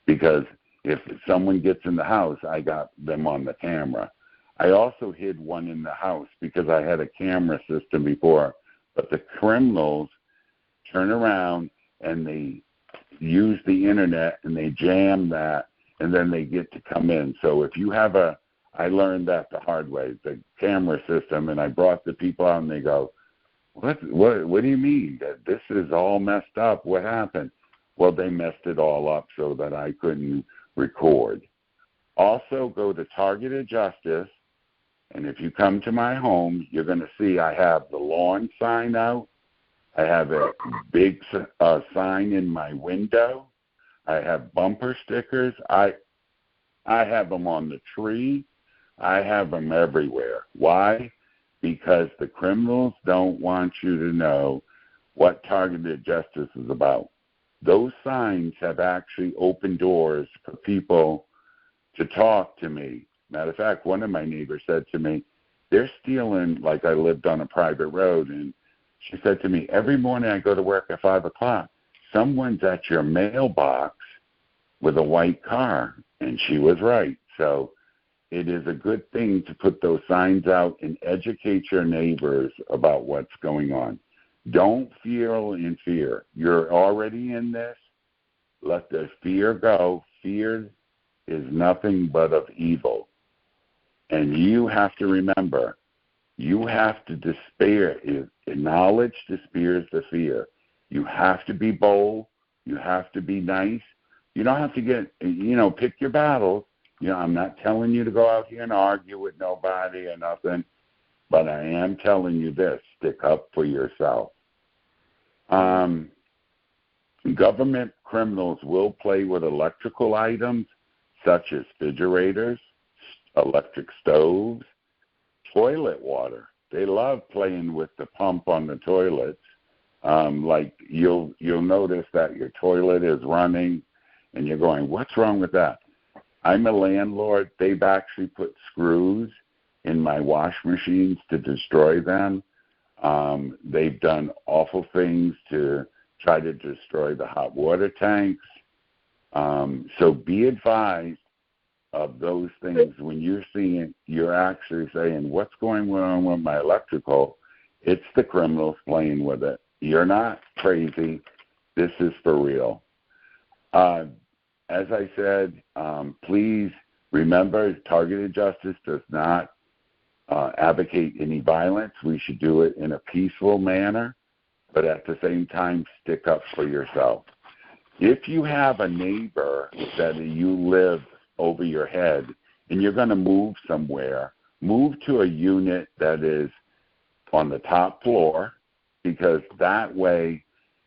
Because if someone gets in the house, I got them on the camera. I also hid one in the house because I had a camera system before, but the criminals turn around and they use the internet and they jam that, and then they get to come in. So if you have I learned that the hard way, the camera system, and I brought the people out and they go, what do you mean? That this is all messed up? What happened? Well, they messed it all up so that I couldn't record. Also, go to Targeted Justice, and if you come to my home, you're going to see I have the lawn sign out. I have a big sign in my window. I have bumper stickers. I have them on the tree. I have them everywhere. Why? Because the criminals don't want you to know what Targeted Justice is about. Those signs have actually opened doors for people to talk to me. Matter of fact, one of my neighbors said to me, they're stealing, like I lived on a private road, and she said to me, every morning I go to work at 5 o'clock, someone's at your mailbox with a white car. And she was right. So it is a good thing to put those signs out and educate your neighbors about what's going on. Don't feel in fear. You're already in this. Let the fear go. Fear is nothing but of evil. And you have to remember, you have to despair. Knowledge despairs the fear. You have to be bold. You have to be nice. You don't have to pick your battles. I'm not telling you to go out here and argue with nobody or nothing, but I am telling you this, stick up for yourself. Government criminals will play with electrical items such as refrigerators, electric stoves, toilet water. They love playing with the pump on the toilets. Like you'll notice that your toilet is running and you're going, what's wrong with that? I'm a landlord. They've actually put screws in my wash machines to destroy them. They've done awful things to try to destroy the hot water tanks. So be advised of those things. When you're seeing, you're actually saying, what's going on with my electrical? It's the criminals playing with it. You're not crazy. This is for real. As I said, please remember, Targeted Justice does not advocate any violence. We should do it in a peaceful manner, but at the same time, stick up for yourself. If you have a neighbor that you live over your head and you're going to move somewhere, move to a unit that is on the top floor, because that way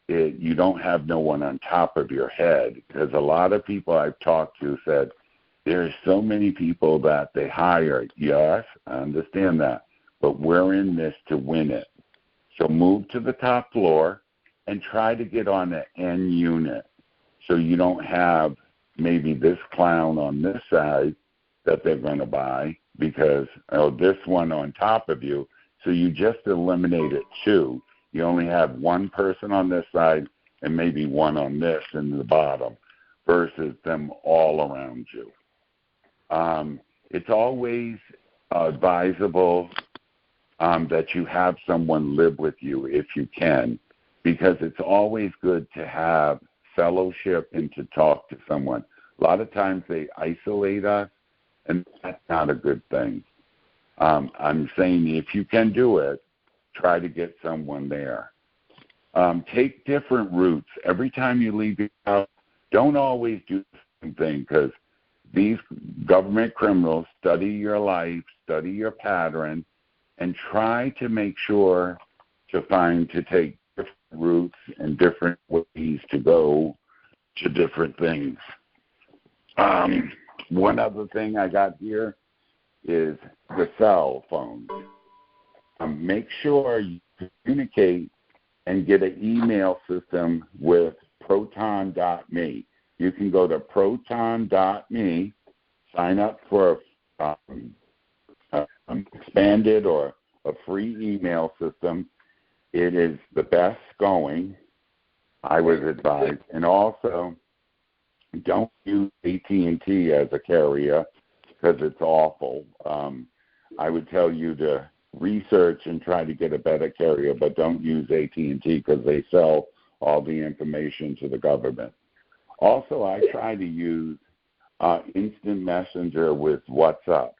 you don't have no one on top of your head. Because a lot of people I've talked to said, there's so many people that they hire. Yes, I understand that, but we're in this to win it. So move to the top floor and try to get on the end unit so you don't have maybe this clown on this side that they're going to buy because this one on top of you. So you just eliminated two. You only have one person on this side and maybe one on this in the bottom versus them all around you. It's always advisable that you have someone live with you if you can, because it's always good to have fellowship and to talk to someone. A lot of times they isolate us, and that's not a good thing. I'm saying if you can do it, try to get someone there. Take different routes. Every time you leave your house, don't always do the same thing, because these government criminals study your life, study your pattern, and try to make sure to take different routes and different ways to go to different things. One other thing I got here is the cell phone. Make sure you communicate and get an email system with proton.me. You can go to proton.me, sign up for expanded or a free email system. It is the best going, I would advise. And also, don't use AT&T as a carrier because it's awful. I would tell you to research and try to get a better carrier, but don't use AT&T because they sell all the information to the government. Also, I try to use instant messenger with WhatsApp.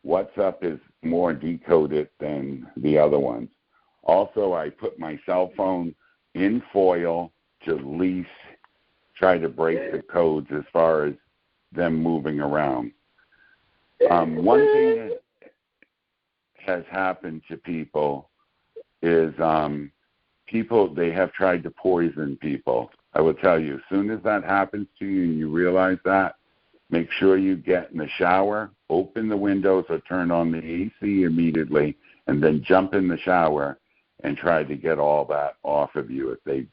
WhatsApp is more decoded than the other ones. Also, I put my cell phone in foil to at least try to break the codes as far as them moving around. One thing that has happened to people is they have tried to poison people. I will tell you, as soon as that happens to you and you realize that, make sure you get in the shower, open the windows or turn on the AC immediately, and then jump in the shower and try to get all that off of you if they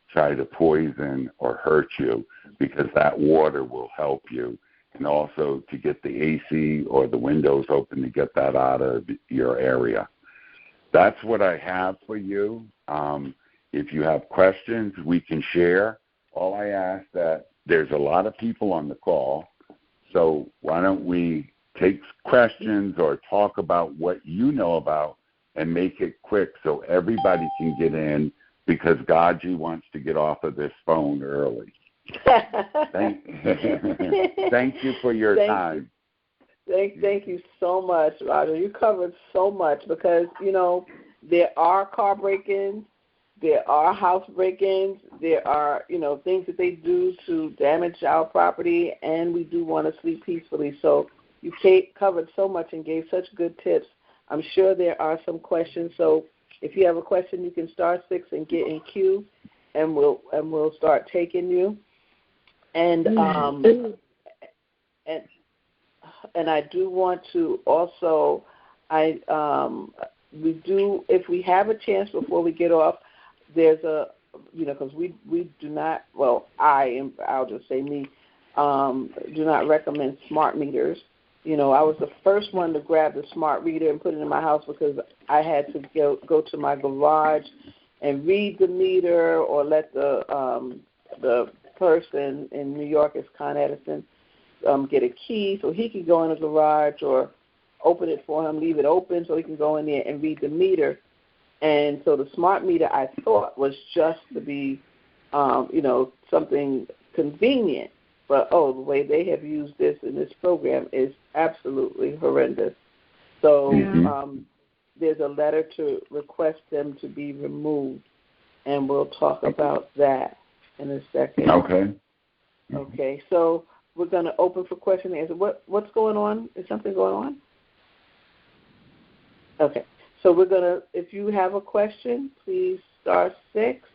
try to poison or hurt you, because that water will help you. And also to get the AC or the windows open to get that out of your area. That's what I have for you. If you have questions, we can share. All I ask that there's a lot of people on the call, so why don't we take questions or talk about what you know about and make it quick so everybody can get in, because Gaji wants to get off of this phone early. Thank you for your time. Thank you so much, Roger. You covered so much, because, there are car break-ins, there are house break-ins, there are, things that they do to damage our property, and we do want to sleep peacefully. So you covered so much and gave such good tips. I'm sure there are some questions. So if you have a question, you can star 6 and get in queue, and we'll start taking you. And I do want to also, we do, if we have a chance before we get off, there's a, because we do not, well, I'll just say me, do not recommend smart meters. I was the first one to grab the smart reader and put it in my house, because I had to go to my garage and read the meter, or let the person in New York is Con Edison get a key so he can go in the garage, or open it for him, leave it open so he can go in there and read the meter. And so the smart meter, I thought, was just to be, something convenient. But, the way they have used this in this program is absolutely horrendous. So there's a letter to request them to be removed, and we'll talk about that in a second. Okay, so we're going to open for question and answer. What's going on? Is something going on? Okay, so we're going to, if you have a question, please star 6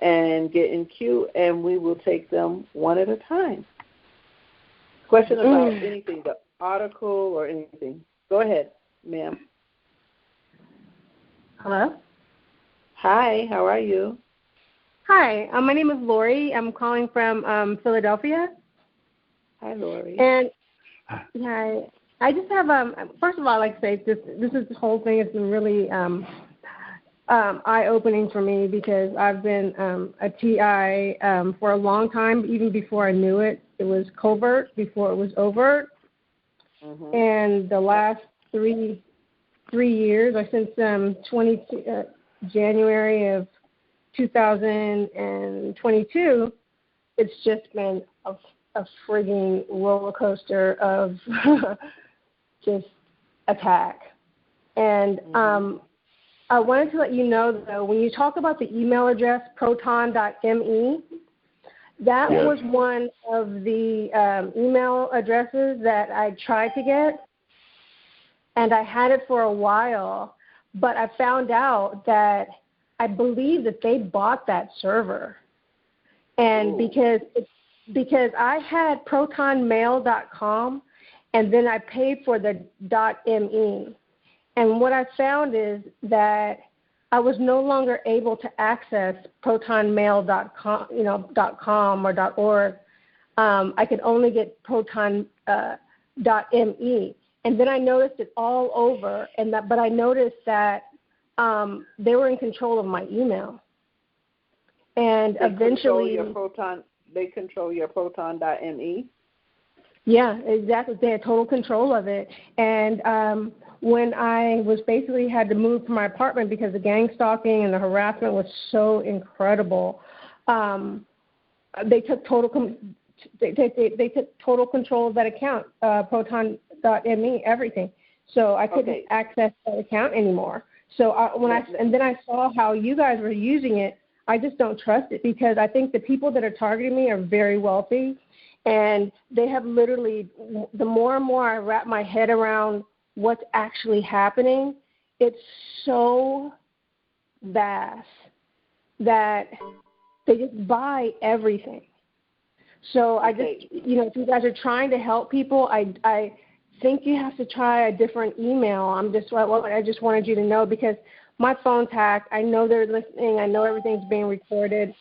and get in queue, and we will take them one at a time. Question about anything, the article or anything. Go ahead, ma'am. Hello? Hi, how are you? Hi, my name is Lori. I'm calling from Philadelphia. Hi, Lori. And hi, I just have first of all, I'd like to say this whole thing has been really eye-opening for me, because I've been a TI for a long time, even before I knew it. It was covert before it was overt. And the last 3 3 years, or since January of 2022, it's just been a frigging roller coaster of just attack. And I wanted to let you know, though, when you talk about the email address, proton.me, that was one of the email addresses that I tried to get, and I had it for a while, but I found out that I believe that they bought that server. And because I had protonmail.com, and then I paid for the .me. And what I found is that I was no longer able to access protonmail.com, .com or .org. I could only get proton.me. And then I noticed it all over, but I noticed that they were in control of my email. And eventually, they control your proton.me. Yeah, exactly. They had total control of it. And when I was basically had to move from my apartment because the gang stalking and the harassment was so incredible, they took total control of that account, proton.me, everything. So I couldn't access that account anymore. So then I saw how you guys were using it. I just don't trust it because I think the people that are targeting me are very wealthy, and they have literally, the more and more I wrap my head around what's actually happening, it's so vast that they just buy everything. So I just, if you guys are trying to help people, I think you have to try a different email. I just wanted you to know because my phone's hacked. I know they're listening. I know everything's being recorded.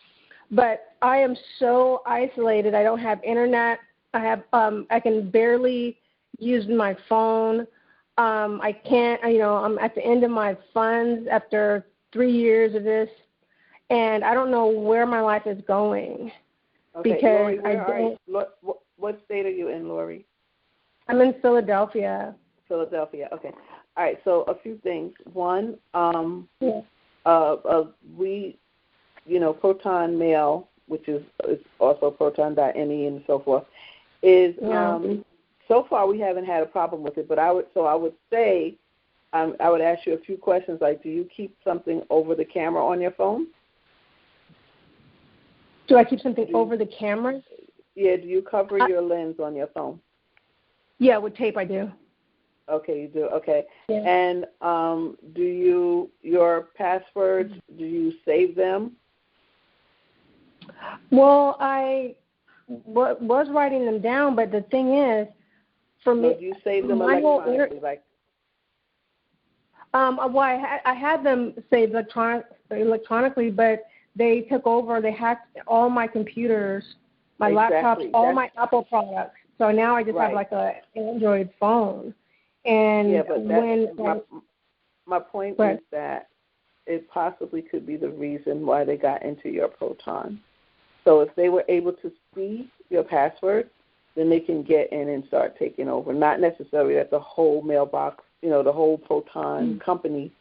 But I am so isolated. I don't have internet. I can barely use my phone. I can't, I'm at the end of my funds after 3 years of this, and I don't know where my life is going. Okay, because Lori, what state are you in, Lori? I'm in Philadelphia. Philadelphia, okay. All right, so a few things. One, Proton Mail, which is also proton.me and so forth, is so far we haven't had a problem with it. But I would say I would ask you a few questions like, do you keep something over the camera on your phone? Do I keep something over the camera? Yeah. Do you cover your lens on your phone? Yeah, with tape I do. Okay, you do. Okay. Yeah. And your passwords, do you save them? Well, I was writing them down, but the thing is, for me, do you save them electronically? I had them saved electronically, but they took over. They hacked all my computers, my laptops, all my Apple products. So now I just have like an Android phone. And my point is that it possibly could be the reason why they got into your Proton. So if they were able to see your password, then they can get in and start taking over. Not necessarily that the whole mailbox, the whole Proton company.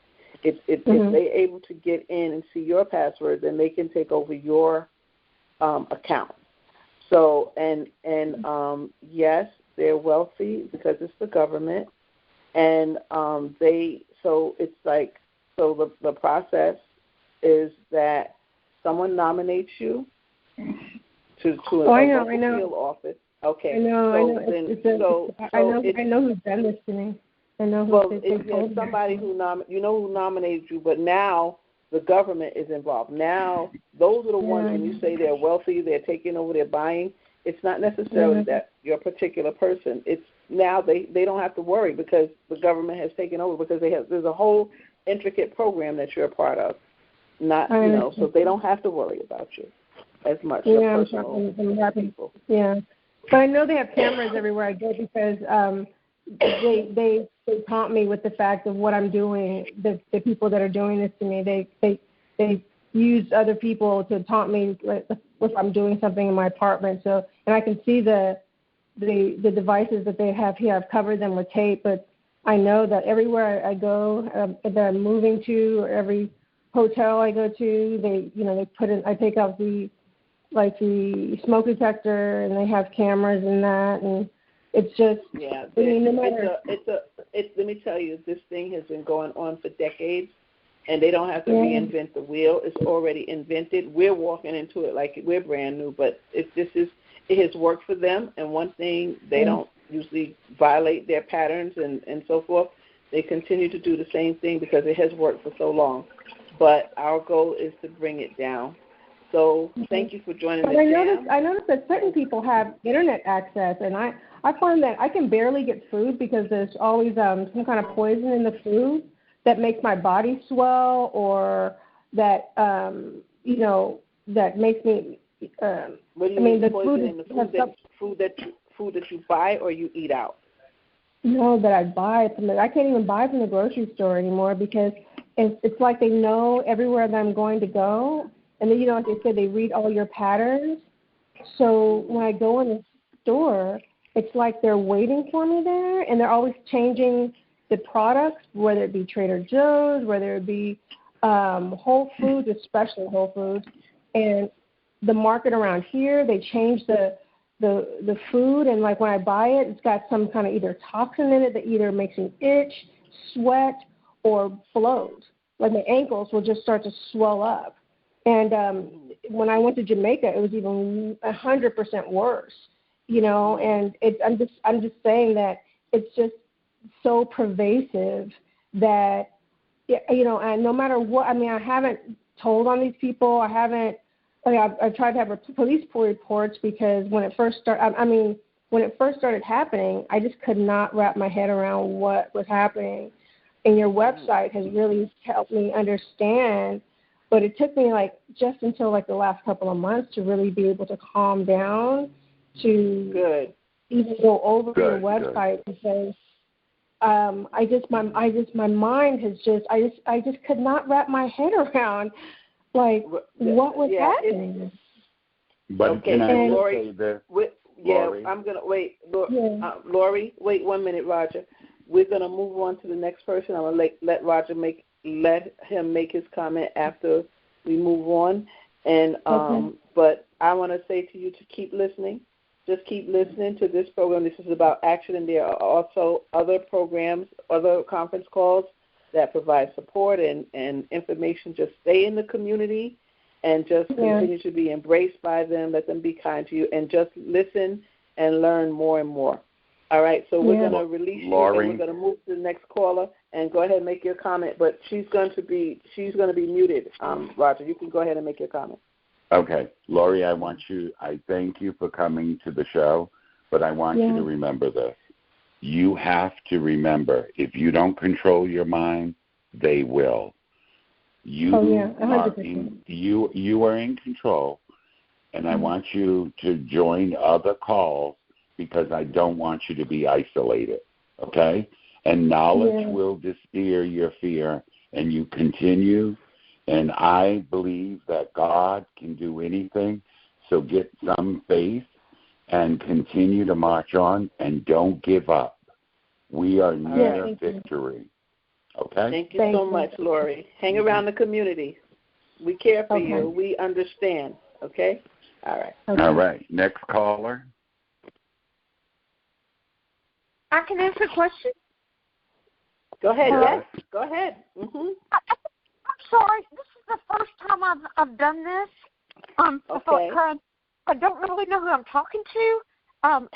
If they're able to get in and see your password, then they can take over your account. So yes, they're wealthy because it's the government, and the process is that someone nominates you to a field office. Okay. I know. I know who's done this to me. I know who. Well, it's somebody who nominated you, but now the government is involved. Now those are the ones when you say they're wealthy, they're taking over, they're buying. It's not necessarily that your particular person. It's now they don't have to worry because the government has taken over because there's a whole intricate program that you're a part of. So they don't have to worry about you as much. Yeah, I'm happy. Yeah, but I know they have cameras everywhere I go because they taunt me with the fact of what I'm doing. The people that are doing this to me, they use other people to taunt me if I'm doing something in my apartment. So, and I can see the devices that they have here. I've covered them with tape, but I know that everywhere I go, that I'm moving to, or every hotel I go to, they put in. I take out the smoke detector, and they have cameras in that, and it's just let me tell you, this thing has been going on for decades, and they don't have to reinvent the wheel. It's already invented. We're walking into it like we're brand new, but it has worked for them. And one thing, they don't usually violate their patterns and so forth. They continue to do the same thing because it has worked for so long. But our goal is to bring it down. So thank you for joining us. I noticed that certain people have internet access, and I find that I can barely get food because there's always some kind of poison in the food that makes my body swell, or that that makes me. What do you mean the poison in the food that you buy or you eat out? No, that I buy from I can't even buy from the grocery store anymore because it's like they know everywhere that I'm going to go. And then, like they said, they read all your patterns. So when I go in the store, it's like they're waiting for me there, and they're always changing the products, whether it be Trader Joe's, whether it be Whole Foods, especially Whole Foods. And the market around here, they change the food, and like when I buy it, it's got some kind of either toxin in it that either makes me itch, sweat, or bloat. Like my ankles will just start to swell up. And when I went to Jamaica, it was even 100% worse, And I'm just saying that it's just so pervasive that, and no matter what, I haven't told on these people. I haven't. I've tried to have police reports because when it first started happening, I just could not wrap my head around what was happening. And your website has really helped me understand. But it took me just until the last couple of months to really be able to calm down to even go over your website because my mind has I just could not wrap my head around what was happening. But can I say this? Lori? I'm gonna wait. Lori, wait 1 minute, Roger. We're gonna move on to the next person. I'm gonna let Roger let him make his comment after we move on. And but I want to say to you to keep listening. Just keep listening to this program. This is about action, and there are also other programs, other conference calls that provide support and information. Just stay in the community and just continue to be embraced by them. Let them be kind to you, and just listen and learn more and more. All right, so we're going to release Lori. you, and we're going to move to the next caller, and go ahead and make your comment. But she's going to be muted. Roger, you can go ahead and make your comment. Okay, Lori, I thank you for coming to the show, but I want you to remember this. You have to remember, if you don't control your mind, they will. You are in control, and I want you to join other calls because I don't want you to be isolated, okay? And knowledge will dispel your fear, and you continue. And I believe that God can do anything, so get some faith and continue to march on and don't give up. We are near victory, okay? Thank you so much, Lori. Hang around the community. We care for you. We understand, okay? All right. All right. Next caller. I can answer a question. Go ahead. Yes. Go ahead. I'm sorry. This is the first time I've done this. Okay. I don't really know who I'm talking to. I'm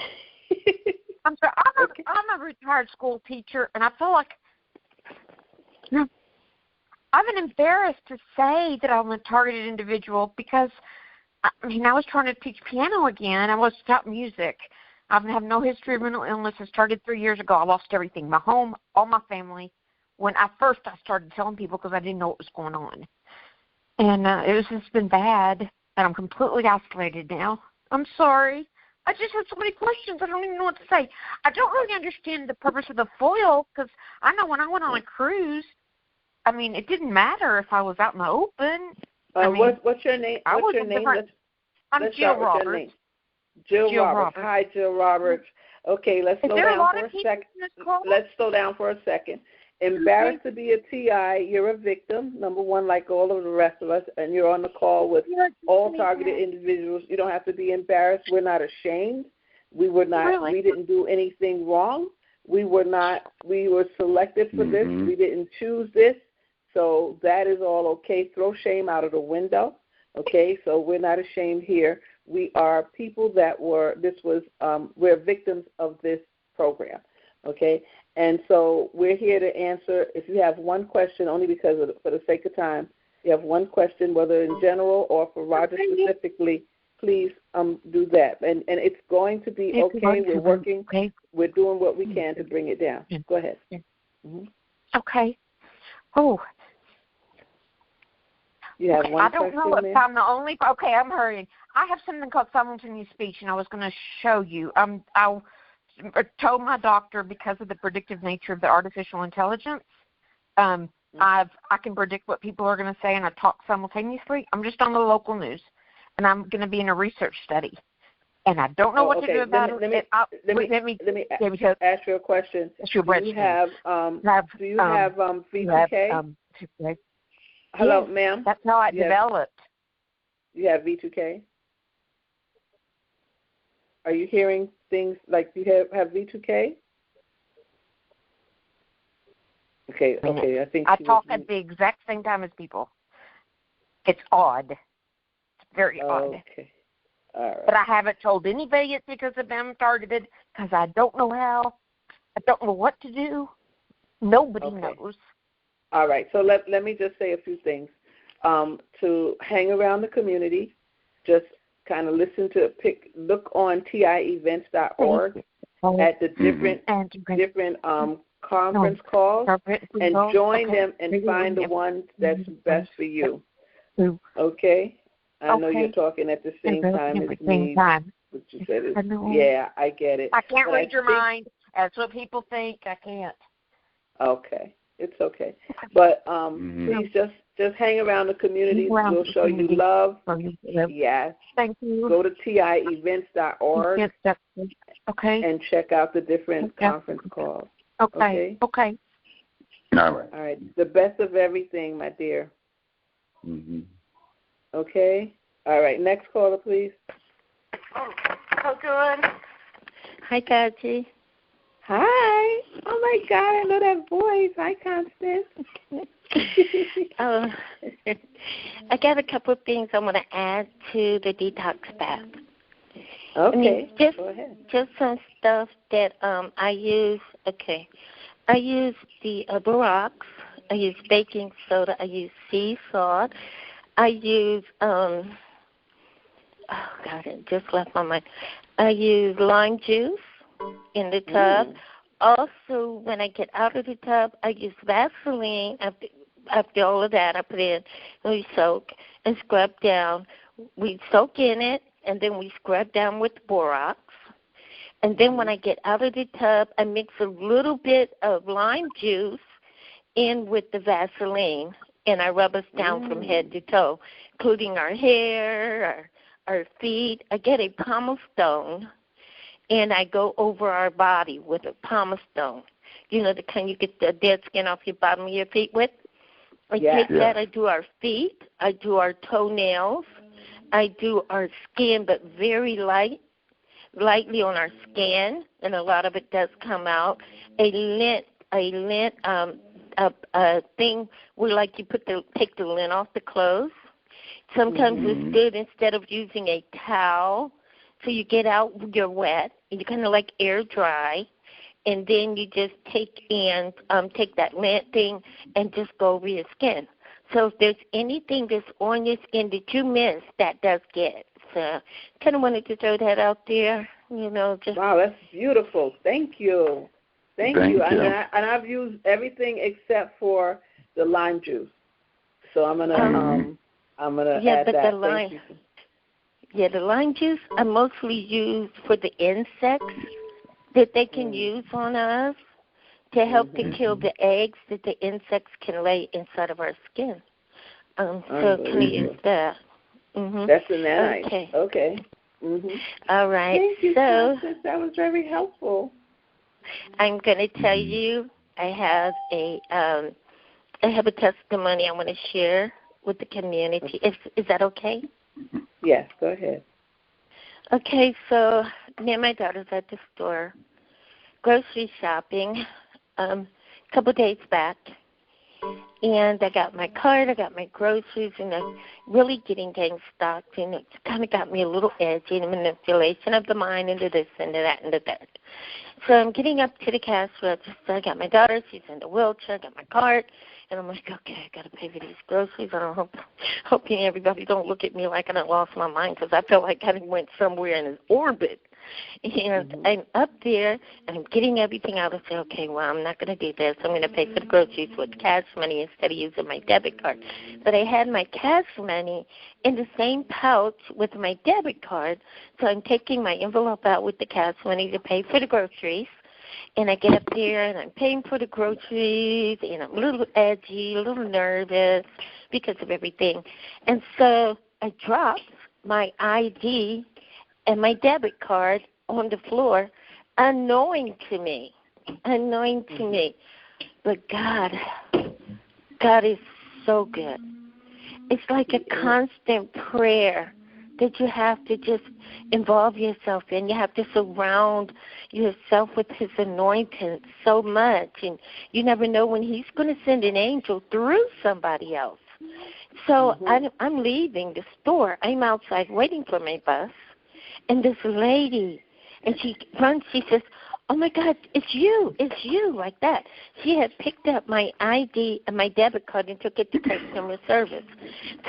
sorry. I'm a retired school teacher, and I feel like I've been embarrassed to say that I'm a targeted individual because I was trying to teach piano again. I was taught music. I have no history of mental illness. I started 3 years ago. I lost everything, my home, all my family. When I started telling people because I didn't know what was going on. And it's just been bad, and I'm completely isolated now. I'm sorry. I just have so many questions. I don't even know what to say. I don't really understand the purpose of the foil because I know when I went on a cruise, it didn't matter if I was out in the open. What's your name? I'm Jill Roberts. Jill Roberts. Hi, Jill Roberts. Okay, let's slow down for a second. Let's slow down for a second. Embarrassed to be a TI, you're a victim, number one, like all of the rest of us, and you're on the call with all targeted individuals. You don't have to be embarrassed. We're not ashamed. We didn't do anything wrong. We were selected for this. We didn't choose this. So that is all okay. Throw shame out of the window. Okay, so we're not ashamed here. We are people that we're victims of this program. Okay, and so we're here to answer. If you have one question, only because for the sake of time, you have one question, whether in general or for Roger specifically, please do that. And it's going to be okay. We're working. We're doing what we can to bring it down. Go ahead. Okay. Oh. You have one I don't know if I'm the only. Okay, I'm hurrying. I have something called simultaneous speech, and I was going to show you. I told my doctor, because of the predictive nature of the artificial intelligence, I can predict what people are going to say, and I talk simultaneously. I'm just on the local news, and I'm going to be in a research study, and I don't know what to do about it. Let me ask you a question. Do you have V2K? Hello, ma'am. That's how I developed. You have V2K? Are you hearing things like you have V2K? Okay. I think I talk at the exact same time as people. It's odd. It's very odd. Okay. All right. But I haven't told anybody it's because of them targeted, because I don't know how. I don't know what to do. Nobody knows. All right. So let me just say a few things. To hang around the community, just kind of look on tievents.org at the different conference calls and join them and find the ones that's best for you. Okay? I know you're talking at the same time as me. What you said is, yeah, I get it. I can't read your mind. That's what people think. I can't. Okay. It's okay. But please just hang around the community. We'll show you love. Yes. Thank you. Go to tievents.org and check out the different conference calls. Okay. All right. The best of everything, my dear. Okay? All right. Next caller, please. Oh, good. Hi, Gaji. Hi. Oh, my God. I know that voice. Hi, Constance. I got a couple of things I want to add to the detox bath. Okay. Go ahead. Just some stuff that I use. Okay. I use the borax. I use baking soda. I use sea salt. I use, oh, God, it just left my mind. I use lime juice in the tub. Also, when I get out of the tub, I use Vaseline. After all of that, I put in, and we soak and scrub down. We soak in it, and then we scrub down with borax. And then when I get out of the tub, I mix a little bit of lime juice in with the Vaseline, and I rub us down from head to toe, including our hair, our feet. I get a pommel stone, and I go over our body with a pommel stone. You know, the kind you get the dead skin off your bottom of your feet with? I take that, I do our feet, I do our toenails, I do our skin, but very lightly on our skin, and a lot of it does come out. A lint thing where, like, you take the lint off the clothes. Sometimes it's good instead of using a towel. So you get out, you're wet, and you kind of like air dry, and then you just take that lint thing and just go over your skin. So if there's anything that's on your skin that you miss, that does get. So kind of wanted to throw that out there, you know. Just wow, that's beautiful. Thank you. Thank you. And I've used everything except for the lime juice. So I'm gonna add that. The lime juice I mostly use for the insects that they can use on us to help to kill the eggs that the insects can lay inside of our skin. So can we use that? That's a nice. Okay. All right. Thank you, so Constance. That was very helpful. I'm going to tell you I have a testimony I want to share with the community. Is that okay? Yes, go ahead. Okay, so me and my daughter's at the store grocery shopping a couple days back. And I got my card, I got my groceries, and I'm really getting gang stalked. And it kind of got me a little edgy, the manipulation of the mind into this, into that, into that. So I'm getting up to the cash register. I got my daughter, she's in the wheelchair, I got my card. And I'm like, okay, I got to pay for these groceries. I don't hoping everybody don't look at me like I done lost my mind, because I felt like I went somewhere in an orbit. And I'm up there, and I'm getting everything out. I say, okay, well, I'm not going to do this. I'm going to pay for the groceries with cash money instead of using my debit card. But I had my cash money in the same pouch with my debit card, so I'm taking my envelope out with the cash money to pay for the groceries. And I get up there, and I'm paying for the groceries, and I'm a little edgy, a little nervous because of everything. And so I dropped my ID and my debit card on the floor, unknowing to me. But God is so good. It's like a constant prayer that you have to just involve yourself in. You have to surround yourself with his anointing so much, and you never know when he's going to send an angel through somebody else. So I'm leaving the store. I'm outside waiting for my bus, and this lady, and she runs, she says, oh, my God, it's you, like that. She had picked up my ID and my debit card and took it to customer service.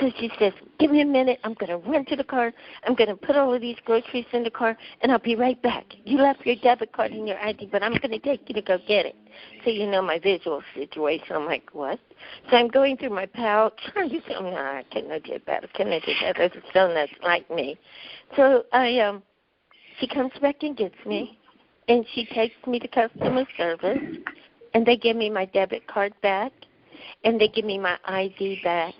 So she says, give me a minute. I'm going to run to the car. I'm going to put all of these groceries in the car, and I'll be right back. You left your debit card and your ID, but I'm going to take you to go get it. So you know my visual situation. I'm like, what? So I'm going through my pouch. You say, no, I cannot do that. There's a son that's like me. So she comes back and gets me. And she takes me to customer service, and they give me my debit card back, and they give me my ID back.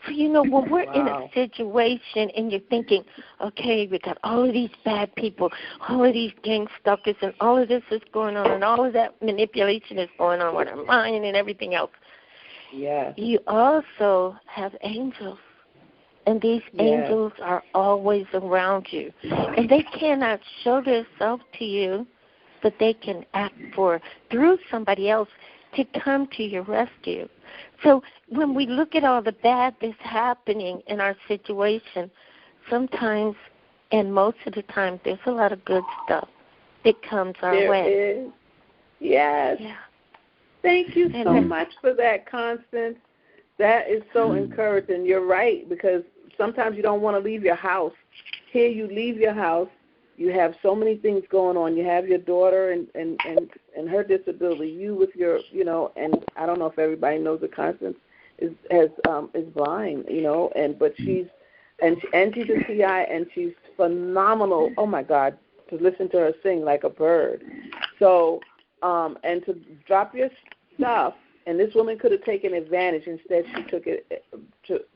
So, you know, when we're in a situation and you're thinking, okay, we got all of these bad people, all of these gang stalkers, and all of this is going on, and all of that manipulation is going on with our mind and everything else. Yeah. You also have angels. And these angels are always around you. And they cannot show themselves to you, but they can act through somebody else to come to your rescue. So when we look at all the bad that's happening in our situation, sometimes and most of the time there's a lot of good stuff that comes our way. There is. Yes. Yeah. Thank you so much for that, Constance. That is so encouraging. You're right, because sometimes you don't want to leave your house. Here you leave your house. You have so many things going on. You have your daughter and her disability. You with your, you know, and I don't know if everybody knows that Constance is blind, you know, but she's a TI, and she's phenomenal. Oh my God, to listen to her sing like a bird. So, and to drop your stuff. And this woman could have taken advantage. Instead,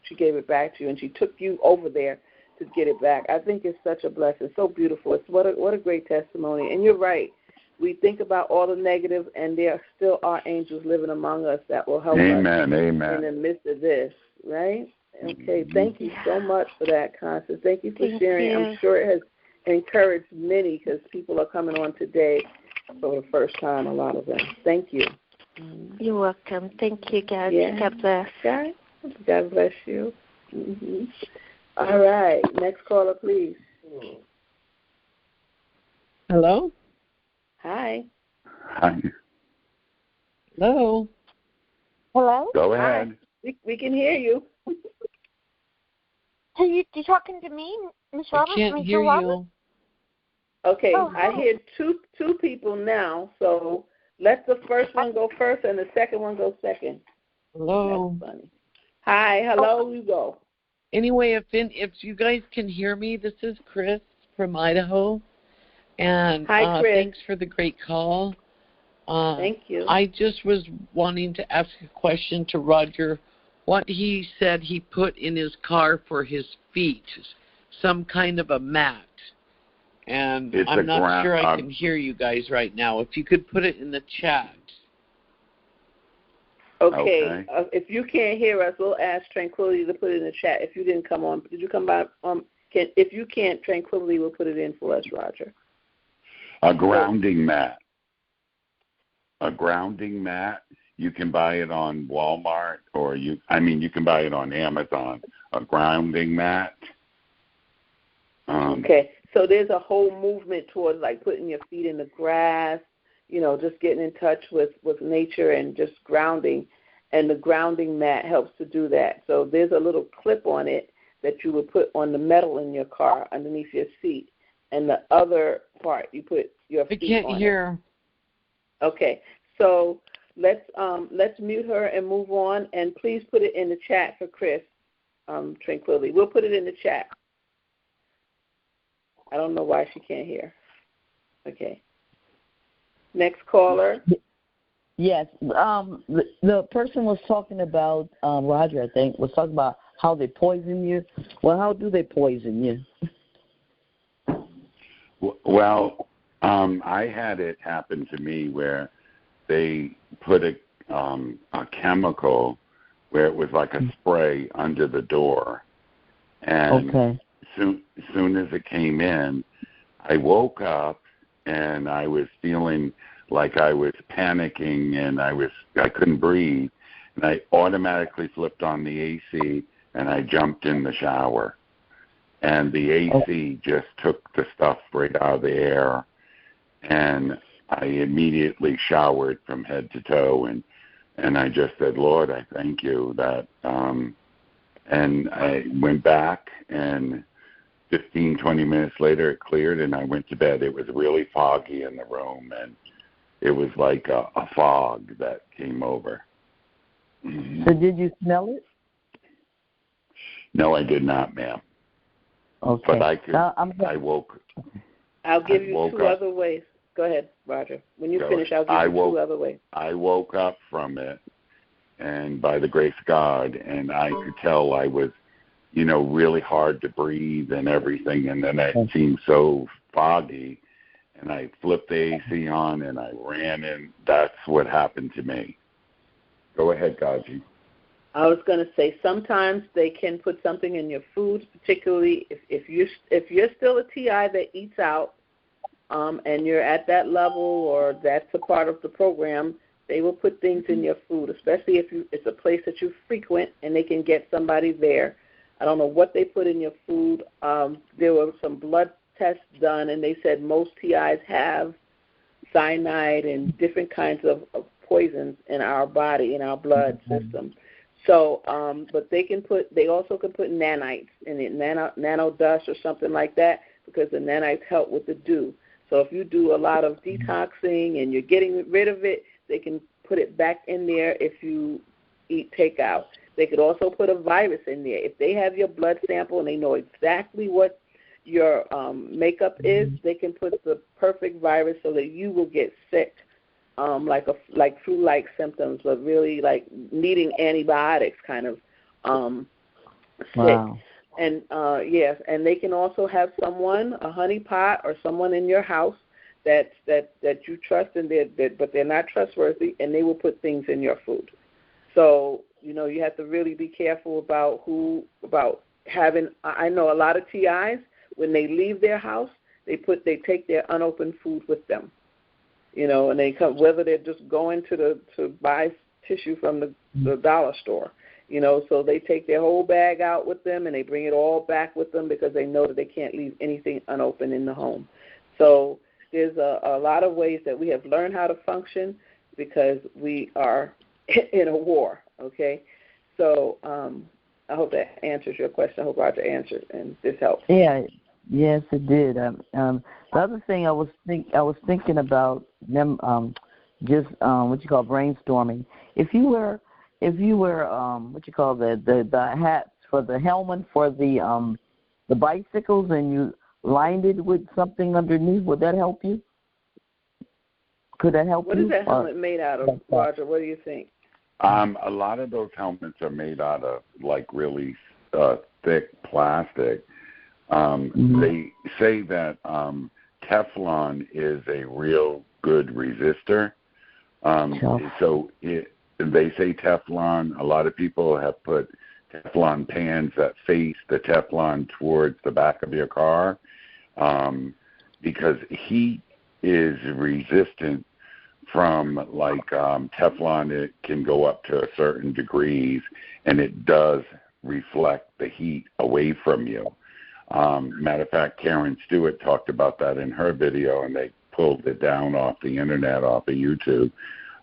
she gave it back to you, and she took you over there to get it back. I think it's such a blessing, so beautiful. It's what a great testimony. And you're right. We think about all the negative, and there still are angels living among us that will help us in the midst of this, right? Okay, thank you so much for that, Constance. Thank you for sharing. You. I'm sure it has encouraged many, because people are coming on today for the first time, a lot of them. Thank you. You're welcome. Thank you, God. Yeah. God bless. God bless you. All right. Next caller, please. Hello? Hi. Hi. Hello? Hello? Go ahead. Hi. We can hear you. Are you talking to me, Miss Roberts? I can't hear you. Okay, I hear two people now, so let the first one go first and the second one go second. Hello. That's funny. Hi, hello, you go. Anyway, if you guys can hear me, this is Chris from Idaho. And hi, Chris. Thanks for the great call. Thank you. I just was wanting to ask a question to Roger. What he said he put in his car for his feet, some kind of a mat. and It's I'm not sure I can hear you guys right now. If you could put it in the chat. Okay. If you can't hear us, we'll ask Tranquility to put it in the chat. If you didn't come on, did you come by? If you can't, Tranquility will put it in for us, Roger. A grounding mat. A grounding mat. You can buy it on Walmart, or you can buy it on Amazon. A grounding mat. Okay. So there's a whole movement towards like putting your feet in the grass, just getting in touch with nature and just grounding. And the grounding mat helps to do that. So there's a little clip on it that you would put on the metal in your car underneath your seat. And the other part, you put your feet on it. I can't hear. Okay. So let's mute her and move on. And please put it in the chat for Chris, Tranquility. We'll put it in the chat. I don't know why she can't hear. Okay. Next caller. Yes. The person was talking about, Roger, I think, was talking about how they poison you. Well, how do they poison you? Well, I had it happen to me where they put a chemical where it was like a spray under the door. And soon as it came in, I woke up and I was feeling like I was panicking and I couldn't breathe, and I automatically flipped on the AC and I jumped in the shower, and the AC just took the stuff right out of the air, and I immediately showered from head to toe, and I just said, Lord, I thank you that, and I went back, and 15, 20 minutes later it cleared and I went to bed. It was really foggy in the room, and it was like a fog that came over. So did you smell it? No, I did not, ma'am. Okay. But I could. I woke. I'll give you two other ways. Go ahead, Roger. When you finish, I'll give you two other ways. I woke up from it, and by the grace of God, and I could tell I was, really hard to breathe and everything, and then it seemed so foggy. And I flipped the AC on, and I ran in. That's what happened to me. Go ahead, Gaji. I was going to say sometimes they can put something in your food, particularly if you're still a TI that eats out, and you're at that level or that's a part of the program. They will put things in your food, especially if it's a place that you frequent and they can get somebody there. I don't know what they put in your food. There were some blood tests done, and they said most TIs have cyanide and different kinds of poisons in our body, in our blood system. So, but they also can put nanites in it, nano dust or something like that, because the nanites help with the dew. So if you do a lot of detoxing and you're getting rid of it, they can put it back in there if you eat takeout. They could also put a virus in there. If they have your blood sample and they know exactly what your makeup is, they can put the perfect virus so that you will get sick, like flu-like symptoms, but really like needing antibiotics kind of sick. Wow. And yes, and they can also have someone, a honeypot or someone in your house that you trust, and but they're not trustworthy, and they will put things in your food. So you have to really be careful about having. I know a lot of TIs, when they leave their house, they take their unopened food with them. And they come, whether they're just going to buy tissue from the dollar store. So they take their whole bag out with them and they bring it all back with them because they know that they can't leave anything unopened in the home. So there's a lot of ways that we have learned how to function because we are in a war, okay? So I hope that answers your question. I hope Roger answered and this helps. Yeah, yes, it did. The other thing I was thinking about them just what you call brainstorming. If you were what you call the hats for the helmet for the bicycles and you lined it with something underneath, would that help you? Could that help you? What is that helmet made out of, Roger? What do you think? A lot of those helmets are made out of like really thick plastic. They say that Teflon is a real good resistor. They say Teflon, a lot of people have put Teflon pans that face the Teflon towards the back of your car because heat is resistant from Teflon. It can go up to a certain degrees, and it does reflect the heat away from you. Matter of fact, Karen Stewart talked about that in her video, and they pulled it down off the internet, off of YouTube.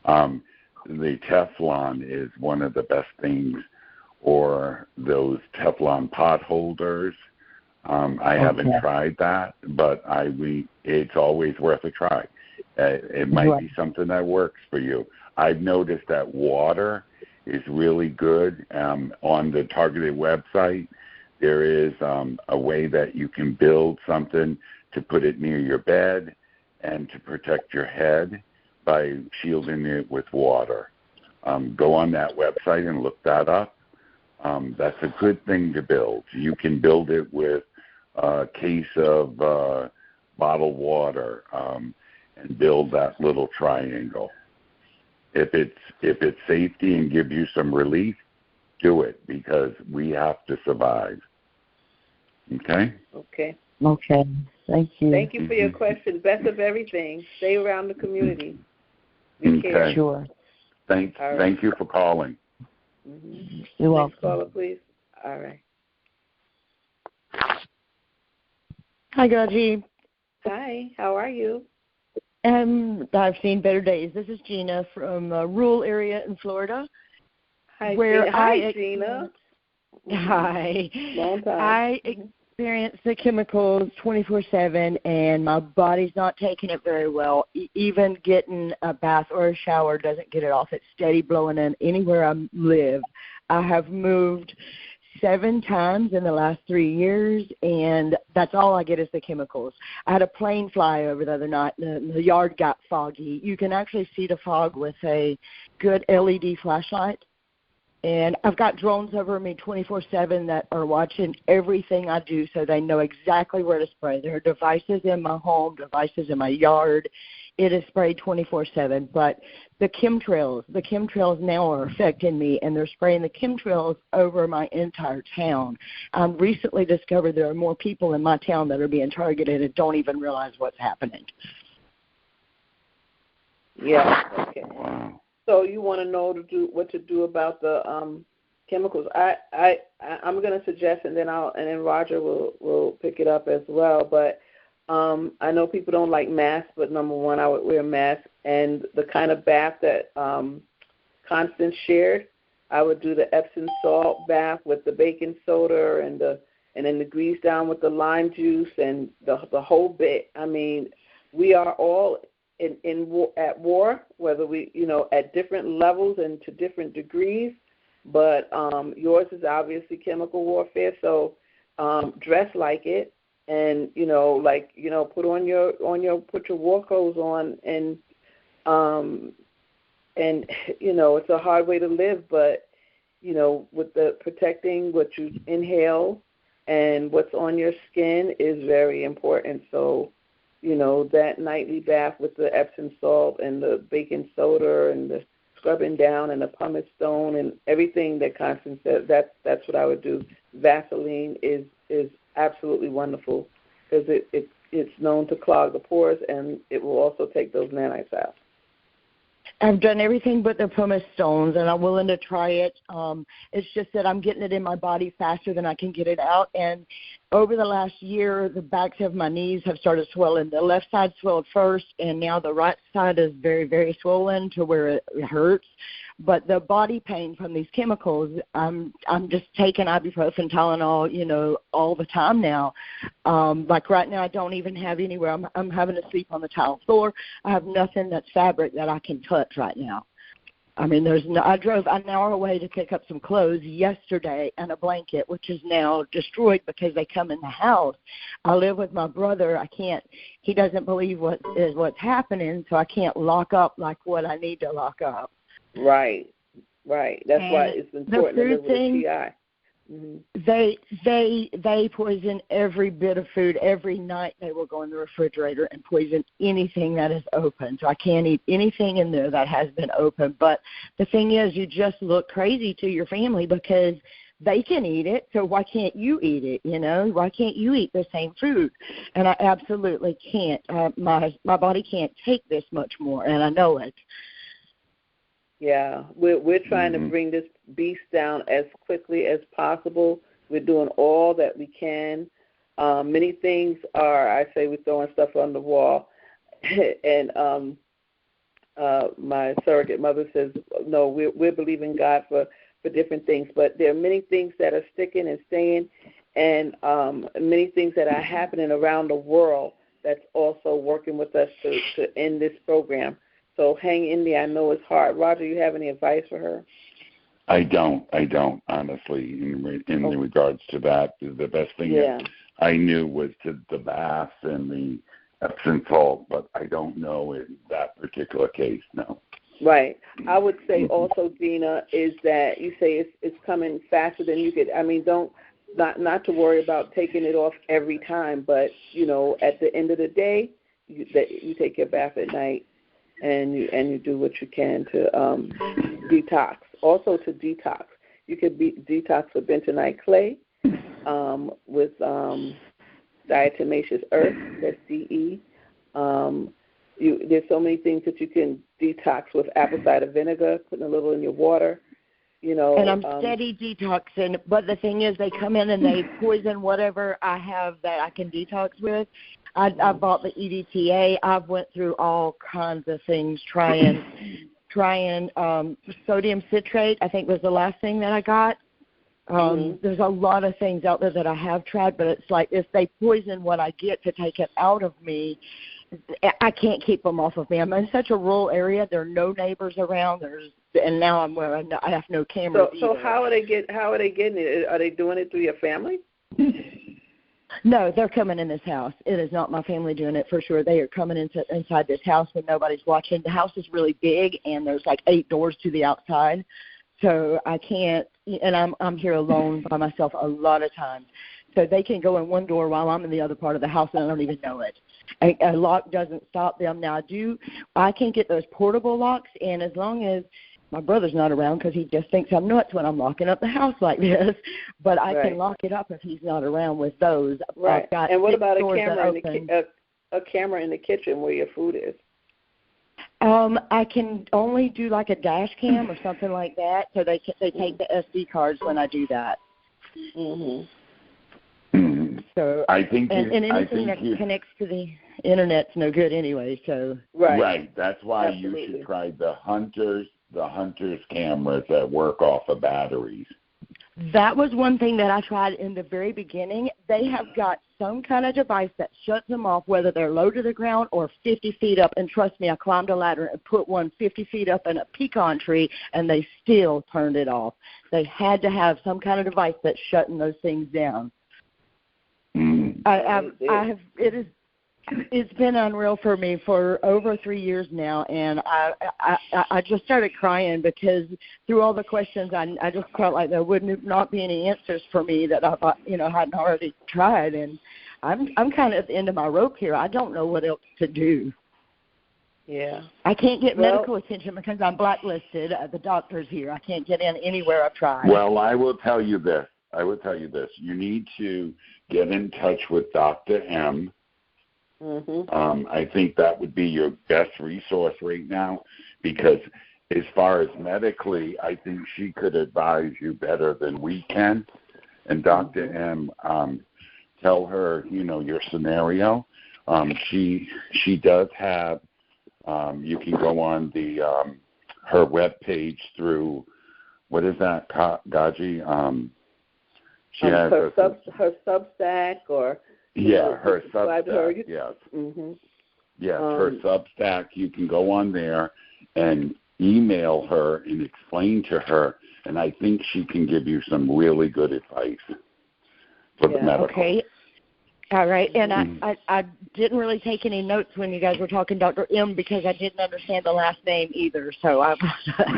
The Teflon is one of the best things, or those Teflon pot holders. I haven't tried that, but it's always worth a try. It might be something that works for you. I've noticed that water is really good. On the targeted website, there is a way that you can build something to put it near your bed and to protect your head by shielding it with water. Go on that website and look that up. That's a good thing to build. You can build it with a case of bottled water and build that little triangle. If it's safety and gives you some relief, do it, because we have to survive. Okay? Okay. Okay. Thank you. Thank you for your question. Best of everything. Stay around the community. Be care. Sure. Thank you for calling. Mm-hmm. You're welcome. Next caller, please. All right. Hi, GoGi. Hi. How are you? I've seen better days. This is Gina from a rural area in Florida. Hi, Gina. Hi. Hi. Long time. I experience the chemicals 24/7, and my body's not taking it very well. Even getting a bath or a shower doesn't get it off. It's steady blowing in anywhere I live. I have moved 7 times in the last 3 years, and that's all I get is the chemicals. I had a plane fly over the other night, and the yard got foggy. You can actually see the fog with a good LED flashlight. And I've got drones over me 24/7 that are watching everything I do, so they know exactly where to spray. There are devices in my home, devices in my yard. It is sprayed 24/7. But the chemtrails now are affecting me, and they're spraying the chemtrails over my entire town. I recently discovered there are more people in my town that are being targeted and don't even realize what's happening. Yeah. Okay. So you want to know what to do about the chemicals? I'm going to suggest, and then Roger will pick it up as well. But I know people don't like masks, but number one, I would wear a mask. And the kind of bath that Constance shared, I would do the Epsom salt bath with the baking soda and then the grease down with the lime juice and the whole bit. I mean, we are all at war, whether we, at different levels and to different degrees, but yours is obviously chemical warfare, so dress like it, and put your war clothes on, and it's a hard way to live, but with the protecting what you inhale and what's on your skin is very important. So that nightly bath with the Epsom salt and the baking soda and the scrubbing down and the pumice stone and everything that Constance said, that's what I would do. Vaseline is absolutely wonderful because it's known to clog the pores, and it will also take those nanites out. I've done everything but the pumice stones, and I'm willing to try it. It's just that I'm getting it in my body faster than I can get it out. And over the last year, the backs of my knees have started swelling. The left side swelled first, and now the right side is very, very swollen to where it hurts. But the body pain from these chemicals, I'm just taking ibuprofen, Tylenol, all the time now. Like right now, I don't even have anywhere. I'm having to sleep on the tile floor. I have nothing that's fabric that I can touch right now. I mean, I drove an hour away to pick up some clothes yesterday and a blanket, which is now destroyed because they come in the house. I live with my brother. He doesn't believe what's happening, so I can't lock up like what I need to lock up. Right. That's why it's important to live with a TI. They poison every bit of food. Every night they will go in the refrigerator and poison anything that is open. So I can't eat anything in there that has been open. But the thing is, you just look crazy to your family because they can eat it, so why can't you eat it, you know? Why can't you eat the same food? And I absolutely can't. My body can't take this much more, and I know it. Yeah, we're trying to bring this beast down as quickly as possible. We're doing all that we can. Many things are, I say we're throwing stuff on the wall, and my surrogate mother says, no, we're believing God for different things, but there are many things that are sticking and staying, and many things that are happening around the world that's also working with us to end this program. So hang in there. I know it's hard. Roger, you have any advice for her? I don't, honestly, in regards to that. The best thing that I knew was the bath and the Epsom salt, but I don't know in that particular case, no. Right. I would say also, Gina, is that you say it's coming faster than you could. I mean, not to worry about taking it off every time, but, you know, at the end of the day, you take your bath at night and you do what you can to detox. Also to detox. You could detox with bentonite clay, with diatomaceous earth, that's DE. There's so many things that you can detox with apple cider vinegar, putting a little in your water, you know. And I'm steady detoxing, but the thing is they come in and they poison whatever I have that I can detox with. I bought the EDTA. I've went through all kinds of things trying sodium citrate, I think was the last thing that I got. There's a lot of things out there that I have tried, but it's like if they poison what I get to take it out of me, I can't keep them off of me. I'm in such a rural area. There are no neighbors around. And now I have no cameras. So how are they getting it? Are they doing it through your family? No, they're coming in this house. It is not my family doing it for sure. They are coming inside this house when nobody's watching. The house is really big, and there's like 8 doors to the outside. So I can't, and I'm here alone by myself a lot of times. So they can go in one door while I'm in the other part of the house, and I don't even know it. A lock doesn't stop them. Now, I can get those portable locks, and as long as my brother's not around because he just thinks I'm nuts when I'm locking up the house like this, but I can lock it up if he's not around with those. Right. And what about a camera in the kitchen where your food is? I can only do like a dash cam or something like that, so they take the SD cards when I do that. So I think anything that connects to the internet's no good anyway. So right. That's why you should try the Hunter's cameras that work off of batteries. That was one thing that I tried in the very beginning. They have got some kind of device that shuts them off, whether they're low to the ground or 50 feet up. And trust me, I climbed a ladder and put one 50 feet up in a pecan tree, and they still turned it off. They had to have some kind of device that's shutting those things down. It's been unreal for me for over 3 years now, and I just started crying because through all the questions, I just felt like there would not be any answers for me that I hadn't already tried, and I'm kind of at the end of my rope here. I don't know what else to do. Yeah. I can't get medical attention because I'm blacklisted. The doctor's here. I can't get in anywhere I've tried. Well, I will tell you this. You need to get in touch with Dr. M. I think that would be your best resource right now because as far as medically, I think she could advise you better than we can. And Dr. M, tell her, your scenario. She does have, you can go on her web page through, what is that, GoGi? She has her Substack or... Yeah, her Substack, yes. Yes, her Substack, you can go on there and email her and explain to her, and I think she can give you some really good advice for the medical. Okay. All right, and I didn't really take any notes when you guys were talking Dr. M because I didn't understand the last name either, so I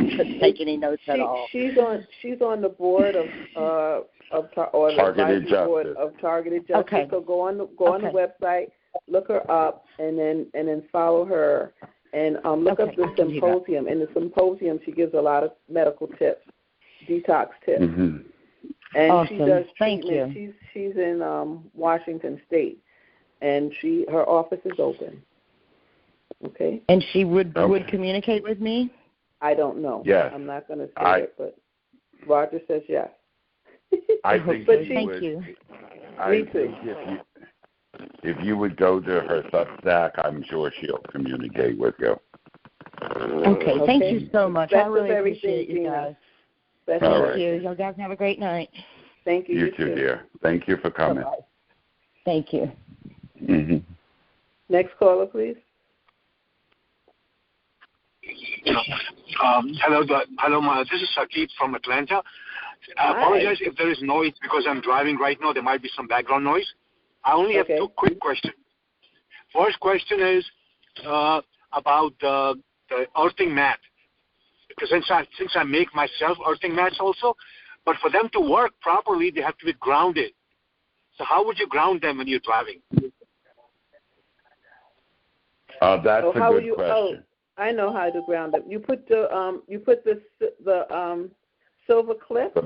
didn't take any notes at all. She's on the board of or the Targeted Advisory Board Justice. of Targeted Justice. Okay. So go on the website, look her up, and then follow her, and look up the symposium. In the symposium, she gives a lot of medical tips, detox tips, and awesome. she does Thank treatment. you. She's in Washington State, and her office is open. Okay. And she would communicate with me? I don't know. Yes. I'm not going to say it, but Roger says yes. I think but she would. Me I too. think if you would go to her Substack, I'm sure she'll communicate with you. Okay. Thank you so much. Best I really of appreciate you Gina. guys. Best All Thank right. you. Y'all guys have a great night. Thank you. You too, dear. Thank you for coming. Bye-bye. Thank you. Mm-hmm. Next caller, please. Hello, this is Sakib from Atlanta. I apologize if there is noise because I'm driving right now. There might be some background noise. I only have two quick questions. First question is about the earthing mat. Because since I make myself earthing mats also, but for them to work properly, they have to be grounded. So how would you ground them when you're driving? That's a good question. Oh, I know how to ground them. You put the silver clip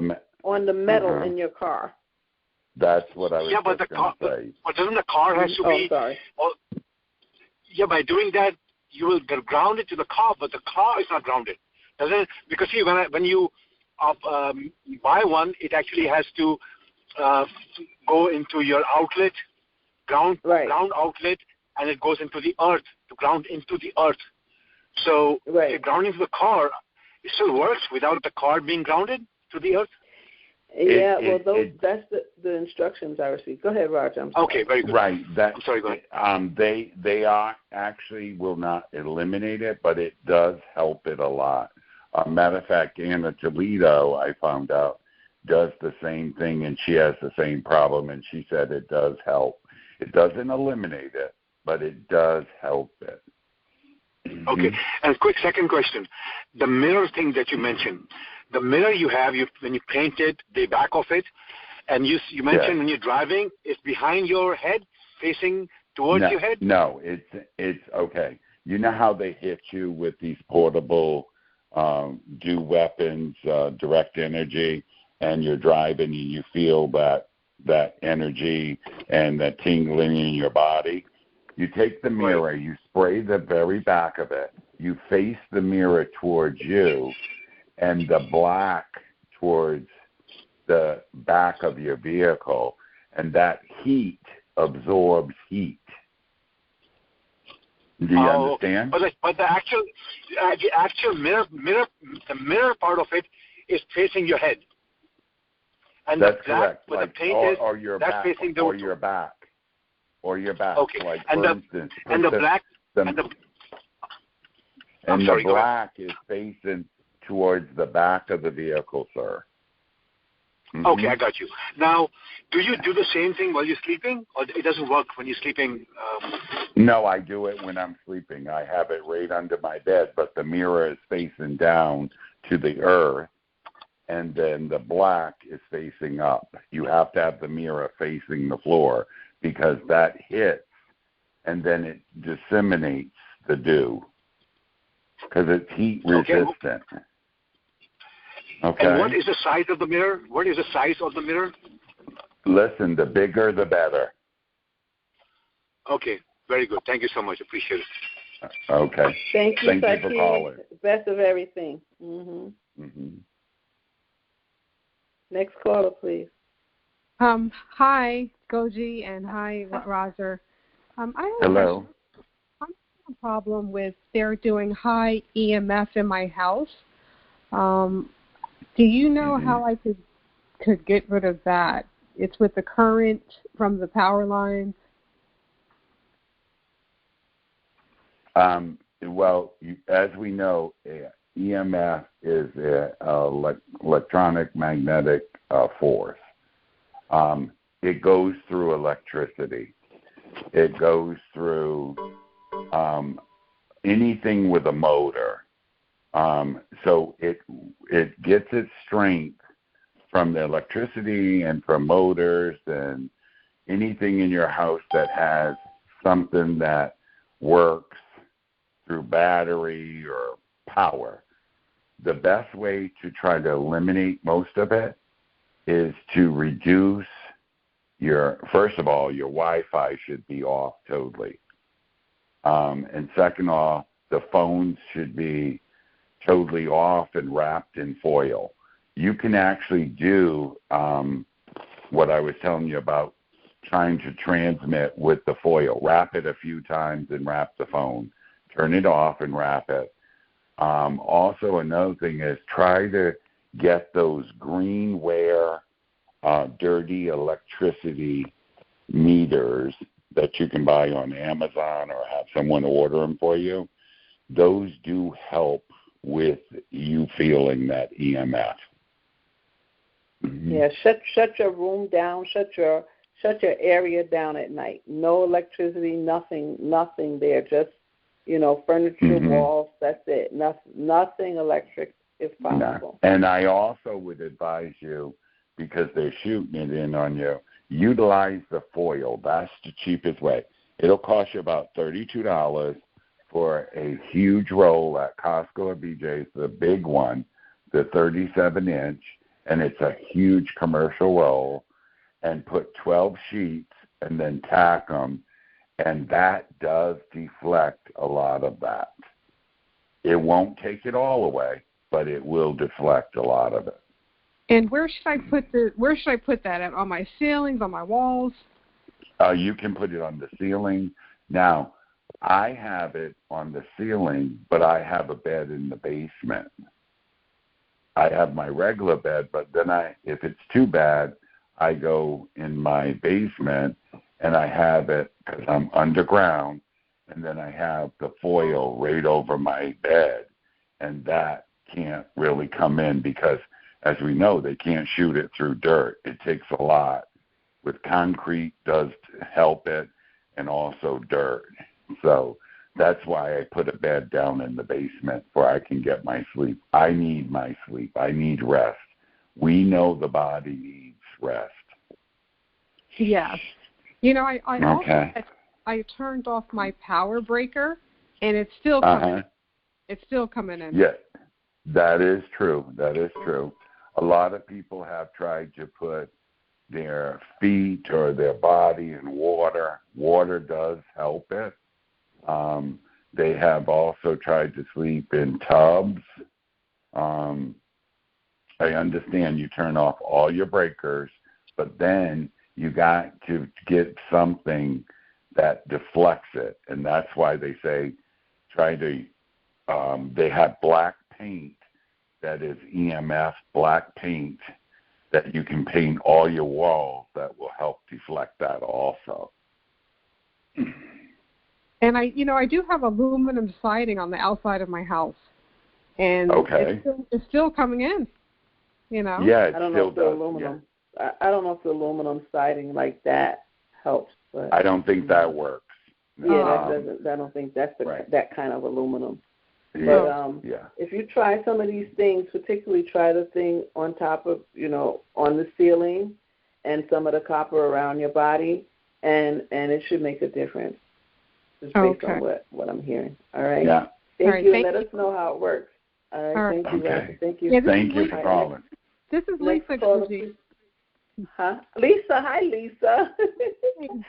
on the metal in your car. That's what I was just going to say. But doesn't the car has to be? Sorry. By doing that, you will get grounded to the car, but the car is not grounded. Doesn't it? Because see, when you buy one, it actually has to go into your outlet, ground outlet, and it goes into the earth, to ground into the earth. So if grounding to the car, it still works without the car being grounded to the earth? That's the instructions I received. Go ahead, Roger. I'm sorry. Okay, very good. Right. I'm sorry, go ahead. They are actually will not eliminate it, but it does help it a lot. Matter of fact, Anna Toledo, I found out, does the same thing, and she has the same problem, and she said it does help. It doesn't eliminate it, but it does help it. Okay. And quick second question. The mirror thing that you mentioned, the mirror you have, when you paint it, the back of it, and you mentioned when you're driving, it's behind your head, facing towards your head? No, it's okay. You know how they hit you with these portable do weapons, direct energy, and you're driving and you feel that energy and that tingling in your body? You take the mirror, you spray the very back of it, you face the mirror towards you, and the black towards the back of your vehicle, and that heat absorbs heat. Do you understand? But the actual mirror, the mirror part of it is facing your head. And that's correct. But the paint or your that's back, facing the or your back. Or your back. Okay. Like, and for the instance, and the black the black is facing towards the back of the vehicle, sir. Mm-hmm. Okay, I got you. Now, do you do the same thing while you're sleeping, or it doesn't work when you're sleeping? No, I do it when I'm sleeping. I have it right under my bed, but the mirror is facing down to the earth, and then the black is facing up. You have to have the mirror facing the floor because that hits, and then it disseminates the dew because it's heat resistant. Okay. And what is the size of the mirror? What is the size of the mirror? Listen, the bigger the better. Okay, very good. Thank you so much. Appreciate it. Okay. Thank you for calling. Best of everything. Next caller, please. Hi, GoGi, and hi, Roger. Hello. I'm having a problem with they're doing high EMF in my house. Do you know how I could get rid of that? It's with the current from the power lines. Well, as we know, EMF is an electronic magnetic force. It goes through electricity. It goes through anything with a motor. So it gets its strength from the electricity and from motors and anything in your house that has something that works through battery or power. The best way to try to eliminate most of it is to reduce first of all, your Wi-Fi should be off totally. And second off, the phones should be totally off and wrapped in foil. You can actually do what I was telling you about trying to transmit with the foil. Wrap it a few times and wrap the phone. Turn it off and wrap it. Also, another thing is try to get those greenware dirty electricity meters that you can buy on Amazon or have someone order them for you. Those do help with you feeling that EMF. Mm-hmm. Yeah, shut your room down, shut your area down at night. No electricity, nothing there. Just, furniture, walls, that's it. Nothing electric if possible. No. And I also would advise you, because they're shooting it in on you, utilize the foil. That's the cheapest way. It'll cost you about $32 for a huge roll at Costco or BJ's, the big one, the 37-inch, and it's a huge commercial roll, and put 12 sheets and then tack them, and that does deflect a lot of that. It won't take it all away, but it will deflect a lot of it. And where should I put that at? On my ceilings, on my walls? You can put it on the ceiling. Now, I have it on the ceiling, but I have a bed in the basement. I have my regular bed, but then if it's too bad, I go in my basement and I have it, because I'm underground, and then I have the foil right over my bed, and that can't really come in because, as we know, they can't shoot it through dirt. It takes a lot. With concrete does help it, and also dirt. So that's why I put a bed down in the basement where I can get my sleep. I need my sleep. I need rest. We know the body needs rest. Yes. I turned off my power breaker, and it's still coming. It's still coming in. Yeah, that is true. That is true. A lot of people have tried to put their feet or their body in water. Water does help it. They have also tried to sleep in tubs. I understand you turn off all your breakers, but then you got to get something that deflects it, and that's why they say they have black paint that is EMF black paint that you can paint all your walls that will help deflect that also. And I do have aluminum siding on the outside of my house, and it's still coming in. Yeah, I don't know if the aluminum. Yeah. I don't know if the aluminum siding like that helps. But I don't think that works. Yeah, that doesn't. I don't think that's that kind of aluminum. Yeah. But if you try some of these things, particularly try the thing on top of, on the ceiling, and some of the copper around your body, and it should make a difference. Just based on what I'm hearing. All right. Yeah. Thank you. Let us know how it works. All right. Thank you. Okay. Thank you. Yeah, thank you for calling. This is Lisa. Huh? Lisa. Hi, Lisa.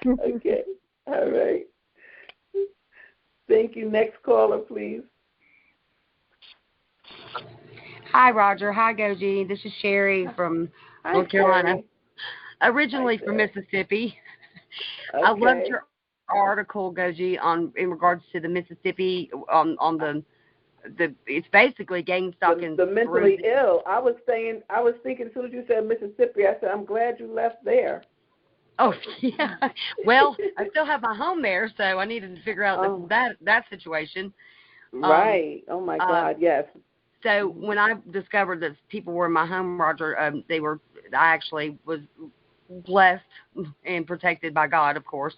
Okay. All right. Thank you. Next caller, please. Hi, Roger. Hi, GoGi. This is Sherry from North Carolina. Originally from Mississippi. Okay. I loved your article, GoGi, in regards to the Mississippi on the it's basically getting stuck in the mentally ill. I was thinking as soon as you said Mississippi, I said I'm glad you left there. Oh yeah. Well, I still have my home there, so I needed to figure out that situation. Right. Oh my God. Yes. So when I discovered that people were in my home, Roger, I actually was blessed and protected by God, of course,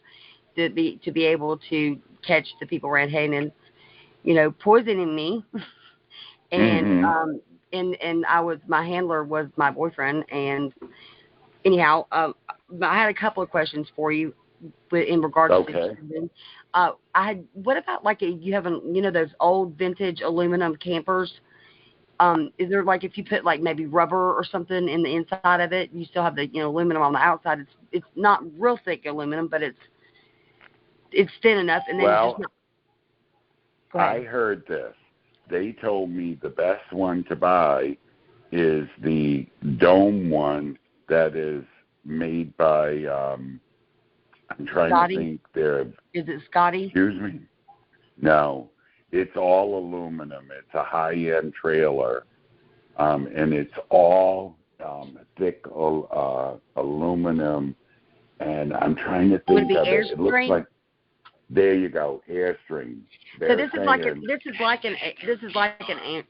to be able to catch the people red-handed, poisoning me. And and my handler was my boyfriend, and anyhow, I had a couple of questions for you in regards to what about like you have those old vintage aluminum campers? Is there like if you put like maybe rubber or something in the inside of it, you still have the aluminum on the outside. It's not real thick aluminum, but it's thin enough. And then I heard this. They told me the best one to buy is the dome one that is made by. I'm trying Scotty? to think. There. Is it Scotty? Excuse me. No, it's all aluminum. It's a high-end trailer, and it's all thick aluminum. And I'm trying to think of it. It looks like. There you go, Airstream. So this is like an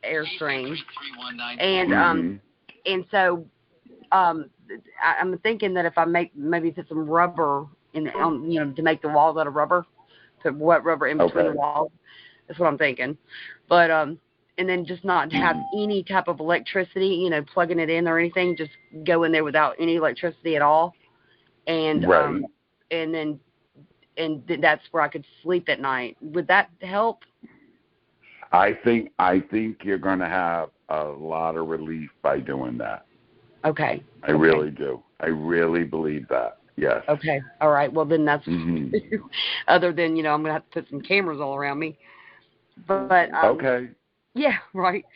Airstream, and and so I'm thinking that if I maybe put some rubber to make the walls out of rubber, put wet rubber in between the walls. That's what I'm thinking. But and then just not have any type of electricity, plugging it in or anything. Just go in there without any electricity at all, and and that's where I could sleep at night. Would that help? I think you're going to have a lot of relief by doing that. Okay. I really do. I really believe that. Yes. Okay. All right. Well, then that's other than, I'm going to have to put some cameras all around me. But okay. Yeah, right.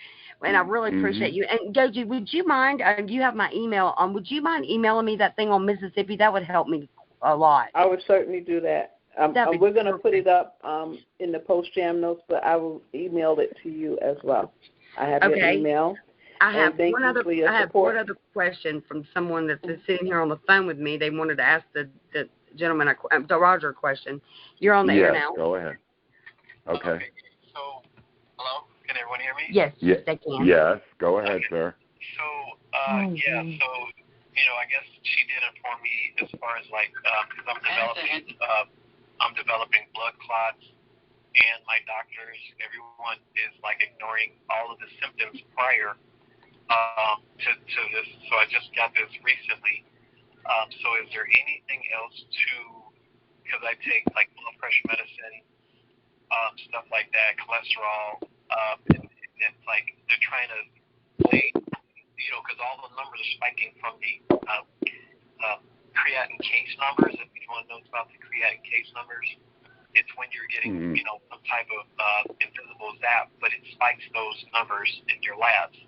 And I really appreciate you. And Gogi, would you mind, you have my email, would you mind emailing me that thing on Mississippi? That would help me a lot. I would certainly do that. We're going to put it up in the post-jam notes, but I will email it to you as well. I have your email. I have one other question from someone that's sitting here on the phone with me. They wanted to ask the gentleman, the Roger, a question. You're on the air now. Go ahead. Okay. So, hello? Can everyone hear me? Yes, they can. Yes, go ahead, sir. So, I guess she did inform me as far as because I'm developing blood clots, and my doctors, everyone is ignoring all of the symptoms prior to this. So I just got this recently. So is there anything else because I take blood pressure medicine, stuff like that, cholesterol, and it's they're trying to play, because all the numbers are spiking from the creatinine case numbers. If anyone knows about the creatinine case numbers, it's when you're getting, some type of invisible zap, but it spikes those numbers in your labs.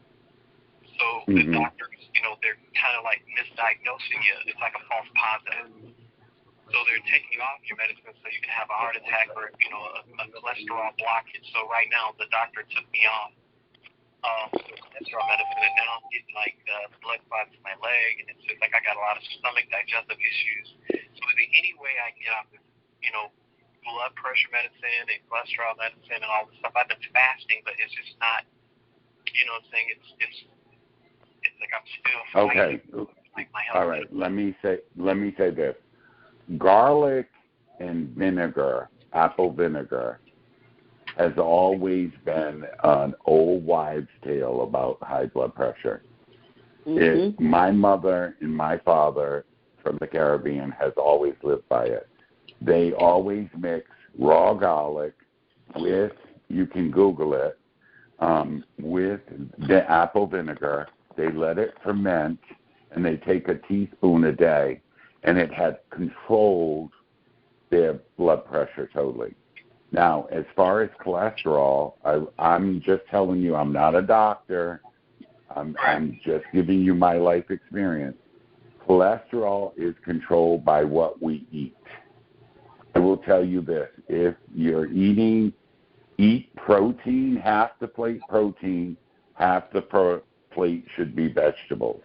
So the doctors, they're kind of misdiagnosing you. It's like a false positive. So they're taking you off your medicine so you can have a heart attack or, a cholesterol blockage. So right now the doctor took me off cholesterol medicine, and now I'm getting blood clots in my leg, and it's just I got a lot of stomach digestive issues. So is there any way I can get off this, blood pressure medicine and cholesterol medicine and all this stuff? I've been fasting, but it's just not, what I'm saying? It's like I'm still fighting. Okay. All right. Let me say this. Garlic and vinegar, apple vinegar, has always been an old wives' tale about high blood pressure. My mother and my father from the Caribbean has always lived by it. They always mix raw garlic with, you can Google it, with the apple vinegar. They let it ferment, and they take a teaspoon a day, and it had controlled their blood pressure totally. Now, as far as cholesterol, I'm just telling you, I'm not a doctor. I'm just giving you my life experience. Cholesterol is controlled by what we eat. I will tell you this. If you're eat protein, half the plate protein, half the plate should be vegetables.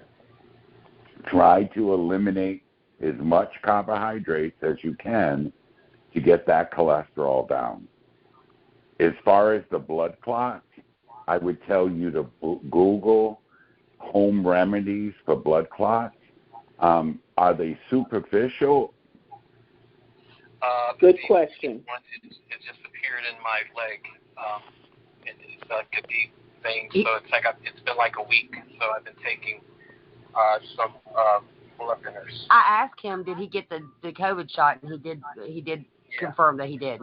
Try to eliminate as much carbohydrates as you can to get that cholesterol down. As far as the blood clots, I would tell you to Google home remedies for blood clots. Are they superficial? Good question. It just appeared in my leg. It could be thing. So it's been like a week. So I've been taking some blood thinners. I asked him, did he get the COVID shot, and he did confirm that he did.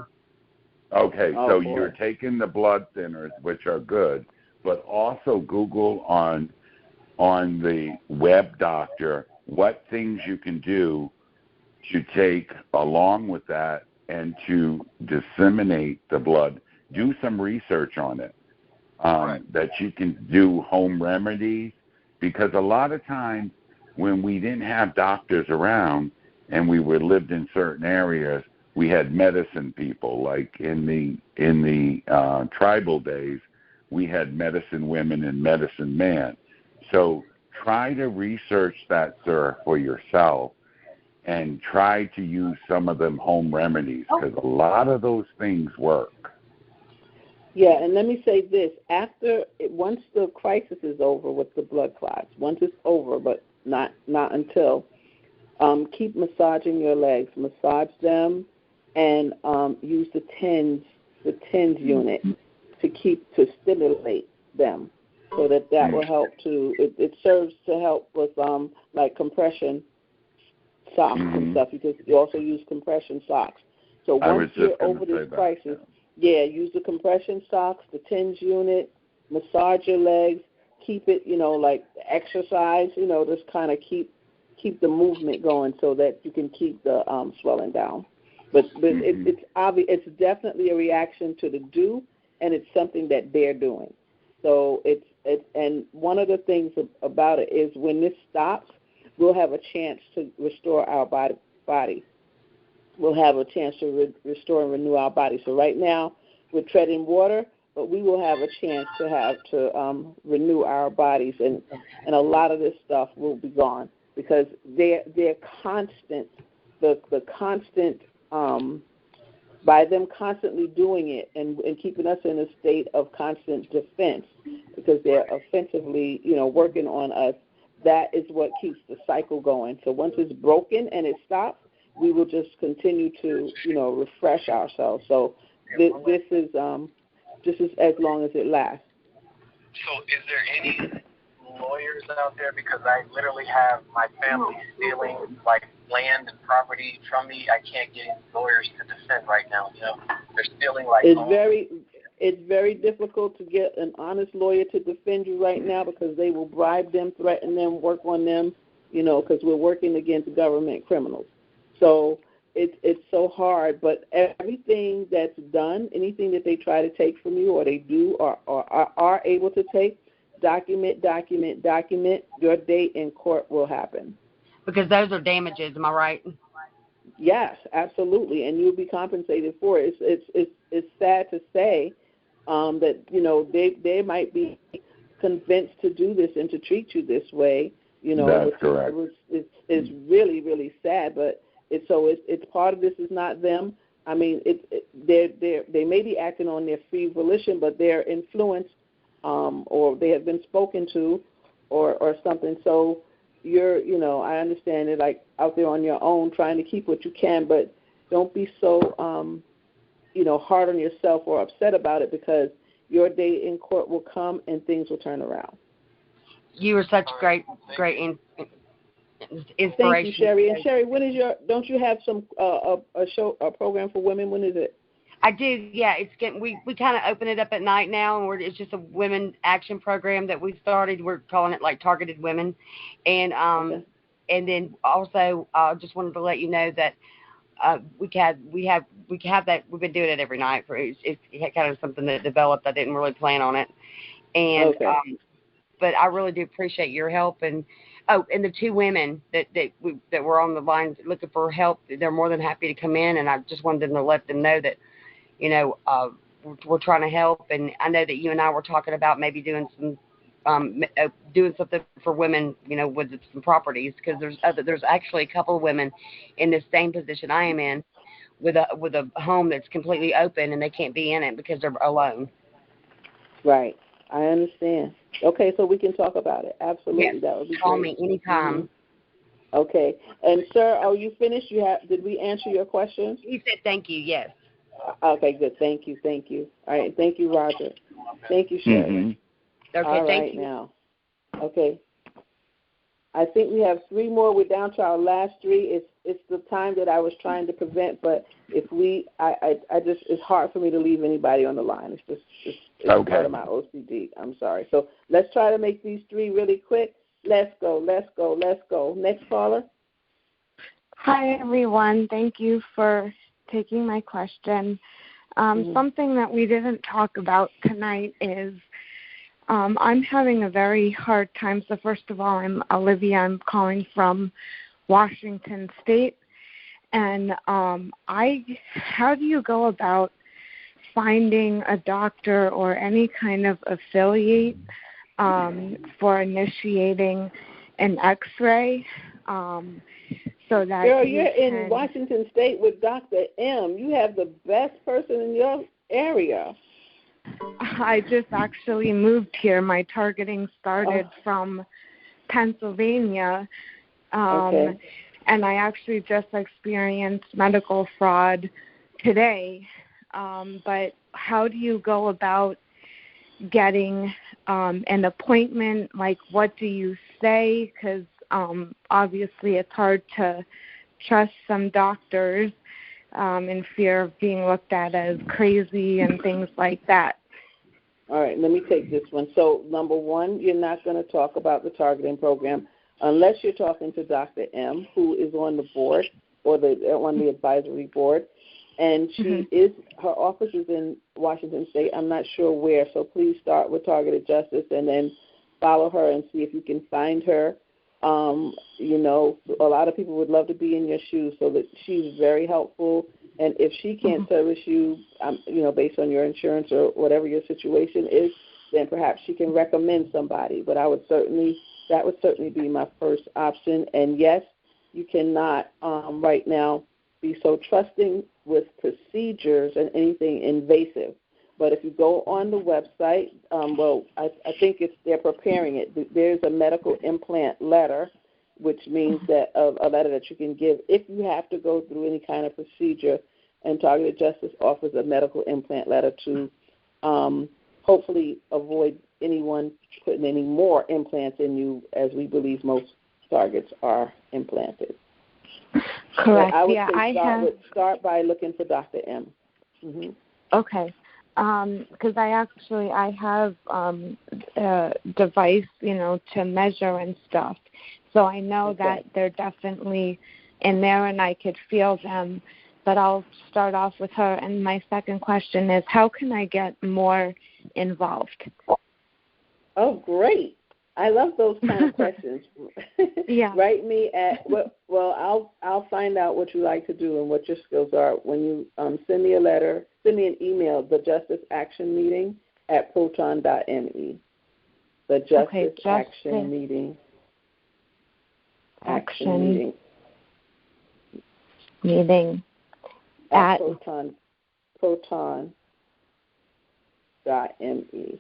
Okay, so you're taking the blood thinners, which are good, but also Google on the web doctor what things you can do to take along with that and to disseminate the blood. Do some research on it, that you can do home remedies, because a lot of times when we didn't have doctors around and we lived in certain areas, we had medicine people. Like in the tribal days, we had medicine women and medicine men. So try to research that, sir, for yourself, and try to use some of them home remedies, because a lot of those things work. Yeah, and let me say this. Once the crisis is over with the blood clots, once it's over, but not until, keep massaging your legs. Massage them and use the TENS unit to stimulate them, so that will help to. It serves to help with like compression socks and stuff, because you also use compression socks. So once you're over this crisis, use the compression socks, the TENS unit, massage your legs, keep it, like exercise, just kind of keep the movement going so that you can keep the swelling down. But it's obvious. It's definitely a reaction to the do, and it's something that they're doing. So and one of the things about it is when this stops, we'll have a chance to restore our body. We'll have a chance to restore and renew our body. So right now we're treading water, but we will have a chance to renew our bodies, and a lot of this stuff will be gone, because they're constant. The constant by them constantly doing it and keeping us in a state of constant defense, because they're offensively, working on us. That is what keeps the cycle going. So once it's broken and it stops, we will just continue to, refresh ourselves. So this is as long as it lasts. So is there any lawyers out there? Because I literally have my family stealing like land and property from me. I can't get any lawyers to defend right now. They're stealing like. It's very difficult to get an honest lawyer to defend you right now, because they will bribe them, threaten them, work on them, because we're working against government criminals. So it's so hard. But everything that's done, anything that they try to take from you or they do or are able to take, document. Your day in court will happen. Because those are damages, am I right? Yes, absolutely, and you'll be compensated for it. It's sad to say that they might be convinced to do this and to treat you this way. That's correct. It's really, really sad, but it's part of this is not them. I mean, they may be acting on their free volition, but they're influenced, or they have been spoken to, or something. So you're, I understand it, like out there on your own trying to keep what you can, but don't be so, hard on yourself or upset about it, because your day in court will come and things will turn around. You are such great inspiration. Thank you, Sherry. And Sherry, when is don't you have some a program for women? When is it? I do, yeah. We kind of open it up at night now, and it's just a women action program that we started. We're calling it like Targeted Women, and and then also just wanted to let you know that we have that. We've been doing it every night. It's kind of something that developed. I didn't really plan on it, and but I really do appreciate your help. And and the two women that were on the line looking for help, they're more than happy to come in, and I just wanted to let them know that we're trying to help. And I know that you and I were talking about maybe doing something for women, with some properties, because there's actually a couple of women in the same position I am in, with a home that's completely open and they can't be in it because they're alone. Right, I understand. Okay, so we can talk about it. Absolutely, yes. That would be Call great. me anytime. Mm-hmm. Okay, and sir, are you finished? Did we answer your question? He said thank you. Yes. Okay, good. Thank you. All right, thank you, Roger. Thank you, Sherry. Okay, All thank right you. now. Okay. I think we have 3 more. We're down to our last 3. It's the time that I was trying to prevent, but if I just, it's hard for me to leave anybody on the line. It's okay. part of my OCD. I'm sorry. So let's try to make these 3 really quick. Let's go. Next caller. Hi, everyone. Thank you for taking my question. Something that we didn't talk about tonight is I'm having a very hard time. So first of all, I'm Olivia. I'm calling from Washington State. And how do you go about finding a doctor or any kind of affiliate for initiating an X-ray so that Girl, you're in Washington State with Dr. M. You have the best person in your area. I just actually moved here. My targeting started from Pennsylvania, and I actually just experienced medical fraud today. But how do you go about getting an appointment? Like, what do you say? Because obviously it's hard to trust some doctors in fear of being looked at as crazy and things like that. All right, let me take this one. So, number 1, you're not going to talk about the targeting program unless you're talking to Dr. M, who is on the board or on the advisory board. And her office is in Washington State. I'm not sure where, so please start with Targeted Justice and then follow her and see if you can find her. A lot of people would love to be in your shoes, so that she's very helpful. And if she can't service you, based on your insurance or whatever your situation is, then perhaps she can recommend somebody. But that would certainly be my first option. And yes, you cannot right now be so trusting with procedures and anything invasive. But if you go on the website, I think they're preparing it. There's a medical implant letter, which means that a letter that you can give if you have to go through any kind of procedure, and Targeted Justice offers a medical implant letter to hopefully avoid anyone putting any more implants in you, as we believe most targets are implanted. Correct. So I would say start by looking for Dr. M. Mm-hmm. Okay. Because I have a device, to measure and stuff. So I know that they're definitely in there and I could feel them. But I'll start off with her. And my second question is, how can I get more involved? Oh, great. I love those kind of questions. Yeah. Write me at, I'll find out what you like to do and what your skills are. When you send me an email, the Justice Action Meeting at proton.me. The Justice Action Meeting. Action Meeting. At proton.me. At ME.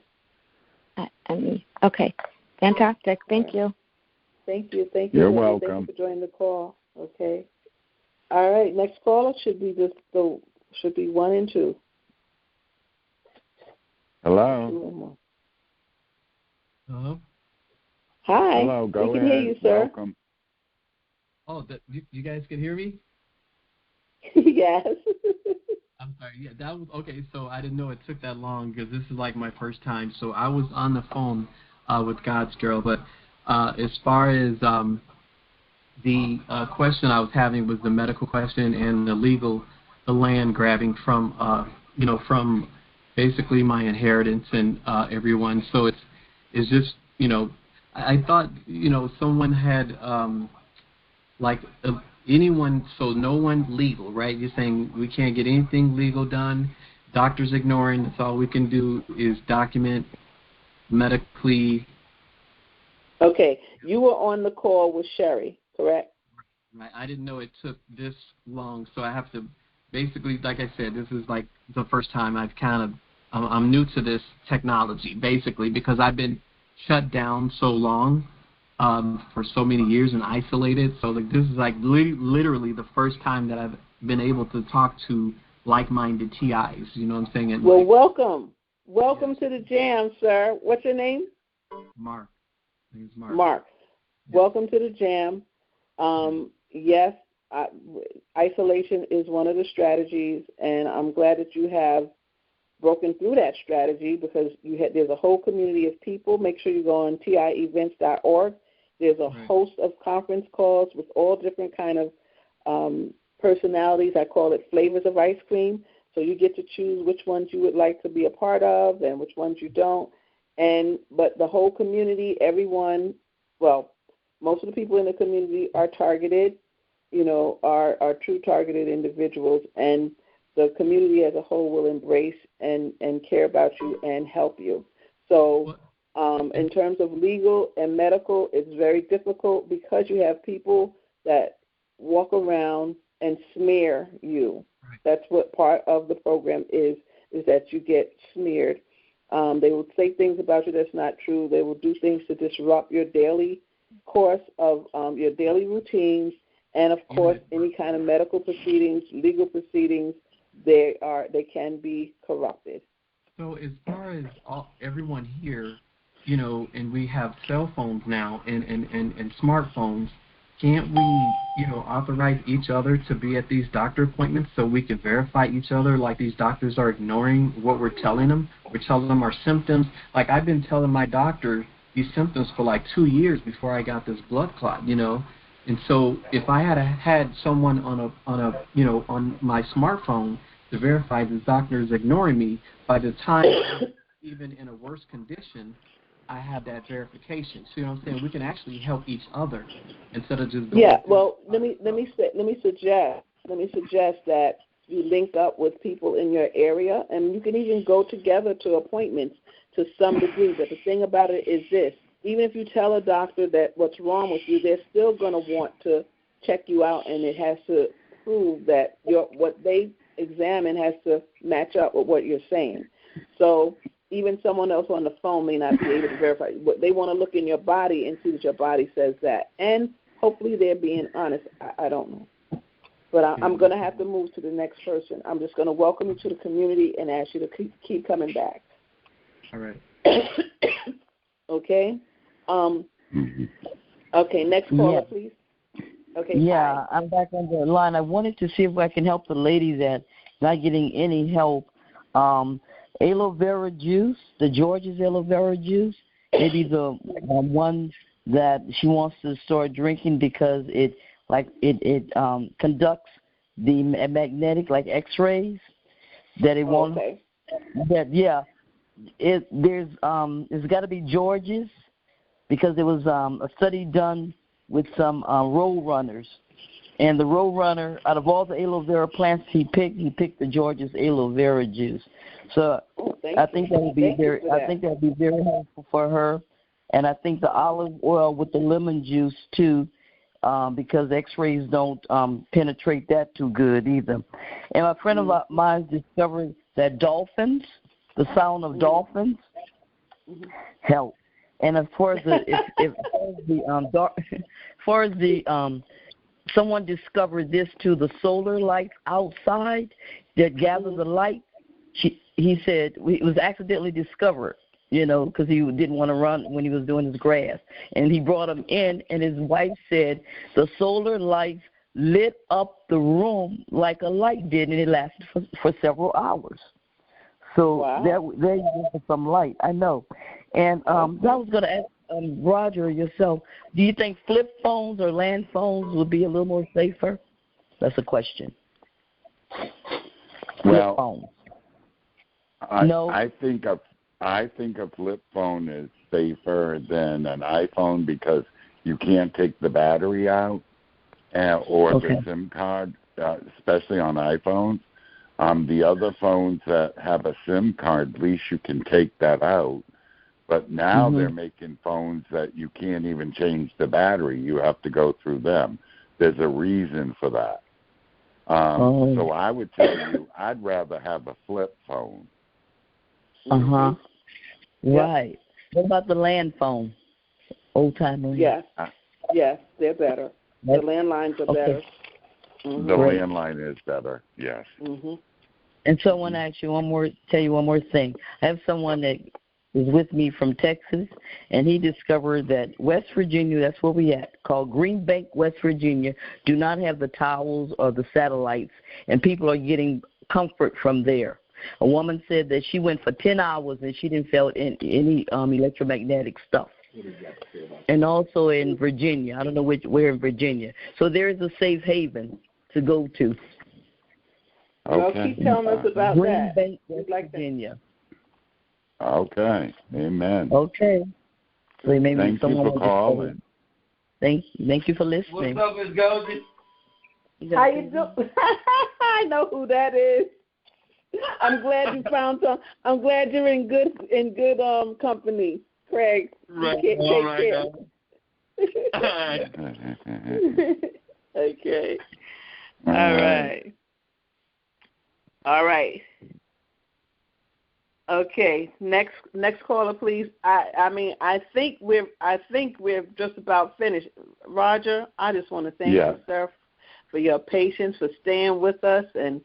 Okay. Fantastic. Thank you. Thank you. You're welcome. Thank you for joining the call. Okay. All right. Next caller should be 1 and 2. Hello. Hello. Hi. Hello. Go ahead. We can hear you, sir. Welcome. Oh, you guys can hear me? Yes. I'm sorry. Yeah, that was okay. So I didn't know it took that long because this is like my first time. So I was on the phone with God's girl, but as far as the question I was having was the medical question and the land grabbing from from basically my inheritance and everyone. So it's just I thought someone had anyone, so no one legal, right? You're saying we can't get anything legal done. Doctors ignoring. That's all we can do is document medically. Okay. You were on the call with Sherry, correct? Right. I didn't know it took this long, so I have to basically, like I said, this is like the first time I'm new to this technology, basically, because I've been shut down so long. For so many years and isolated. So this is literally the first time that I've been able to talk to like-minded TIs. You know what I'm saying? Well, welcome. Welcome to the J.A.M, sir. What's your name? Mark. My name's Mark. Mark. Yeah. Welcome to the J.A.M. Yes, isolation is one of the strategies, and I'm glad that you have broken through that strategy because there's a whole community of people. Make sure you go on tievents.org. There's a host of conference calls with all different kind of personalities. I call it flavors of ice cream. So you get to choose which ones you would like to be a part of and which ones you don't. But the whole community, everyone, well, most of the people in the community are targeted, are true targeted individuals, and the community as a whole will embrace and care about you and help you. So in terms of legal and medical, it's very difficult because you have people that walk around and smear you. Right. That's what part of the program is that you get smeared. They will say things about you that's not true. They will do things to disrupt your daily course of your daily routines, and of course, any kind of medical proceedings, legal proceedings, they can be corrupted. So as far as everyone here, and we have cell phones now and smartphones, can't we, authorize each other to be at these doctor appointments so we can verify each other? Like these doctors are ignoring what we're telling them. We're telling them our symptoms. Like I've been telling my doctor these symptoms for like 2 years before I got this blood clot, And so if I had someone on my smartphone to verify the doctor is ignoring me, by the time even in a worse condition, I have that verification. See what I'm saying? We can actually help each other instead of just going well, let me suggest that you link up with people in your area, and you can even go together to appointments to some degree. But the thing about it is this: even if you tell a doctor that what's wrong with you, they're still going to want to check you out, and it has to prove that what they examine has to match up with what you're saying. So even someone else on the phone may not be able to verify. They want to look in your body and see that your body says that. And hopefully they're being honest. I don't know. But I'm going to have to move to the next person. I'm just going to welcome you to the community and ask you to keep coming back. All right. Okay? Okay, next caller, please. Okay. Yeah, hi. I'm back on the line. I wanted to see if I can help the lady that's not getting any help. Aloe vera juice, the George's aloe vera juice, maybe the one that she wants to start drinking because it conducts the magnetic like X-rays that it won't. Okay. It's got to be George's because there was a study done with some road runners. And the road runner, out of all the aloe vera plants he picked the George's aloe vera juice. So I think that would be very helpful for her. And I think the olive oil with the lemon juice too, because X-rays don't penetrate that too good either. And a friend of mine discovered that dolphins, the sound of dolphins, help. And as far as someone discovered this too, the solar lights outside that gather the light. He said it was accidentally discovered, because he didn't want to run when he was doing his grass. And he brought him in, and his wife said the solar lights lit up the room like a light did, and it lasted for several hours. So there you go for some light. I know. And I was going to ask Roger yourself, do you think flip phones or land phones would be a little more safer? That's a question. Well, flip phones. I think a flip phone is safer than an iPhone because you can't take the battery out or the SIM card, especially on iPhones. The other phones that have a SIM card, at least you can take that out. But now they're making phones that you can't even change the battery. You have to go through them. There's a reason for that. So I would tell you I'd rather have a flip phone. Right. What about the land phone? Old timer. Yes, they're better. The landlines are better. The landline is better. Yes. And so I want to ask you tell you one more thing. I have someone that is with me from Texas, and he discovered that West Virginia, that's where we at, called Green Bank, West Virginia, do not have the towers or the satellites, and people are getting comfort from there. A woman said that she went for 10 hours and she didn't feel any electromagnetic stuff. And also in Virginia. I don't know where in Virginia. So there is a safe haven to go to. Well, keep telling us about Green that. Bank, West Virginia. Okay. Amen. Okay. So maybe Thank you for calling. Thank you for listening. What's up, Miss Goji? How you doing? I know who that is. I'm glad you found some. I'm glad you're in good company, Craig. Right. All right. Okay. All right. All right. Okay. Next caller, please. I think we're just about finished. Roger, I just want to thank you, sir, for your patience, for staying with us and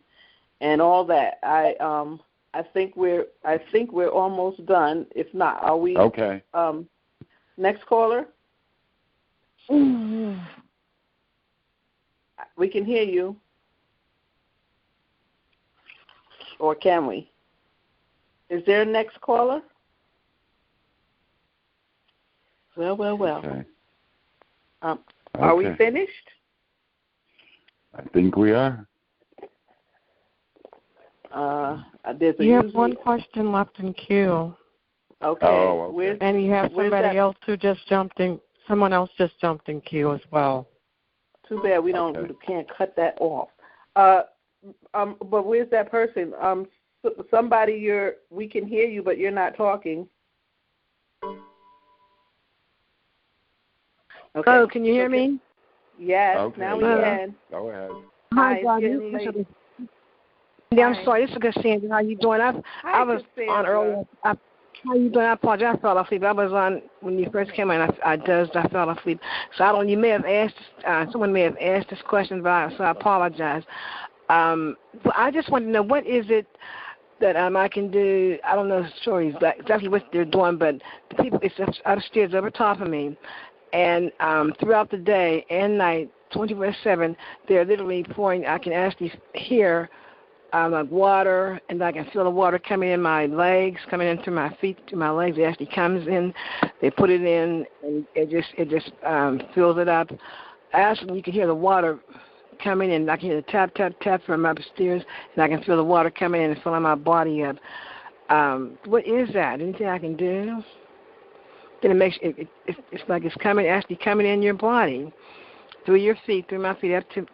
all that. I think we're almost done. If not, are we? Okay. Next caller. We can hear you. Or can we? Is there a next caller? Well. Okay. Are we finished? I think we are. You have one question left in queue. Okay. Oh, okay. And you have somebody else who just jumped in. Someone else just jumped in queue as well. Too bad we can't cut that off. But where's that person? Somebody we can hear you, but you're not talking. Okay. Oh, can you hear me? Yes. Okay. Now we can. Go ahead. Hi, Johnny. I'm sorry. This is good seeing you. How you doing? I was on earlier. How you doing? I apologize. I fell asleep. I was on when you first came in. I dozed. I fell asleep. So I don't. You may have asked. Someone may have asked this question about it. So I apologize. But I just want to know what is it that I can do. I don't know the stories, but exactly what they're doing. But the people, it's upstairs over top of me, and throughout the day and night, 24/7, they're literally pouring. I can actually hear. Like water, and I can feel the water coming in my legs, coming in through my feet, through my legs. It actually comes in. They put it in, and it just fills it up. Actually, you can hear the water coming in. I can hear the tap, tap, tap from upstairs, and I can feel the water coming in and filling my body up. What is that? Anything I can do? Then it makes it's like it's actually coming in your body, through your feet, through my feet up to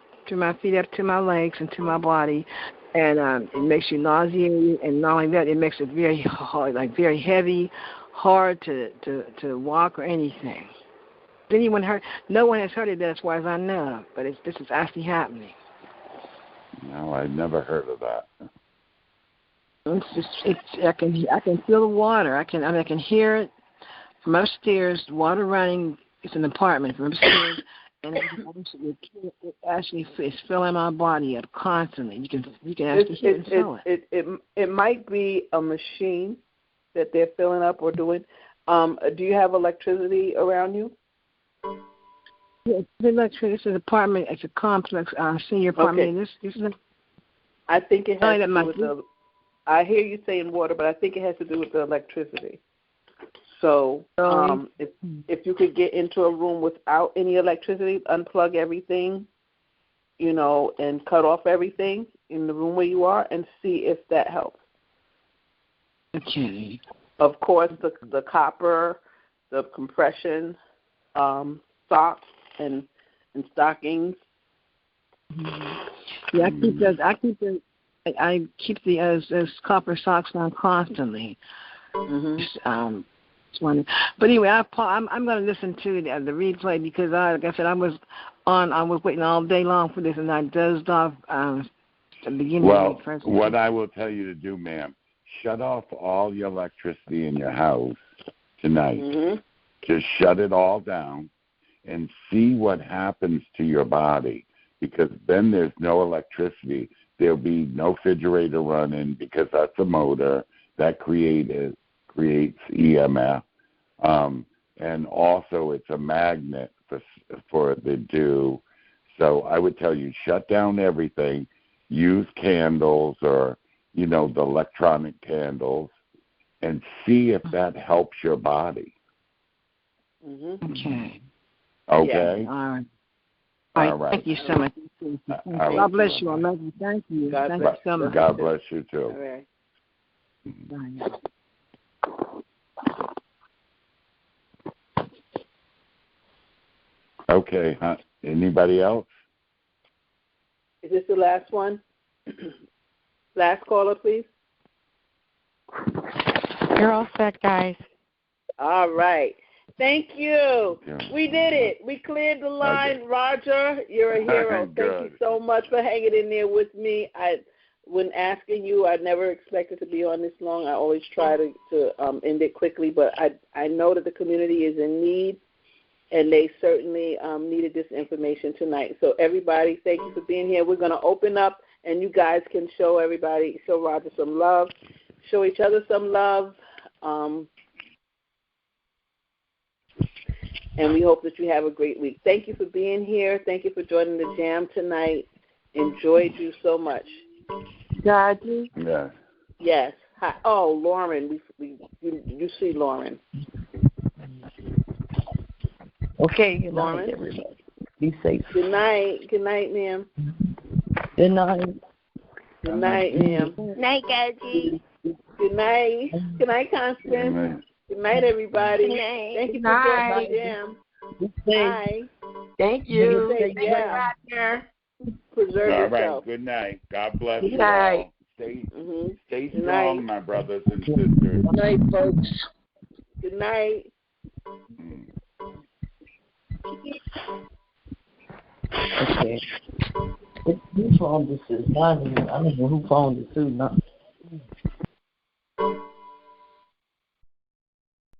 my legs and to my body. And it makes you nauseated, and not only that, it makes it very hard, like very heavy, hard to walk or anything. Has anyone heard? No one has heard it as far as I know, but this is actually happening. No, I've never heard of that. I can feel the water. I can hear it from upstairs. Water running. It's an apartment from upstairs. And it actually is filling my body up constantly. You can actually hear and feel it. It might be a machine that they're filling up or doing. Do you have electricity around you? Yeah, the electricity. This is an apartment. It's a complex senior apartment. Okay. This is. I think it has to do with the. I hear you saying water, but I think it has to do with the electricity. So if you could get into a room without any electricity, unplug everything, and cut off everything in the room where you are and see if that helps. Okay. Of course, the copper, the compression, socks and stockings. Yeah, I keep those copper socks on constantly. Mm-hmm. But anyway, I'm going to listen to the replay because, like I said, I was waiting all day long for this, and I dozed off at the beginning. Well, what I will tell you to do, ma'am, shut off all your electricity in your house tonight. Mm-hmm. Just shut it all down and see what happens to your body, because then there's no electricity. There'll be no refrigerator running because that's a motor that creates creates EMF. And also it's a magnet for the dew. So I would tell you, shut down everything, use candles or, the electronic candles, and see if that helps your body. Okay. Okay? Yeah. All right. Thank you so much. God bless you. I love you. Thank you. Thank you so much. God bless you, too. All right. Okay. Anybody else? Is this the last one? Last caller, please. You're all set, guys. All right. Thank you. We did it. We cleared the line. Okay. Roger, you're a hero. Thank you so much for hanging in there with me. When asking you, I never expected to be on this long. I always try to end it quickly, but I know that the community is in need, and they certainly needed this information tonight. So everybody, thank you for being here. We're going to open up, and you guys can show Roger some love, show each other some love, and we hope that you have a great week. Thank you for being here. Thank you for joining the J.A.M tonight. Enjoyed you so much. Gaji? Yes. Yes. Hi. Oh, Lauren. You see Lauren. Okay, good Lauren. night, everybody. Be safe. Good night. Good night, ma'am. Good night. Good night, ma'am. Night, Gaji. Good night. Good night, Constance. Good night, everybody. Good night. Thank you for joining the J.A.M. Bye. Thank you. Yeah. Preserve yourself. All right. Good night. God bless Good you night. all. Stay Good strong, night. my brothers and sisters. Good night, folks. Good night. Okay. Who phone this is? I don't know who phone this is.